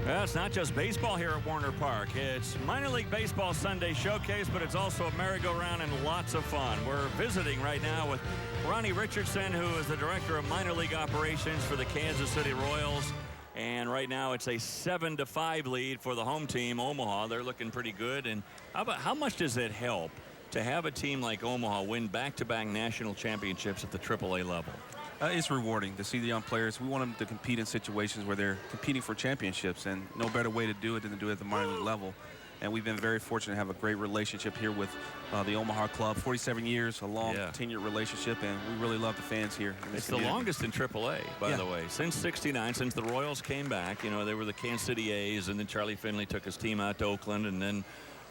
Well, it's not just baseball here at Warner Park. It's Minor League Baseball Sunday Showcase, but it's also a merry-go-round and lots of fun. We're visiting right now with Ronnie Richardson, who is the Director of Minor League Operations for the Kansas City Royals. And right now it's a 7-5 lead for the home team, Omaha. They're looking pretty good. And how much does it help to have a team like Omaha win back-to-back national championships at the AAA level? It's rewarding to see the young players. We want them to compete in situations where they're competing for championships, and no better way to do it than to do it at the minor league level. And we've been very fortunate to have a great relationship here with the Omaha club. 47 years, a long tenured relationship, and we really love the fans here. It's the longest in AAA, by the way. Since '69, since the Royals came back, you know, they were the Kansas City A's, and then Charlie Finley took his team out to Oakland, and then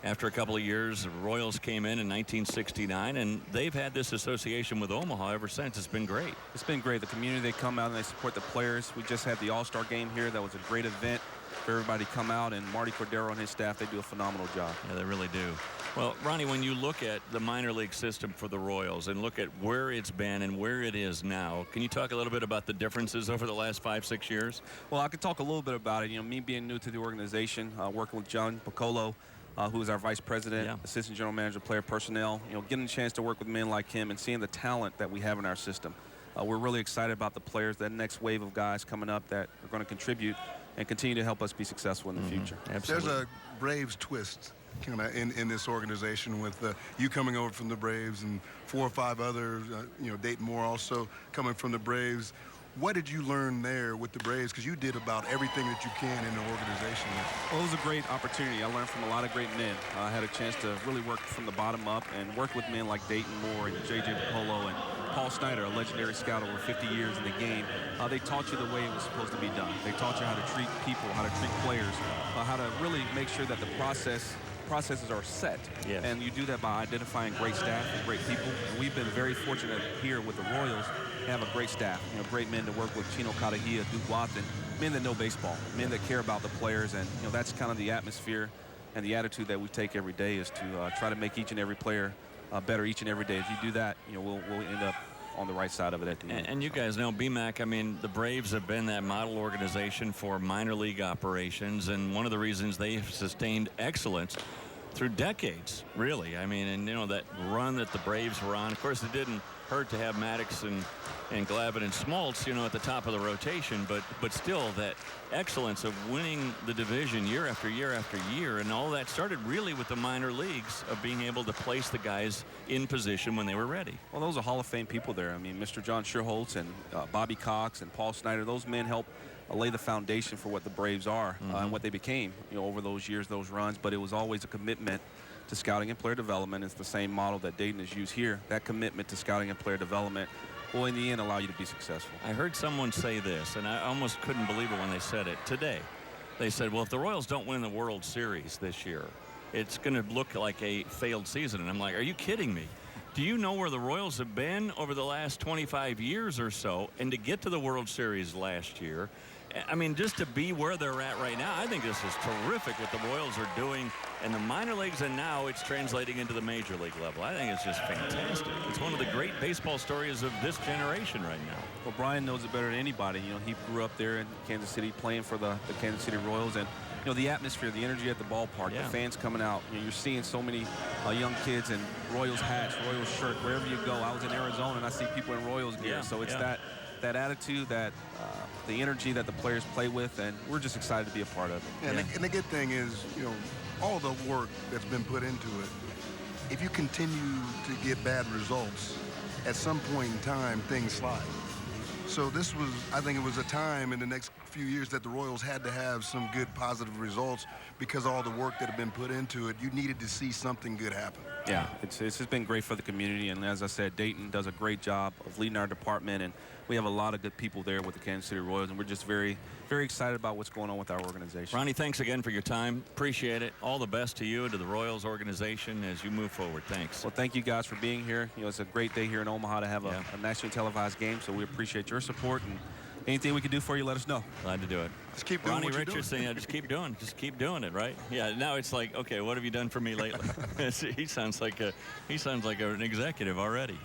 after a couple of years, the Royals came in 1969, and they've had this association with Omaha ever since. It's been great. It's been great. The community, they come out and they support the players. We just had the All-Star game here. That was a great event for everybody to come out, and Marty Cordero and his staff, they do a phenomenal job. Yeah, they really do. Well, Ronnie, when you look at the minor league system for the Royals and look at where it's been and where it is now, can you talk a little bit about the differences over the last 5-6 years? Well, I could talk a little bit about it. You know, me being new to the organization, working with John Piccolo, who is our vice president, assistant general manager, player personnel, you know, getting a chance to work with men like him and seeing the talent that we have in our system. We're really excited about the players, that next wave of guys coming up that are going to contribute and continue to help us be successful in the future. Absolutely. There's a Braves twist kind of in this organization with you coming over from the Braves and 4 or 5 others, you know, Dayton Moore also coming from the Braves. What did you learn there with the Braves? Because you did about everything that you can in the organization. Well, it was a great opportunity. I learned from a lot of great men. I had a chance to really work from the bottom up and work with men like Dayton Moore and J.J. Piccolo and Paul Snyder, a legendary scout over 50 years in the game. They taught you the way it was supposed to be done. They taught you how to treat people, how to treat players, how to really make sure that the processes are set. Yes. And you do that by identifying great staff and great people. And we've been very fortunate here with the Royals to have a great staff, you know, great men to work with, Chino Kadahia, Duke Watson, men that know baseball, men that care about the players. And, you know, that's kind of the atmosphere and the attitude that we take every day is to try to make each and every player better each and every day. If you do that, you know, we'll end up on the right side of it at the end. And you guys know, BMAC, I mean, the Braves have been that model organization for minor league operations, and one of the reasons they've sustained excellence through decades, really. I mean, and, you know, that run that the Braves were on, of course, it didn't hurt to have Maddox and Glavine and Smoltz, you know, at the top of the rotation, but still that excellence of winning the division year after year after year, and all that started really with the minor leagues of being able to place the guys in position when they were ready. Well, those are Hall of Fame people there. I mean, Mr. John Schuerholz and Bobby Cox and Paul Snyder, those men helped lay the foundation for what the Braves are and what they became, you know, over those years, those runs. But it was always a commitment to scouting and player development. It's the same model that Dayton has used here. That commitment to scouting and player development will, in the end, allow you to be successful. I heard someone say this, and I almost couldn't believe it when they said it today. they said, well, if the Royals don't win the World Series this year, it's going to look like a failed season. And I'm like, are you kidding me? Do you know where the Royals have been over the last 25 years or so? And to get to the World Series last year, I mean, just to be where they're at right now, I think this is terrific what the Royals are doing in the minor leagues, and now it's translating into the major league level. I think it's just fantastic. It's one of the great baseball stories of this generation right now. Well, Brian knows it better than anybody. You know, he grew up there in Kansas City playing for the Kansas City Royals, and you know, the atmosphere, the energy at the ballpark, the fans coming out. You know, you're seeing so many young kids in Royals hats, Royals shirt, wherever you go. I was in Arizona, and I see people in Royals gear. So it's that attitude, that the energy that the players play with, and we're just excited to be a part of it. And the good thing is, you know, all the work that's been put into it, if you continue to get bad results, at some point in time, things slide. So this was, I think it was a time in the next few years that the Royals had to have some good positive results because all the work that had been put into it, you needed to see something good happen. Yeah, it's just been great for the community, and as I said, Dayton does a great job of leading our department, and we have a lot of good people there with the Kansas City Royals, and we're just very, very excited about what's going on with our organization. Ronnie, thanks again for your time. Appreciate it. All the best to you and to the Royals organization as you move forward. Thanks. Well, thank you guys for being here. You know, it's a great day here in Omaha to have a nationally televised game, so we appreciate your support, and anything we can do for you, let us know. Glad to do it. Just keep doing Ronnie what you're Richardson, doing. just keep doing it, right? Yeah, now it's like, okay, what have you done for me lately? he sounds like an executive already.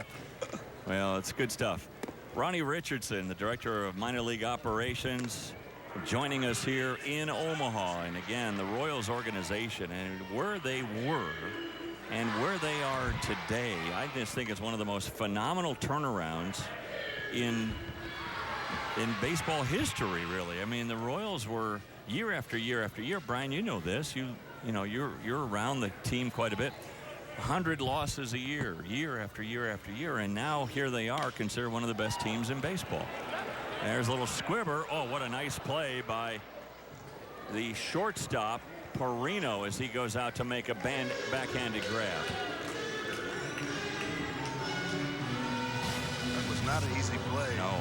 Well, it's good stuff. Ronnie Richardson, the director of minor league operations, joining us here in Omaha. And again, the Royals organization and where they were and where they are today, I just think it's one of the most phenomenal turnarounds in baseball history, really. I mean, the Royals were year after year after year. Brian, you know this. You know, you're around the team quite a bit. 100 losses a year, year after year after year, and now here they are, considered one of the best teams in baseball. There's a little squibber. Oh, what a nice play by the shortstop, Perino, as he goes out to make a backhanded grab. That was not an easy play. No.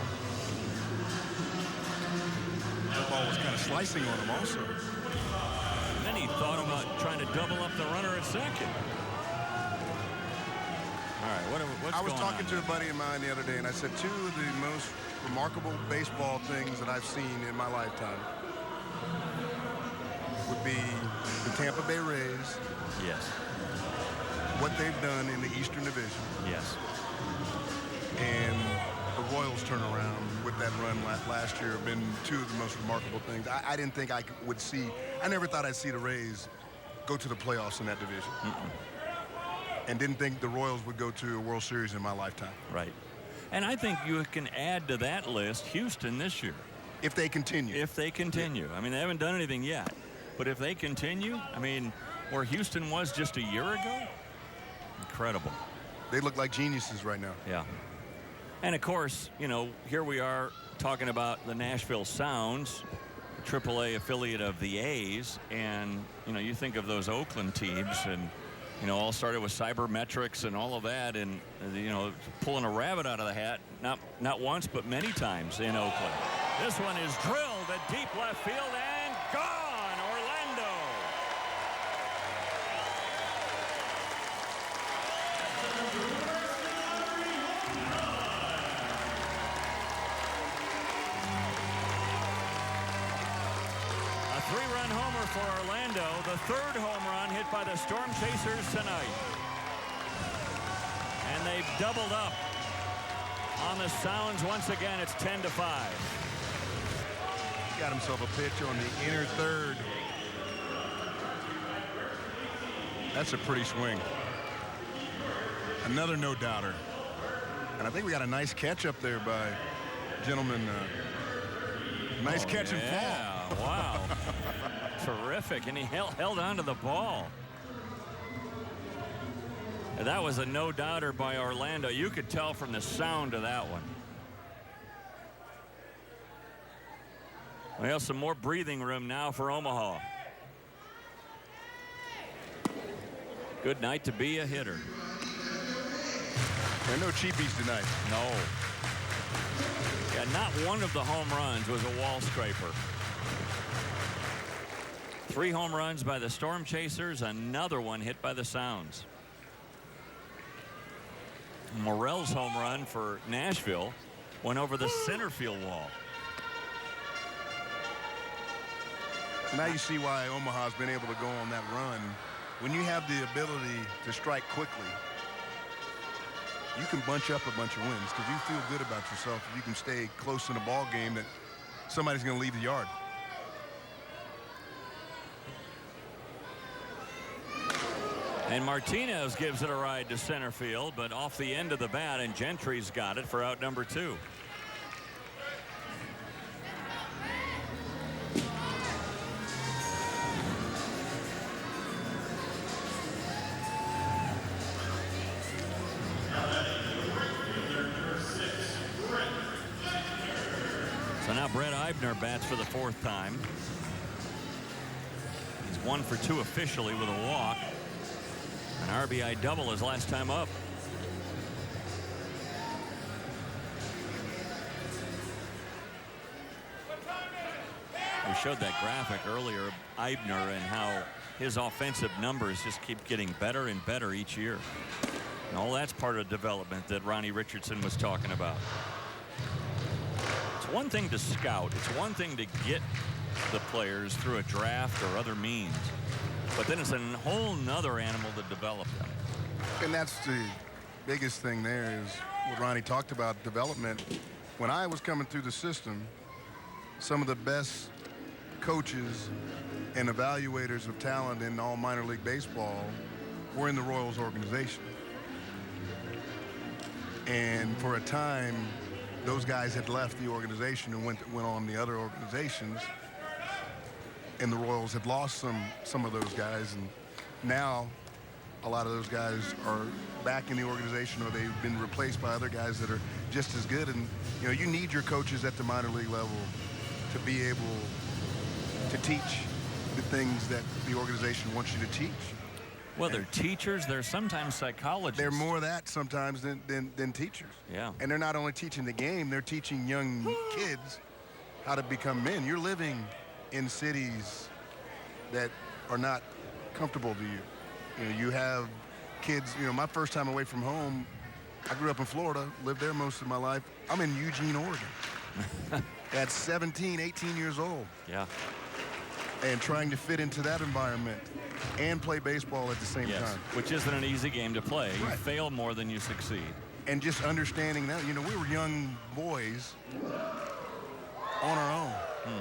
The ball was kind of slicing on him also. And then he thought about trying to double up the runner at second. All right, what's I was going talking on? to a buddy of mine the other day, and I said two of the most remarkable baseball things that I've seen in my lifetime would be the Tampa Bay Rays, Yes. what they've done in the Eastern Division, Yes. and the Royals turnaround with that run last year have been two of the most remarkable things. I didn't think I would see, I never thought I'd see the Rays go to the playoffs in that division. And didn't think the Royals would go to a World Series in my lifetime. Right. And I think you can add to that list Houston this year. If they continue. If they continue. I mean, they haven't done anything yet. But if they continue, I mean, where Houston was just a year ago, incredible. They look like geniuses right now. Yeah. And, of course, you know, here we are talking about the Nashville Sounds, a AAA affiliate of the A's. And, you know, you think of those Oakland teams and, you know, all started with cybermetrics and all of that, and you know, pulling a rabbit out of the hat, not once but many times in Oakland. This one is drilled at deep left field and gone. Orlando. A three-run homer for Orlando, the third home run hit by the Storm Chasers tonight. And they've doubled up on the Sounds once again. It's 10-5. Got himself a pitch on the inner third. That's a pretty swing. Another no-doubter. And I think we got a nice catch up there by gentleman. Nice catch and fall. Wow. Terrific. And he held on to the ball. That was a no-doubter by Orlando. You could tell from the sound of that one. Well, some more breathing room now for Omaha. Good night to be a hitter. There are no cheapies tonight. No. Yeah, not one of the home runs was a wall scraper. 3 home runs by the Storm Chasers, another one hit by the Sounds. Morell's home run for Nashville went over the center field wall. Now you see why Omaha's been able to go on that run. When you have the ability to strike quickly, you can bunch up a bunch of wins because you feel good about yourself. You can stay close in a ball game that somebody's going to leave the yard. And Martinez gives it a ride to center field, but off the end of the bat, and Gentry's got it for out number 2. So now Brett Eibner bats for the 4th time. He's 1 for 2 officially with a walk. An RBI double his last time up. We showed that graphic earlier of Eibner and how his offensive numbers just keep getting better and better each year. And all that's part of development that Ronnie Richardson was talking about. It's one thing to scout. It's one thing to get the players through a draft or other means. But then it's a whole nother animal to develop them. And that's the biggest thing there is what Ronnie talked about, development. When I was coming through the system, some of the best coaches and evaluators of talent in all minor league baseball were in the Royals organization. And for a time, those guys had left the organization and went on the other organizations. And the Royals had lost some of those guys, and now a lot of those guys are back in the organization, or they've been replaced by other guys that are just as good. And you know, you need your coaches at the minor league level to be able to teach the things that the organization wants you to teach. Well, they're teachers. They're sometimes psychologists. They're more of that sometimes than teachers. Yeah. And they're not only teaching the game, they're teaching young kids how to become men. You're living in cities that are not comfortable to you. You know, you have kids, you know, my first time away from home, I grew up in Florida, lived there most of my life. I'm in Eugene, Oregon. At 17, 18 years old. Yeah. And trying to fit into that environment and play baseball at the same time. Which isn't an easy game to play. You Right. fail more than you succeed. And just understanding that, you know, we were young boys on our own,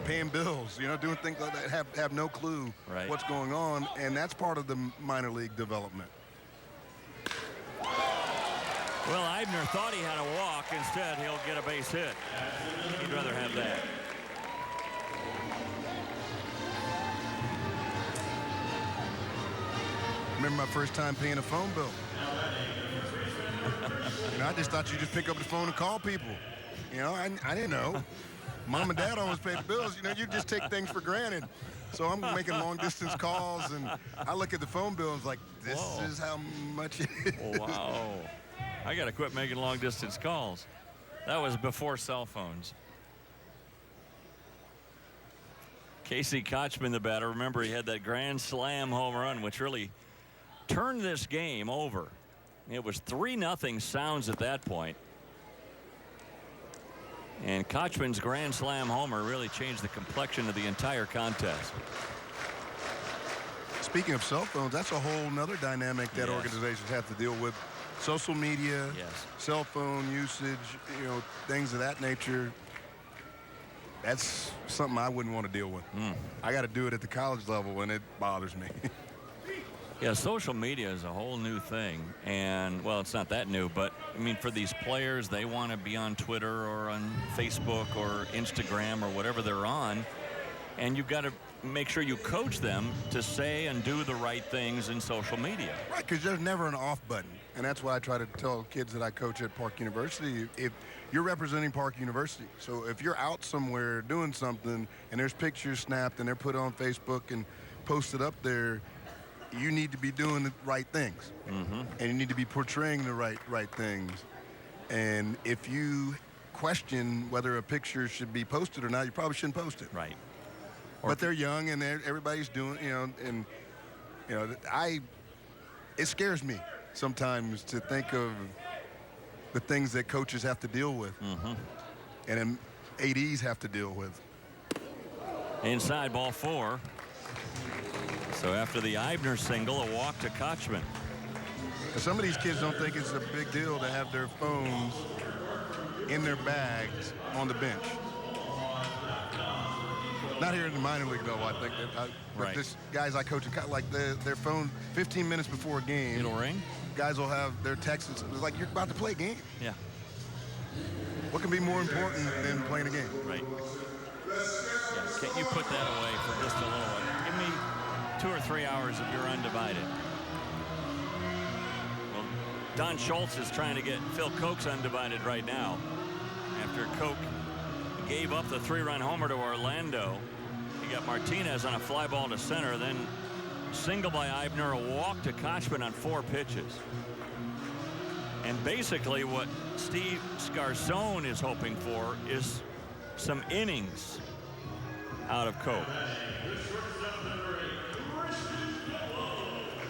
paying bills, you know, doing things like that, have no clue Right. what's going on, and that's part of the minor league development. Well, Eibner thought he had a walk. Instead, he'll get a base hit. He'd rather have that. Remember my first time paying a phone bill. You know, I just thought you just pick up the phone and call people. You know, I didn't know. Mom and Dad always paid the bills. You know, you just take things for granted. So I'm making long distance calls, and I look at the phone bill and it's like, this Whoa. is how much it is. Oh, wow. I got to quit making long distance calls. That was before cell phones. Casey Kochman, the batter, remember he had that grand slam home run, which really turned this game over. It was 3-0 Sounds at that point. And Kochman's grand slam homer really changed the complexion of the entire contest. Speaking of cell phones, that's a whole nother dynamic that Yes. organizations have to deal with. Social media, Yes. cell phone usage, you know, things of that nature. That's something I wouldn't want to deal with. I got to do it at the college level, and it bothers me. Yeah, social media is a whole new thing. And, well, it's not that new, but, I mean, for these players, they want to be on Twitter or on Facebook or Instagram or whatever they're on. And you've got to make sure you coach them to say and do the right things in social media. Right, because there's never an off button. And that's why I try to tell kids that I coach at Park University, if you're representing Park University. So if you're out somewhere doing something and there's pictures snapped and they're put on Facebook and posted up there, you need to be doing the right things. And you need to be portraying the right things. And if you question whether a picture should be posted or not, you probably shouldn't post it. Right. But they're young, and everybody's doing, and it scares me sometimes to think of the things that coaches have to deal with, and then ADs have to deal with. Inside, ball 4. So after the Eibner single, a walk to Kochman. Some of these kids don't think it's a big deal to have their phones in their bags on the bench. Not here in the minor league, though, I think. But this guys I coach, like their phone 15 minutes before a game. It'll ring? Guys will have their texts. It's like, you're about to play a game. Yeah. What can be more important than playing a game? Right. Yeah. Can't you put that away for just a little while? Give me 2 or 3 hours of your undivided. Well, Don Schultz is trying to get Phil Koch's undivided right now. After Koch gave up the 3-run homer to Orlando, he got Martinez on a fly ball to center, then single by Eibner, a walk to Kochman on 4 pitches. And basically what Steve Scarsone is hoping for is some innings out of Koch.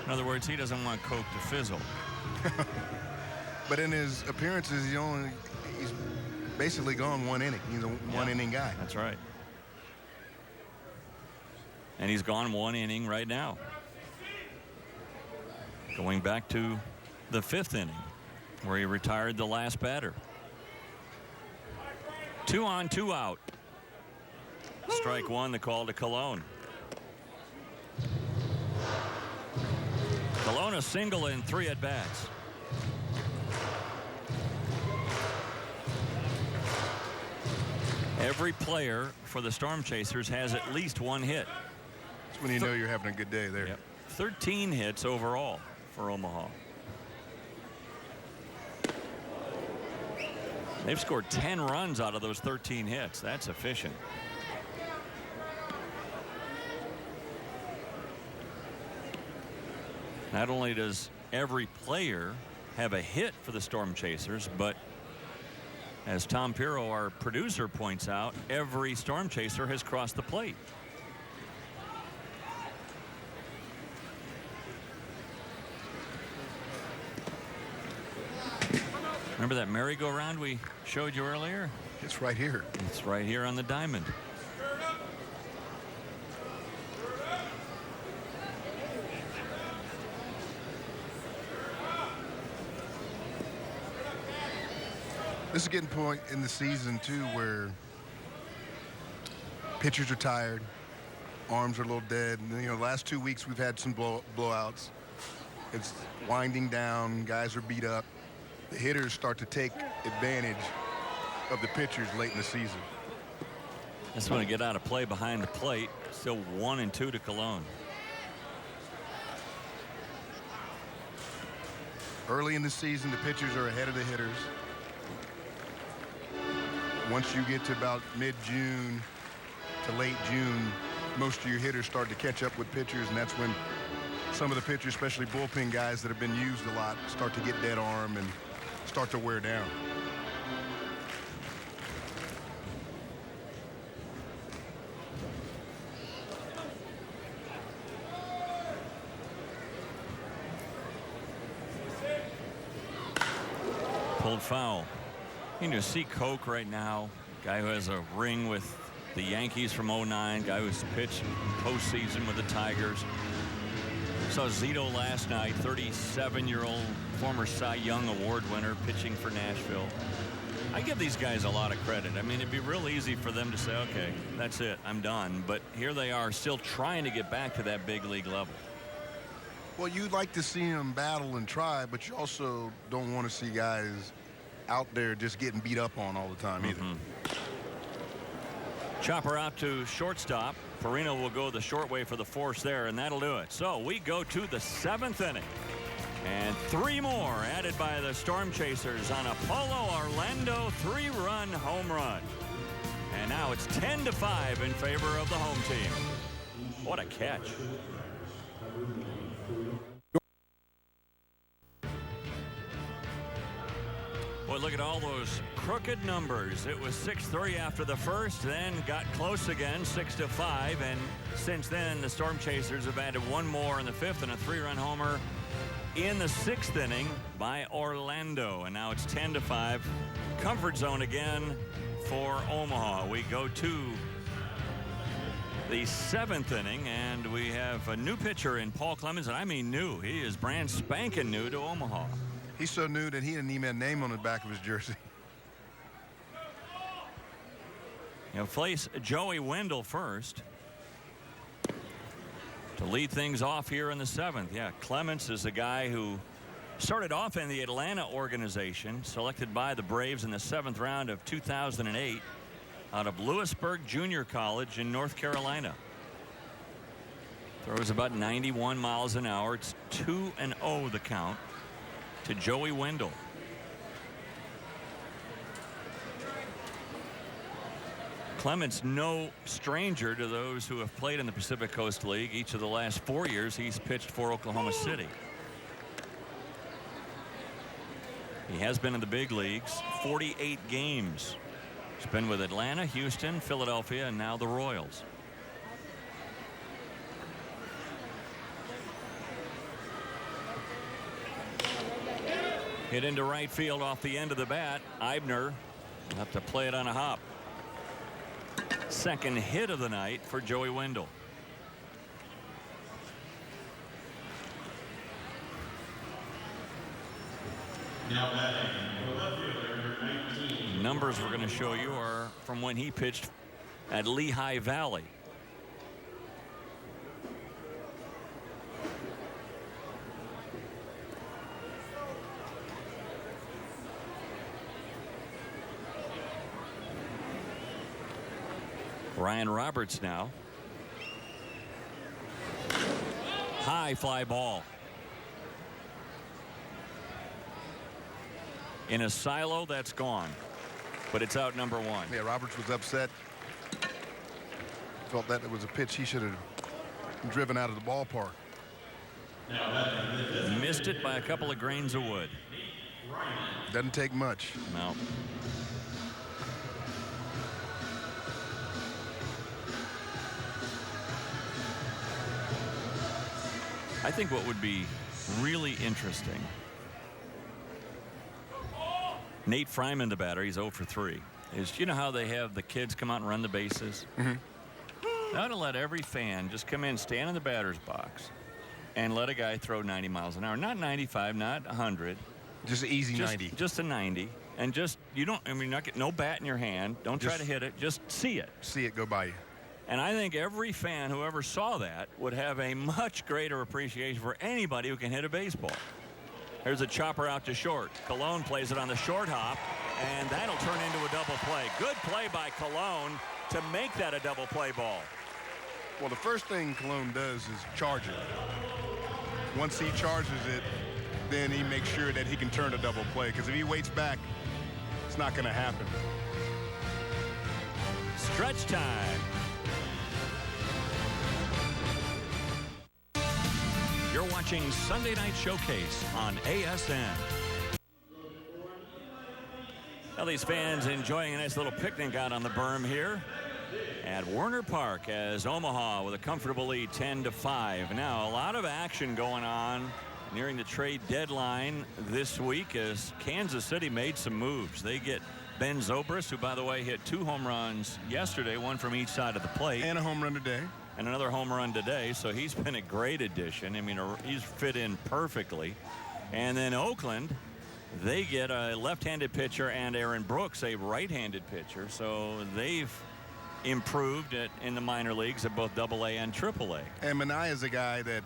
In other words, he doesn't want Koch to fizzle. But in his appearances, he's basically gone 1 inning. He's a one-inning guy. That's right. And he's gone 1 inning right now. Going back to the 5th inning, where he retired the last batter. 2 on, 2 out. Strike 1, the call to Cologne. Cologne a single in 3 at-bats. Every player for the Storm Chasers has at least 1 hit. That's when you know you're having a good day there. Yep. 13 hits overall for Omaha. They've scored 10 runs out of those 13 hits. That's efficient. Not only does every player have a hit for the Storm Chasers, but as Tom Pirro, our producer, points out, every Storm Chaser has crossed the plate. Remember that merry-go-round we showed you earlier? It's right here. It's right here on the diamond. This is getting to a point in the season, too, where pitchers are tired, arms are a little dead. And, the last 2 weeks we've had some blowouts. It's winding down. Guys are beat up. The hitters start to take advantage of the pitchers late in the season. Just want to get out of play behind the plate. Still 1-2 to Cologne. Early in the season, the pitchers are ahead of the hitters. Once you get to about mid-June to late June, most of your hitters start to catch up with pitchers, and that's when some of the pitchers, especially bullpen guys that have been used a lot, start to get dead arm and start to wear down. Pulled foul. You know, see Koch right now, guy who has a ring with the Yankees from '09, guy who's pitched postseason with the Tigers. Saw Zito last night, 37-year-old former Cy Young Award winner pitching for Nashville. I give these guys a lot of credit. I mean, it'd be real easy for them to say, okay, that's it, I'm done. But here they are still trying to get back to that big league level. Well, you'd like to see them battle and try, but you also don't want to see guys out there just getting beat up on all the time either. Chopper out to shortstop. Perino will go the short way for the force there, and that'll do it. So we go to the 7th inning. And 3 more added by the Storm Chasers on a Polo Orlando 3-run home run. And now it's 10-5 in favor of the home team. What a catch. Boy, look at all those crooked numbers. It was 6-3 after the first, then got close again, 6-5. And since then, the Storm Chasers have added one more in the fifth and a 3-run homer in the sixth inning by Orlando. And now it's 10-5. Comfort zone again for Omaha. We go to the seventh inning, and we have a new pitcher in Paul Clemens, and I mean new. He is brand spanking new to Omaha. He's so new that he didn't even have a name on the back of his jersey. He'll face Joey Wendell first to lead things off here in the seventh. Yeah, Clemens is a guy who started off in the Atlanta organization, selected by the Braves in the seventh round of 2008 out of Lewisburg Junior College in North Carolina. Throws about 91 miles an hour. It's 2-0 the count to Joey Wendell. Clemens, no stranger to those who have played in the Pacific Coast League. Each of the last 4 years he's pitched for Oklahoma City. He has been in the big leagues 48 games. He's been with Atlanta, Houston, Philadelphia, and now the Royals. Hit into right field off the end of the bat. Eibner will have to play it on a hop. Second hit of the night for Joey Wendell. Now batting, left fielder, 19. Numbers we're going to show you are from when he pitched at Lehigh Valley. Ryan Roberts now. High fly ball. In a silo, that's gone. But it's out number one. Yeah, Roberts was upset. Felt that it was a pitch he should have driven out of the ballpark. Missed it by a couple of grains of wood. Doesn't take much. No. I think what would be really interesting, Nate Fryman, the batter, he's 0 for 3, is, you know how they have the kids come out and run the bases? Mm-hmm. Now to let every fan just come in, stand in the batter's box, and let a guy throw 90 miles an hour. Not 95, not 100. Just an easy 90. Just a 90. And just, you don't, I mean, not get no bat in your hand. Don't try to hit it. Just see it. See it go by you. And I think every fan who ever saw that would have a much greater appreciation for anybody who can hit a baseball. There's a chopper out to short. Colon plays it on the short hop, and that'll turn into a double play. Good play by Colon to make that a double play ball. Well, the first thing Colon does is charge it. Once he charges it, then he makes sure that he can turn a double play, because if he waits back, it's not going to happen. Stretch time. You're watching Sunday Night Showcase on ASN. Well, these fans enjoying a nice little picnic out on the berm here at Werner Park as Omaha with a comfortable lead 10-5. Now, a lot of action going on nearing the trade deadline this week as Kansas City made some moves. They get Ben Zobrist, who, by the way, hit 2 home runs yesterday, one from each side of the plate. And a home run today. And another home run today, so he's been a great addition. I mean, he's fit in perfectly. And then Oakland, they get a left-handed pitcher and Aaron Brooks, a right-handed pitcher. So they've improved in the minor leagues at both AA and AAA. And Minaya is a guy that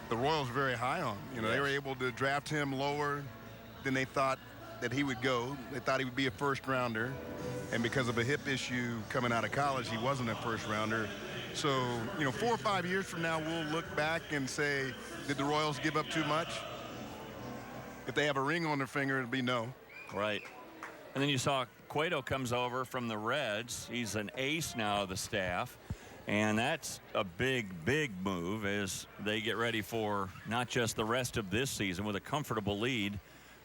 the Royals are very high on. You know, Yes. They were able to draft him lower than they thought that he would go. They thought he would be a first-rounder. And because of a hip issue coming out of college, he wasn't a first-rounder. So, you know, 4 or 5 years from now, we'll look back and say, did the Royals give up too much? If they have a ring on their finger, it'll be no. Right. And then you saw Cueto comes over from the Reds. He's an ace now of the staff. And that's a big, big move as they get ready for not just the rest of this season with a comfortable lead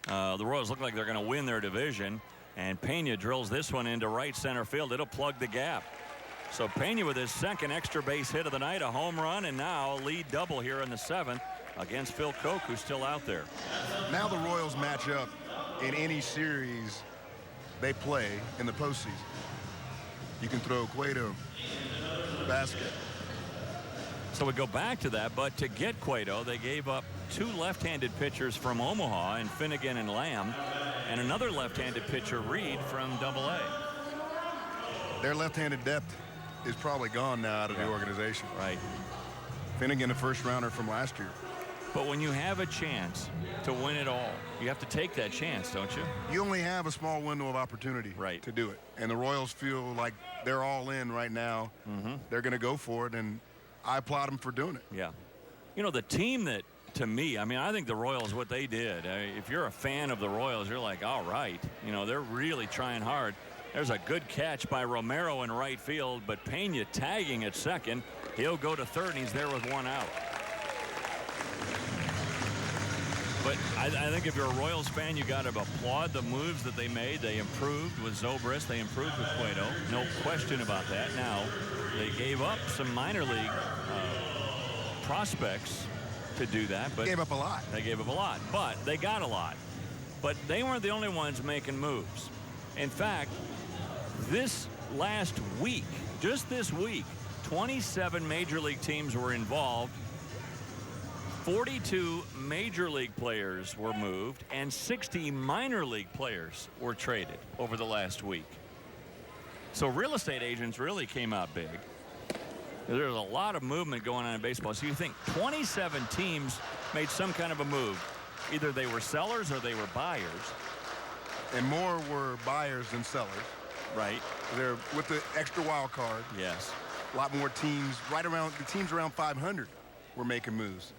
The Royals look like they're going to win their division, and Pena drills this one into right center field. It'll plug the gap. So Pena with his second extra base hit of the night, a home run, and now a lead double here in the 7th against Phil Koch, who's still out there. Now the Royals match up in any series they play in the postseason. You can throw Cueto, basket. So we go back to that, but to get Cueto, they gave up 2 left-handed pitchers from Omaha, and Finnegan and Lamb, and another left-handed pitcher, Reed, from AA. Their left-handed depth is probably gone now out of the organization. Right. Finnegan, a first-rounder from last year. But when you have a chance to win it all, you have to take that chance, don't you? You only have a small window of opportunity to do it. And the Royals feel like they're all in right now. They're going to go for it, and I applaud them for doing it. Yeah. You know, the team that, to me, I mean, I think the Royals, what they did, if you're a fan of the Royals, you're like, all right. You know, they're really trying hard. There's a good catch by Romero in right field, but Pena tagging at second. He'll go to third, and he's there with 1 out. But I think if you're a Royals fan, you got to applaud the moves that they made. They improved with Zobrist. They improved with Cueto. No question about that. Now, they gave up some minor league prospects to do that. But they gave up a lot. They gave up a lot, but they got a lot. But they weren't the only ones making moves. In fact, this last week, just this week, 27 major league teams were involved. 42 major league players were moved, and 60 minor league players were traded over the last week. So real estate agents really came out big. There's a lot of movement going on in baseball. So you think 27 teams made some kind of a move. Either they were sellers or they were buyers. And more were buyers than sellers. Right. They're with the extra wild card. Yes. A lot more teams, the teams around 500 were making moves.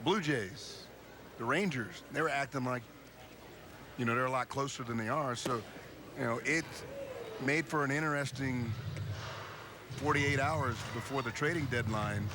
Blue Jays, the Rangers, they were acting like, you know, they're a lot closer than they are. So, you know, it made for an interesting 48 hours before the trading deadline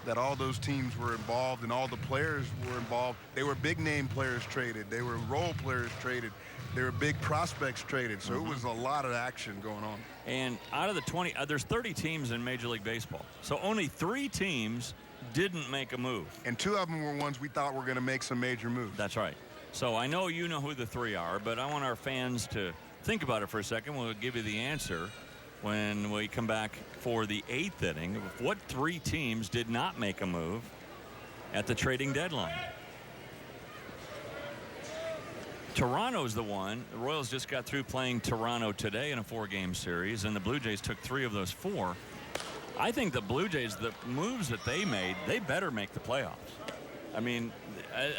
that all those teams were involved and all the players were involved. They were big name players traded. They were role players traded. They were big prospects traded. So it was a lot of action going on. And out of the 20, there's 30 teams in Major League Baseball. So only 3 teams didn't make a move. And 2 of them were ones we thought were going to make some major moves. That's right. So I know you know who the 3 are, but I want our fans to think about it for a second. We'll give you the answer when we come back for the 8th inning. What 3 teams did not make a move at the trading deadline? Toronto's the one. The Royals just got through playing Toronto today in a 4-game series, and the Blue Jays took 3 of those 4. I think the Blue Jays, the moves that they made, they better make the playoffs. I mean,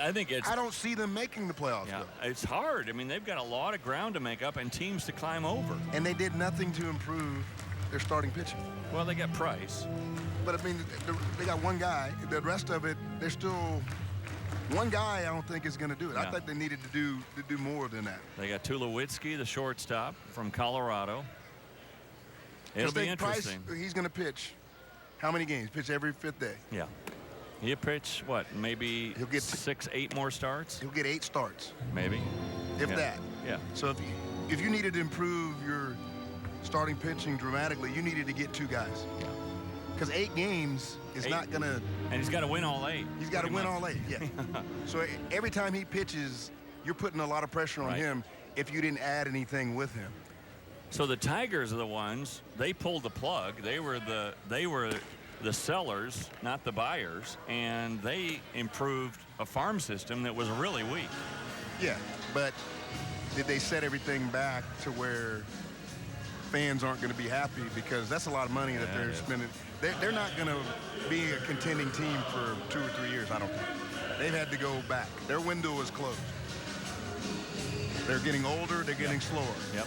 I think it's... I don't see them making the playoffs, yeah, though. it's hard. I mean, they've got a lot of ground to make up and teams to climb over. And they did nothing to improve their starting pitching. Well, they got Price. But, I mean, they got one guy. The rest of it, they're still... One guy, I don't think is going to do it. Yeah. I think they needed to do more than that. They got Tulowitzki, the shortstop from Colorado. It'll be interesting. Price, he's going to pitch how many games? Pitch every 5th day. Yeah. He'll pitch, what, maybe he'll get 6, 8 more starts? He'll get 8 starts. Maybe. If that. Yeah. So if you needed to improve your starting pitching dramatically, you needed to get 2 guys. Because 8 games is not going to... And he's got to win all 8. He's got to win all 8, yeah. So every time he pitches, you're putting a lot of pressure on him if you didn't add anything with him. So the Tigers are the ones, they pulled the plug. They were the sellers, not the buyers, and they improved a farm system that was really weak. Yeah, but did they set everything back to where fans aren't going to be happy? Because that's a lot of money that they're spending. They're not going to be a contending team for 2 or 3 years, I don't think. They've had to go back. Their window is closed. They're getting older. They're getting slower. Yep.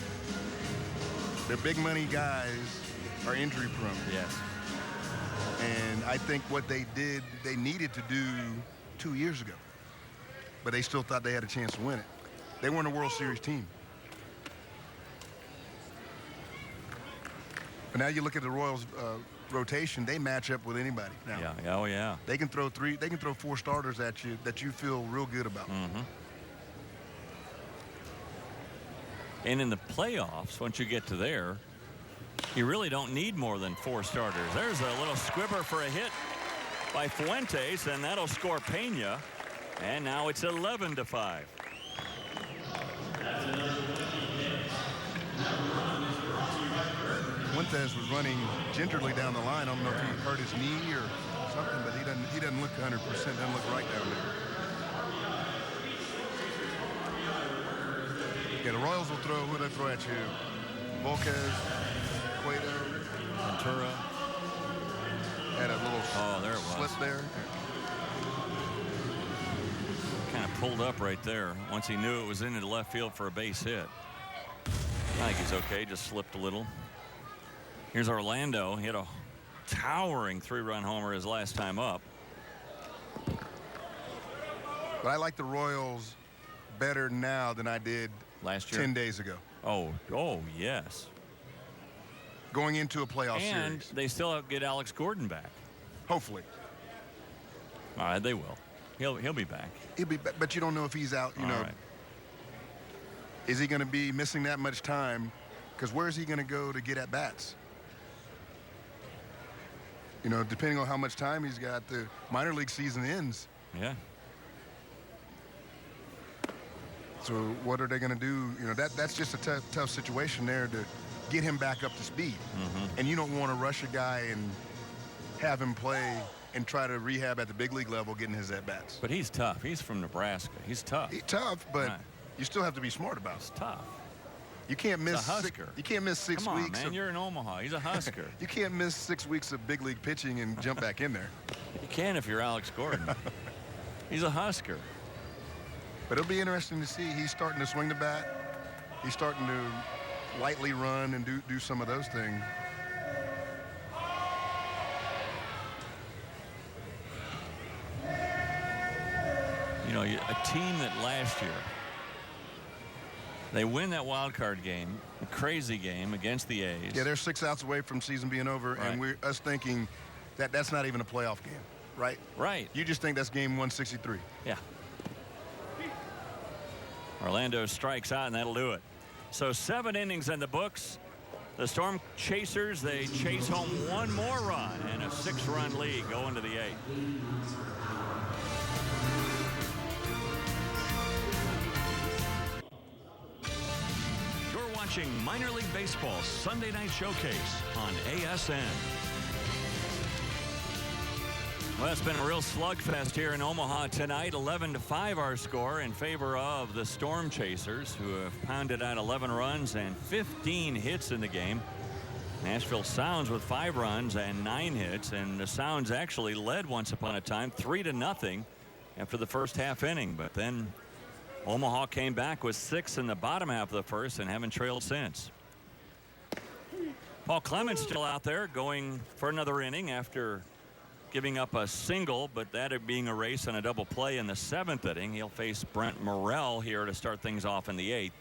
Their big money guys are injury prone. Yes. And I think what they did, they needed to do 2 years ago. But they still thought they had a chance to win it. They weren't a World Series team. But now you look at the Royals rotation, they match up with anybody now. Yeah. Oh, yeah. They can throw 4 starters at you that you feel real good about. And in the playoffs, once you get to there, you really don't need more than 4 starters. There's a little squibber for a hit by Fuentes, and that'll score Pena. And now it's 11-5. Fuentes was running gingerly down the line. I don't know if he hurt his knee or something, but he doesn't look 100%. Doesn't look right down there. Yeah, the Royals will throw. Who do they throw at you? Volquez, Cueto, Ventura. Had a little there it was. slip there. Kind of pulled up right there once he knew it was into the left field for a base hit. I think he's okay. Just slipped a little. Here's Orlando. He had a towering 3-run homer his last time up. But I like the Royals better now than I did last year, 10 days ago. Oh, yes. Going into a playoff and series. They still have to get Alex Gordon back. Hopefully. All right, they will. He'll be back. He'll be back, but you don't know if he's out. You know, right. Is he going to be missing that much time? Because where is he going to go to get at bats? You know, depending on how much time he's got, the minor league season ends. Yeah. So what are they going to do? You know, that's just a tough situation there to get him back up to speed. And you don't want to rush a guy and have him play and try to rehab at the big league level getting his at-bats. But he's tough. He's from Nebraska. He's tough. He's tough, but you still have to be smart about it. He's tough. You can't miss a Husker. You can't miss 6 Come on, weeks. Man, you're in Omaha. He's a Husker. You can't miss 6 weeks of big league pitching and jump back in there. You can if you're Alex Gordon. He's a Husker. But it'll be interesting to see. He's starting to swing the bat. He's starting to lightly run and do some of those things. You know, a team that last year, they win that wild card game, a crazy game against the A's. Yeah, they're 6 outs away from season being over, Right. and us thinking that that's not even a playoff game, right? Right. You just think that's game 163. Yeah. Orlando strikes out, and that'll do it. So 7 innings in the books. The Storm Chasers, they chase home 1 more run and a 6-run lead going to the 8th. You're watching Minor League Baseball Sunday Night Showcase on ASN. Well, it's been a real slugfest here in Omaha tonight. 11-5 our score in favor of the Storm Chasers, who have pounded out 11 runs and 15 hits in the game. Nashville Sounds with 5 runs and 9 hits, and the Sounds actually led once upon a time 3-0 after the first half inning. But then Omaha came back with 6 in the bottom half of the first and haven't trailed since. Paul Clement's still out there going for another inning after giving up a single, but that being a race on a double play in the 7th inning. He'll face Brent Morrell here to start things off in the 8th.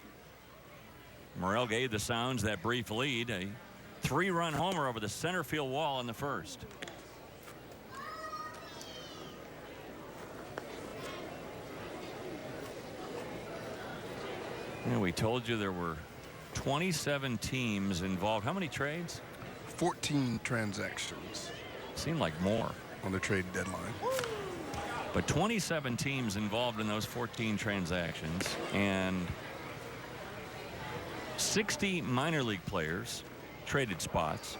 Morrell gave the Sounds that brief lead, a 3-run homer over the center field wall in the first. And we told you there were 27 teams involved. How many trades? 14 transactions. Seemed like more on the trade deadline. But 27 teams involved in those 14 transactions, and 60 minor league players traded spots.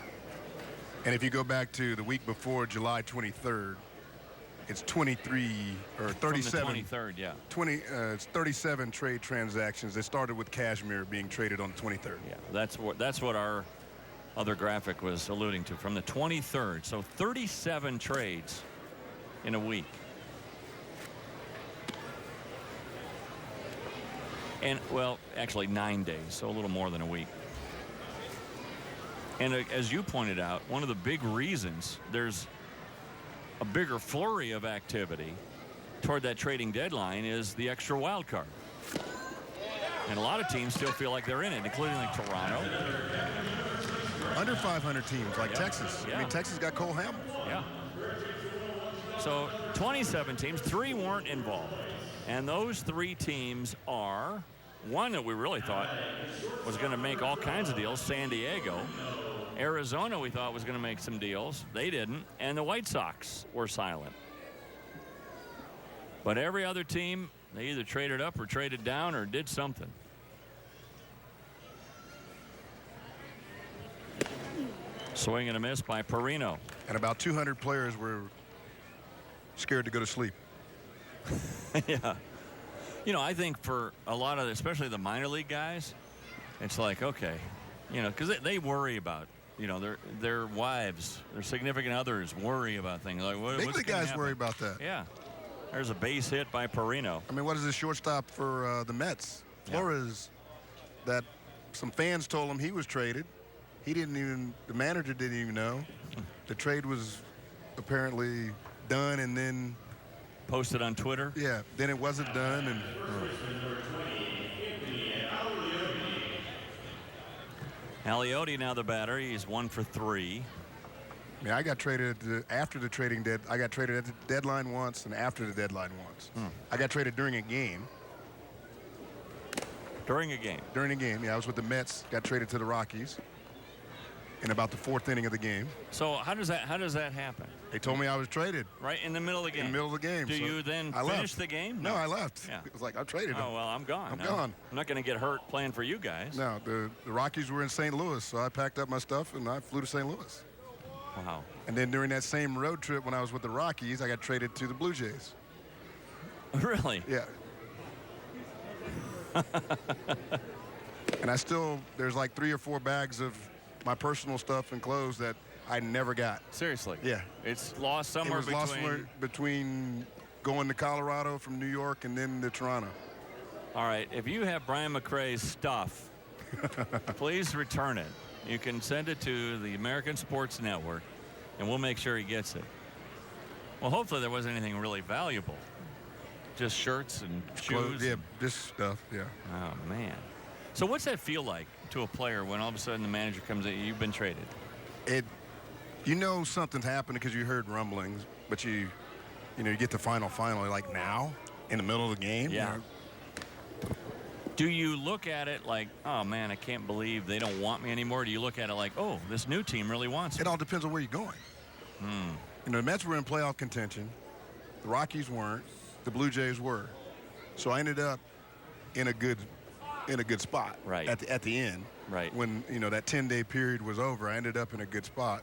And if you go back to the week before July 23rd, it's 23 or 37. From the 23rd, yeah. It's 37 trade transactions. They started with Cashmere being traded on the 23rd. Yeah, that's what our other graphic was alluding to, from the 23rd. So 37 trades in a week. And, well, actually 9 days, so a little more than a week. And as you pointed out, one of the big reasons there's a bigger flurry of activity toward that trading deadline is the extra wild card. And a lot of teams still feel like they're in it, including like Toronto. Under 500 teams like Texas. Yeah. I mean, Texas got Cole Hamels. Yeah. So 27 teams, 3 weren't involved. And those 3 teams are one that we really thought was going to make all kinds of deals, San Diego. Arizona, we thought was going to make some deals. They didn't. And the White Sox were silent. But every other team, they either traded up or traded down or did something. Swing and a miss by Perino. And about 200 players were scared to go to sleep. Yeah. You know, I think for a lot of, especially the minor league guys, it's like, okay, you know, because they worry about, you know, their wives, their significant others worry about things like what. Big league guys worry about that. Yeah. There's a base hit by Perino. I mean, what is the shortstop for the Mets? Flores, that some fans told him he was traded. He didn't even, the manager didn't even know. The trade was apparently done and then posted on Twitter. Yeah, then it wasn't done. And Aliotti now the batter. He's 1 for 3. I mean, I got traded after the trading I got traded at the deadline once and after the deadline once. I got traded during a game. During a game? During a game, yeah. I was with the Mets, got traded to the Rockies in about the 4th inning of the game. So how does that happen? They told me I was traded. Right in the middle of the game? In the middle of the game. Do so you then finish the game? No, I left. Yeah. It was like, I traded him. Oh, well, I'm gone. I'm gone. I'm not going to get hurt playing for you guys. No, the Rockies were in St. Louis, so I packed up my stuff and I flew to St. Louis. Wow. And then during that same road trip when I was with the Rockies, I got traded to the Blue Jays. Really? Yeah. And I still, there's like 3 or 4 bags of my personal stuff and clothes that I never got. Seriously? Yeah. It's lost somewhere it was lost somewhere between going to Colorado from New York and then to Toronto. All right. If you have Brian McRae's stuff, please return it. You can send it to the American Sports Network, and we'll make sure he gets it. Well, hopefully there wasn't anything really valuable. Just shirts and shoes. Yeah, this stuff, yeah. Oh, man. So what's that feel like to a player when all of a sudden the manager comes in, you've been traded? You know something's happened because you heard rumblings, but you get the final, like now, in the middle of the game. Yeah. You know? Do you look at it like, oh, man, I can't believe they don't want me anymore? Do you look at it like, oh, this new team really wants me? It all depends on where you're going. You know, the Mets were in playoff contention. The Rockies weren't. The Blue Jays were. So I ended up in a good spot at the end. Right. When, you know, that 10-day period was over, I ended up in a good spot.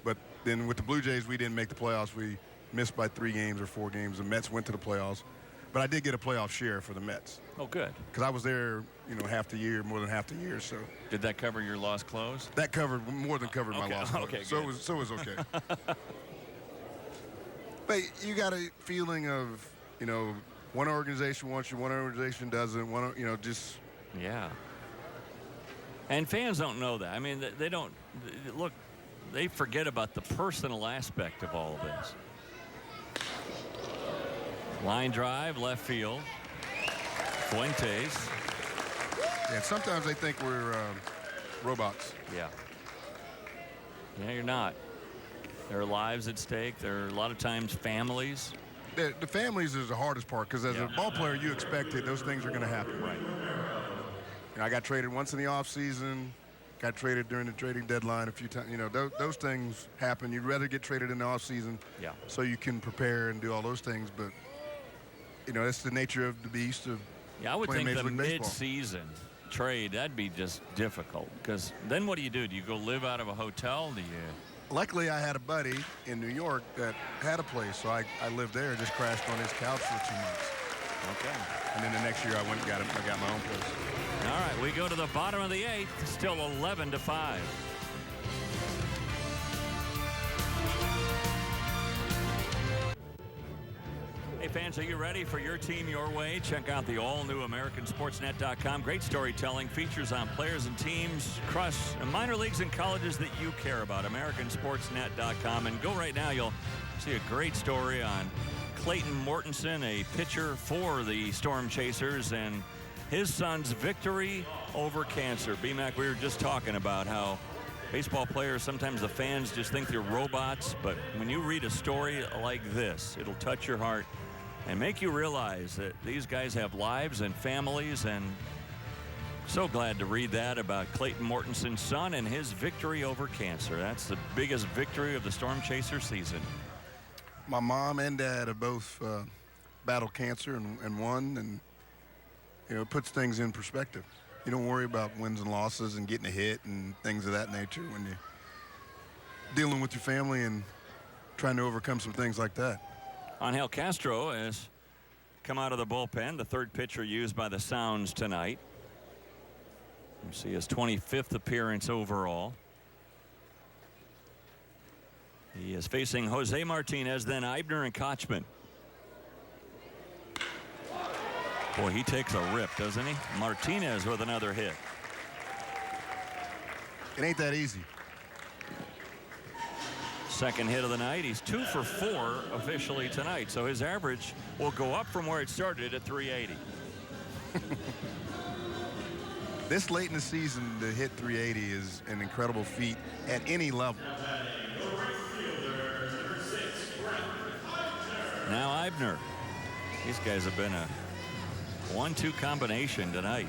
But then with the Blue Jays, we didn't make the playoffs. We missed by 3 games or 4 games. The Mets went to the playoffs. But I did get a playoff share for the Mets. Oh, good. Because I was there, you know, more than half the year. So did that cover your lost clothes? That more than covered my lost clothes. Okay, so it was okay. But you got a feeling of, you know, one organization wants you, one organization doesn't. One, you know, just yeah. And fans don't know that. I mean, they don't look. They forget about the personal aspect of all of this. Line drive, left field. Fuentes. Yeah, sometimes they think we're robots. Yeah. Yeah, you're not. There are lives at stake. There are a lot of times families. The families is the hardest part because as a ball player, you expect it. Those things are going to happen. Right. You know, I got traded once in the off season. Got traded during the trading deadline a few times. You know, those things happen. You'd rather get traded in the off season so you can prepare and do all those things. But, you know, that's the nature of the beast of I would playing think Major the League Baseball. mid-season trade, that'd be just difficult. Because then what do? Do you go live out of a hotel? Do you? Luckily, I had a buddy in New York that had a place, so I lived there, just crashed on his couch for 2 months. Okay. And then the next year I went and got my own place. All right, we go to the bottom of the 8th, still 11-5. Hey fans, are you ready for your team your way? Check out the all-new AmericanSportsNet.com. Great storytelling, features on players and teams, across minor leagues and colleges that you care about. AmericanSportsNet.com. And go right now, you'll see a great story on Clayton Mortensen, a pitcher for the Storm Chasers, and his son's victory over cancer. B-Mac, we were just talking about how baseball players, sometimes the fans just think they're robots, but when you read a story like this, it'll touch your heart and make you realize that these guys have lives and families, and So glad to read that about Clayton Mortenson's son and his victory over cancer. That's the biggest victory of the Storm Chaser season. My mom and dad have both battled cancer and won, and it puts things in perspective. You don't worry about wins and losses and getting a hit and things of that nature when you're dealing with your family and trying to overcome some things like that. Angel Castro has come out of the bullpen, the third pitcher used by the Sounds tonight. You see his 25th appearance overall. He is facing Jose Martinez, then Eibner and Kochman. Boy, he takes a rip, doesn't he? Martinez with another hit. It ain't that easy. Second hit of the night. He's 2 for 4 officially tonight, so his average will go up from where it started at 380. This late in the season to hit 380 is an incredible feat at any level. Now Eibner. These guys have been a 1-2 combination tonight.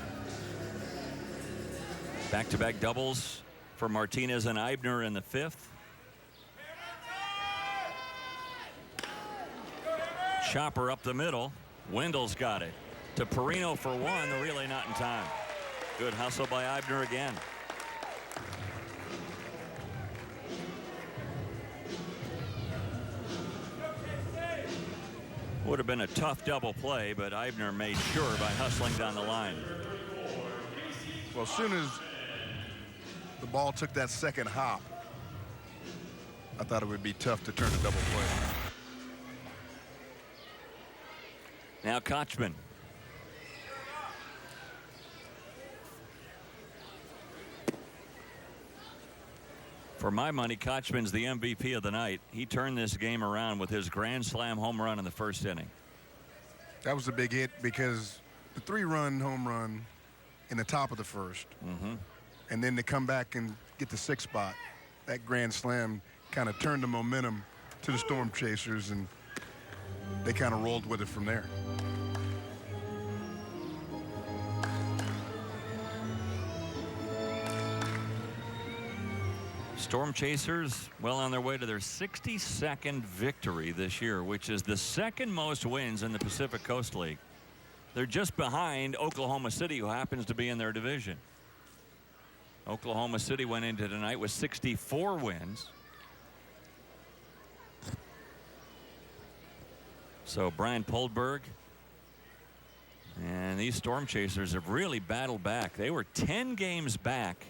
Back-to-back doubles for Martinez and Eibner in the 5th. Chopper up the middle. Wendell's got it. To Perino for 1. The relay not in time. Good hustle by Eibner again. Would have been a tough double play, but Eibner made sure by hustling down the line. Well, as soon as the ball took that second hop, I thought it would be tough to turn a double play. Now Kochman. For my money, Kochman's the MVP of the night. He turned this game around with his grand slam home run in the first inning. That was a big hit because the 3-run home run in the top of the first, and then to come back and get the 6th spot, that grand slam kind of turned the momentum to the Storm Chasers, and they kind of rolled with it from there. Storm Chasers well on their way to their 62nd victory this year, which is the second most wins in the Pacific Coast League. They're just behind Oklahoma City, who happens to be in their division. Oklahoma City went into tonight with 64 wins. So Brian Poldberg and these Storm Chasers have really battled back. They were 10 games back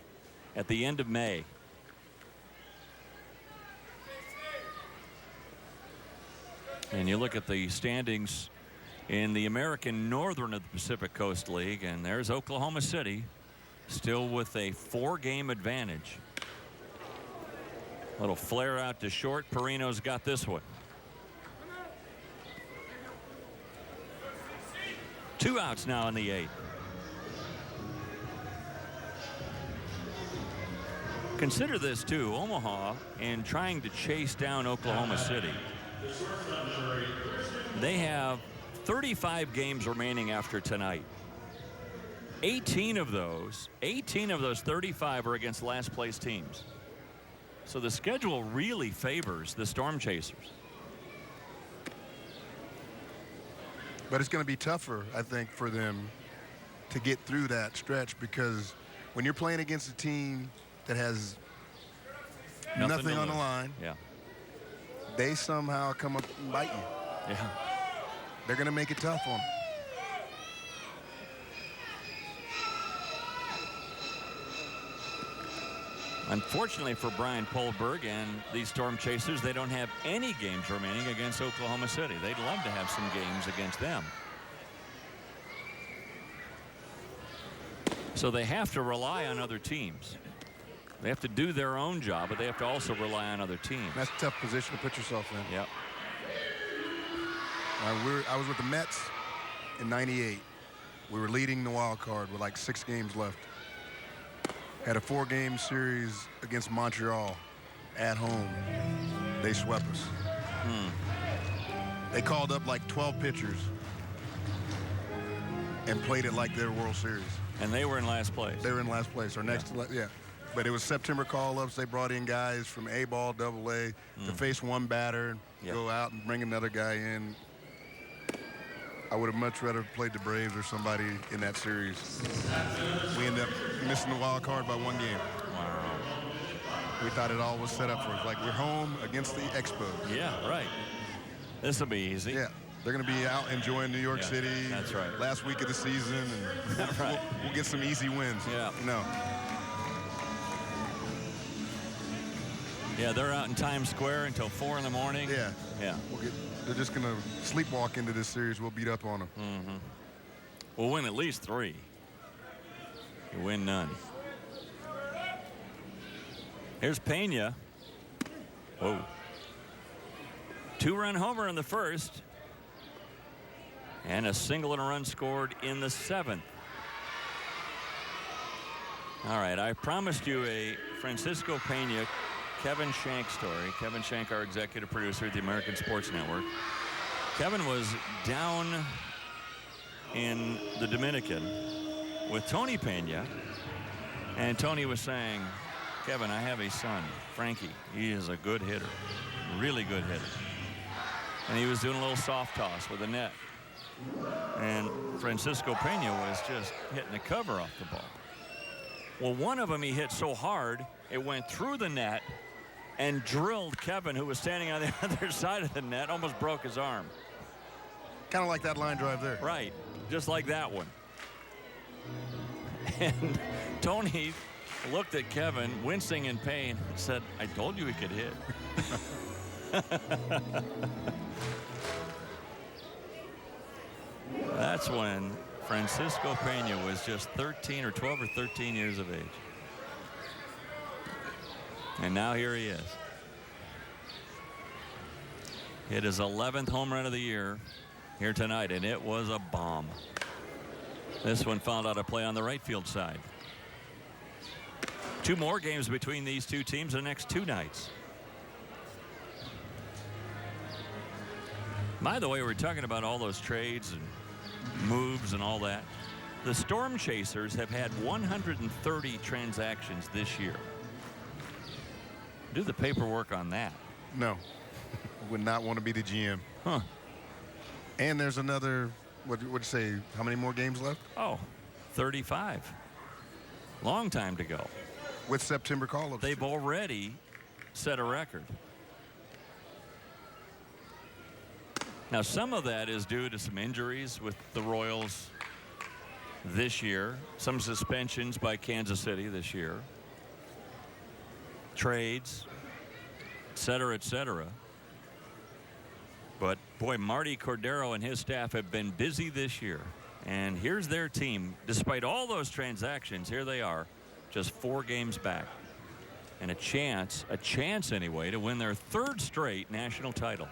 at the end of May. And you look at the standings in the American Northern of the Pacific Coast League, and there's Oklahoma City still with a 4-game advantage. Little flare out to short. Perino's got this one. 2 outs now in the 8th. Consider this too, Omaha, in trying to chase down Oklahoma City. They have 35 games remaining after tonight. 18 of those 35 are against last place teams. So the schedule really favors the Storm Chasers. But it's going to be tougher, I think, for them to get through that stretch, because when you're playing against a team that has nothing on the line, they somehow come up and bite you. They're going to make it tough on them. Unfortunately for Brian Poldberg and these Storm Chasers, they don't have any games remaining against Oklahoma City. They'd love to have some games against them. So they have to rely on other teams. They have to do their own job, but they have to also rely on other teams. That's a tough position to put yourself in. Yep. I was with the Mets in '98. We were leading the wild card with like 6 games left. Had a 4-game series against Montreal at home. They swept us. They called up like 12 pitchers and played it like their World Series. And they were in last place. They were in last place, or next to, yeah. But it was September call-ups. They brought in guys from A-ball, AA, to face one batter, go out and bring another guy in. I would have much rather played the Braves or somebody in that series. We ended up missing the wild card by 1 game. Wow. We thought it all was set up for us. Like, we're home against the Expos. Yeah, right. This will be easy. Yeah. They're going to be out enjoying New York City. That's right. Last week of the season. And right. we'll get some easy wins. Yeah. No. Yeah, they're out in Times Square until 4 in the morning. Yeah. Yeah. They're just going to sleepwalk into this series. We'll beat up on them. Mm-hmm. We'll win at least 3. You win none. Here's Pena. Whoa. 2-run homer in the first. And a single and a run scored in the 7th. All right, I promised you a Francisco Pena, Kevin Shank story. Kevin Shank, our executive producer at the American Sports Network. Kevin was down in the Dominican with Tony Pena, and Tony was saying, Kevin, I have a son, Frankie. He is a good hitter, really good hitter. And he was doing a little soft toss with a net. And Francisco Pena was just hitting the cover off the ball. Well, one of them he hit so hard, it went through the net and drilled Kevin, who was standing on the other side of the net, almost broke his arm. Kind of like that line drive there. Right, just like that one. And Tony looked at Kevin, wincing in pain, and said, I told you he could hit. That's when Francisco Pena was just 13 or 12 or 13 years of age. And now here he is. Hit his 11th home run of the year here tonight, and it was a bomb. This one found out a play on the right field side. 2 more games between these two teams the next 2 nights. By the way, we're talking about all those trades and moves and all that. The Storm Chasers have had 130 transactions this year. Do the paperwork on that. No. Would not want to be the GM. Huh. And there's another, what'd you say, how many more games left? Oh, 35. Long time to go. With September call-ups. They've already set a record. Now, some of that is due to some injuries with the Royals this year, some suspensions by Kansas City this year, trades, et cetera, et cetera. But, boy, Marty Cordero and his staff have been busy this year. And here's their team. Despite all those transactions, here they are, just 4 games back. And a chance anyway, to win their 3rd straight national title.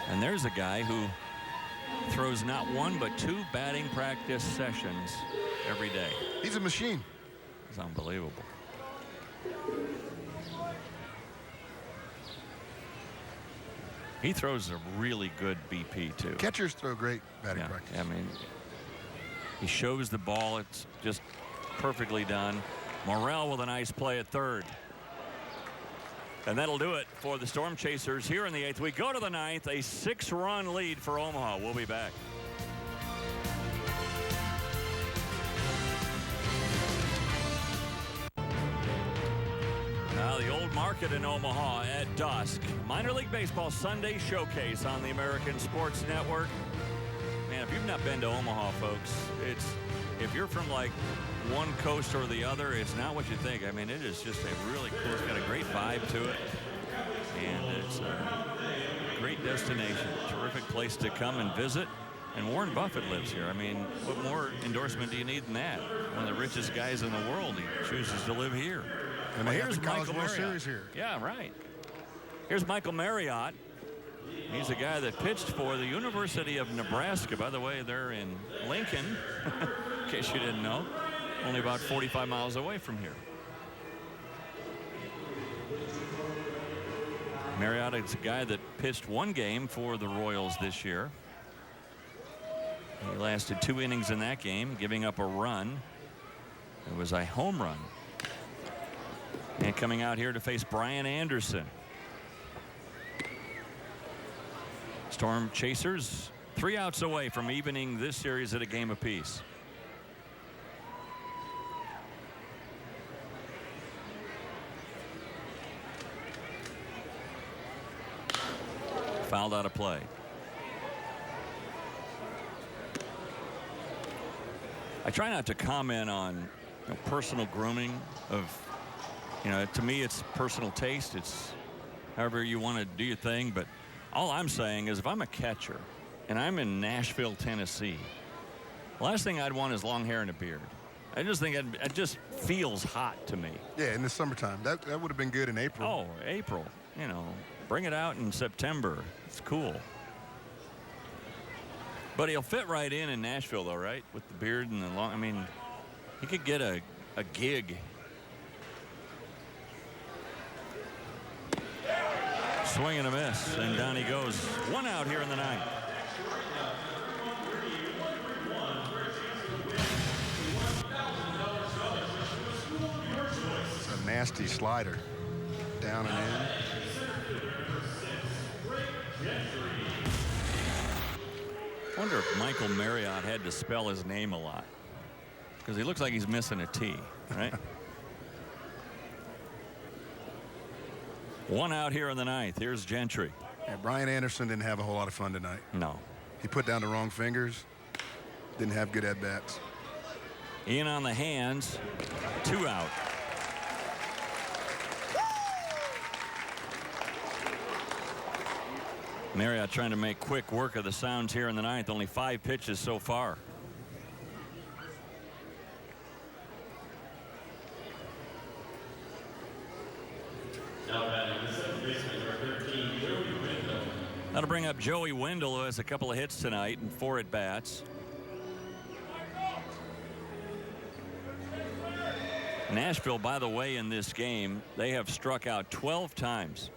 And there's a guy who throws not 1 but 2 batting practice sessions every day. He's a machine. It's unbelievable. He throws a really good BP too. Catchers throw great batting practice. I mean, he shows the ball. It's just perfectly done. Morrell with a nice play at 3rd. And that'll do it for the Storm Chasers here in the 8th. We go to the 9th, a 6-run lead for Omaha. We'll be back. Now the old market in Omaha at dusk. Minor League Baseball Sunday Showcase on the American Sports Network. Man, if you've not been to Omaha, folks, if you're from like one coast or the other, it's not what you think. I mean, it is just a really cool, it's got a great vibe to it. And it's a great destination, terrific place to come and visit. And Warren Buffett lives here. I mean, what more endorsement do you need than that? One of the richest guys in the world, he chooses to live here. And well, here's here's College Michael World Marriott. Series here. Yeah, right. Here's Michael Marriott. He's a guy that pitched for the University of Nebraska. By the way, they're in Lincoln, in case you didn't know. Only about 45 miles away from here. Marriott is a guy that pitched one game for the Royals this year. He lasted 2 innings in that game, giving up a run. It was a home run. And coming out here to face Brian Anderson. Storm Chasers 3 outs away from evening this series at a game apiece. Fouled out of play. I try not to comment on personal grooming of, to me it's personal taste. It's however you want to do your thing. But all I'm saying is if I'm a catcher and I'm in Nashville, Tennessee, the last thing I'd want is long hair and a beard. I just think it just feels hot to me. Yeah, in the summertime. That would have been good in April. Oh, April. Bring it out in September. It's cool. But he'll fit right in Nashville, though, right? With the beard and the long. I mean, he could get a gig. Swing and a miss, and down he goes. 1 out here in the 9th. It's a nasty slider. Down and in. I wonder if Michael Marriott had to spell his name a lot, because he looks like he's missing a T, right? 1 out here in the 9th. Here's Gentry. Yeah, Brian Anderson didn't have a whole lot of fun tonight. No. He put down the wrong fingers. Didn't have good at-bats. In on the hands. 2 out. Marriott trying to make quick work of the Sounds here in the 9th. Only 5 pitches so far. That'll bring up Joey Wendell, who has a couple of hits tonight and 4 at-bats. Nashville, by the way, in this game, they have struck out 12 times.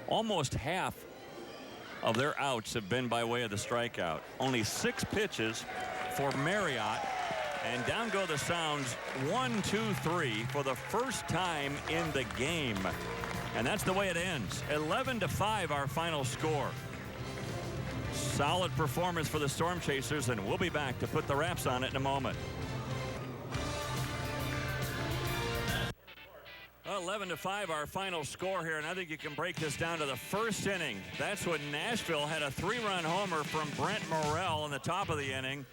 Almost half of their outs have been by way of the strikeout. Only 6 pitches for Marriott. And down go the Sounds 1, 2, 3 for the first time in the game. And that's the way it ends. 11-5 our final score. Solid performance for the Storm Chasers, and we'll be back to put the wraps on it in a moment. 11-5 our final score here, and I think you can break this down to the first inning. That's when Nashville had a 3-run homer from Brent Morrell in the top of the inning.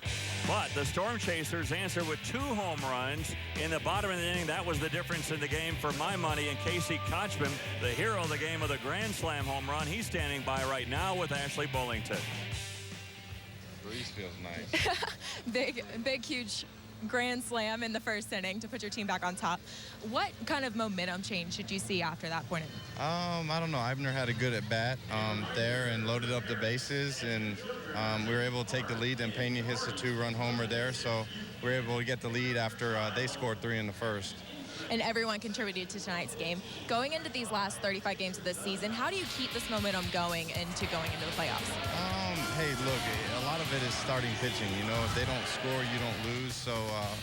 But the Storm Chasers answered with 2 home runs in the bottom of the inning. That was the difference in the game for my money. And Casey Kochman, the hero of the game with a grand slam home run. He's standing by right now with Ashley Bullington. Breeze feels nice. big, huge grand slam in the first inning to put your team back on top. What kind of momentum change did you see after that point? I don't know. Abner had a good at bat there and loaded up the bases, and we were able to take the lead, and Pena hits a 2-run homer there, so we were able to get the lead after they scored 3 in the first. And everyone contributed to tonight's game. Going into these last 35 games of this season, how do you keep this momentum going into the playoffs? Hey, look, a lot of it is starting pitching. If they don't score, you don't lose. So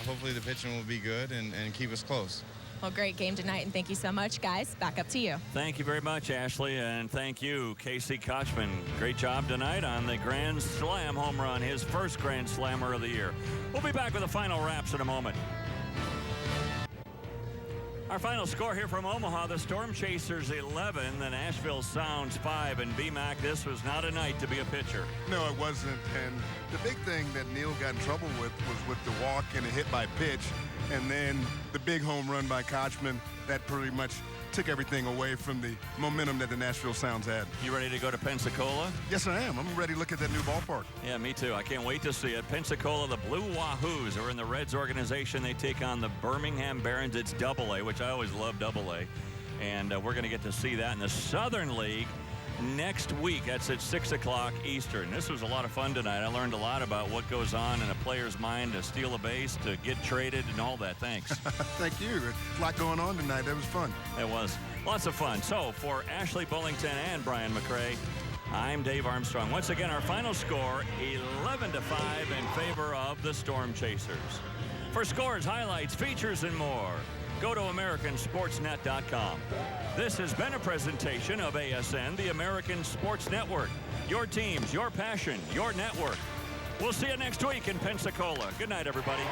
hopefully the pitching will be good and keep us close. Well, great game tonight, and thank you so much, guys. Back up to you. Thank you very much, Ashley, and thank you, Casey Kochman. Great job tonight on the grand slam home run, his first grand slammer of the year. We'll be back with the final wraps in a moment. Our final score here from Omaha, the Storm Chasers 11, the Nashville Sounds 5. And B-Mac, this was not a night to be a pitcher. No, it wasn't. And the big thing that Neil got in trouble with was with the walk and a hit by pitch. And then the big home run by Kochman, that pretty much took everything away from the momentum that the Nashville Sounds had. You ready to go to Pensacola? Yes, I am. I'm ready to look at that new ballpark. Yeah, me too. I can't wait to see it. Pensacola, the Blue Wahoos are in the Reds organization. They take on the Birmingham Barons. It's Double-A, which I always love Double-A. And we're going to get to see that in the Southern League next week. That's at 6 o'clock Eastern. This was a lot of fun tonight. I learned a lot about what goes on in a player's mind to steal a base, to get traded, and all that. Thanks. Thank you. A lot going on tonight. That was fun. It was. Lots of fun. So for Ashley Bullington and Brian McCray, I'm Dave Armstrong. Once again, our final score, 11-5 in favor of the Storm Chasers. For scores, highlights, features, and more, go to AmericanSportsNet.com. This has been a presentation of ASN, the American Sports Network. Your teams, your passion, your network. We'll see you next week in Pensacola. Good night, everybody.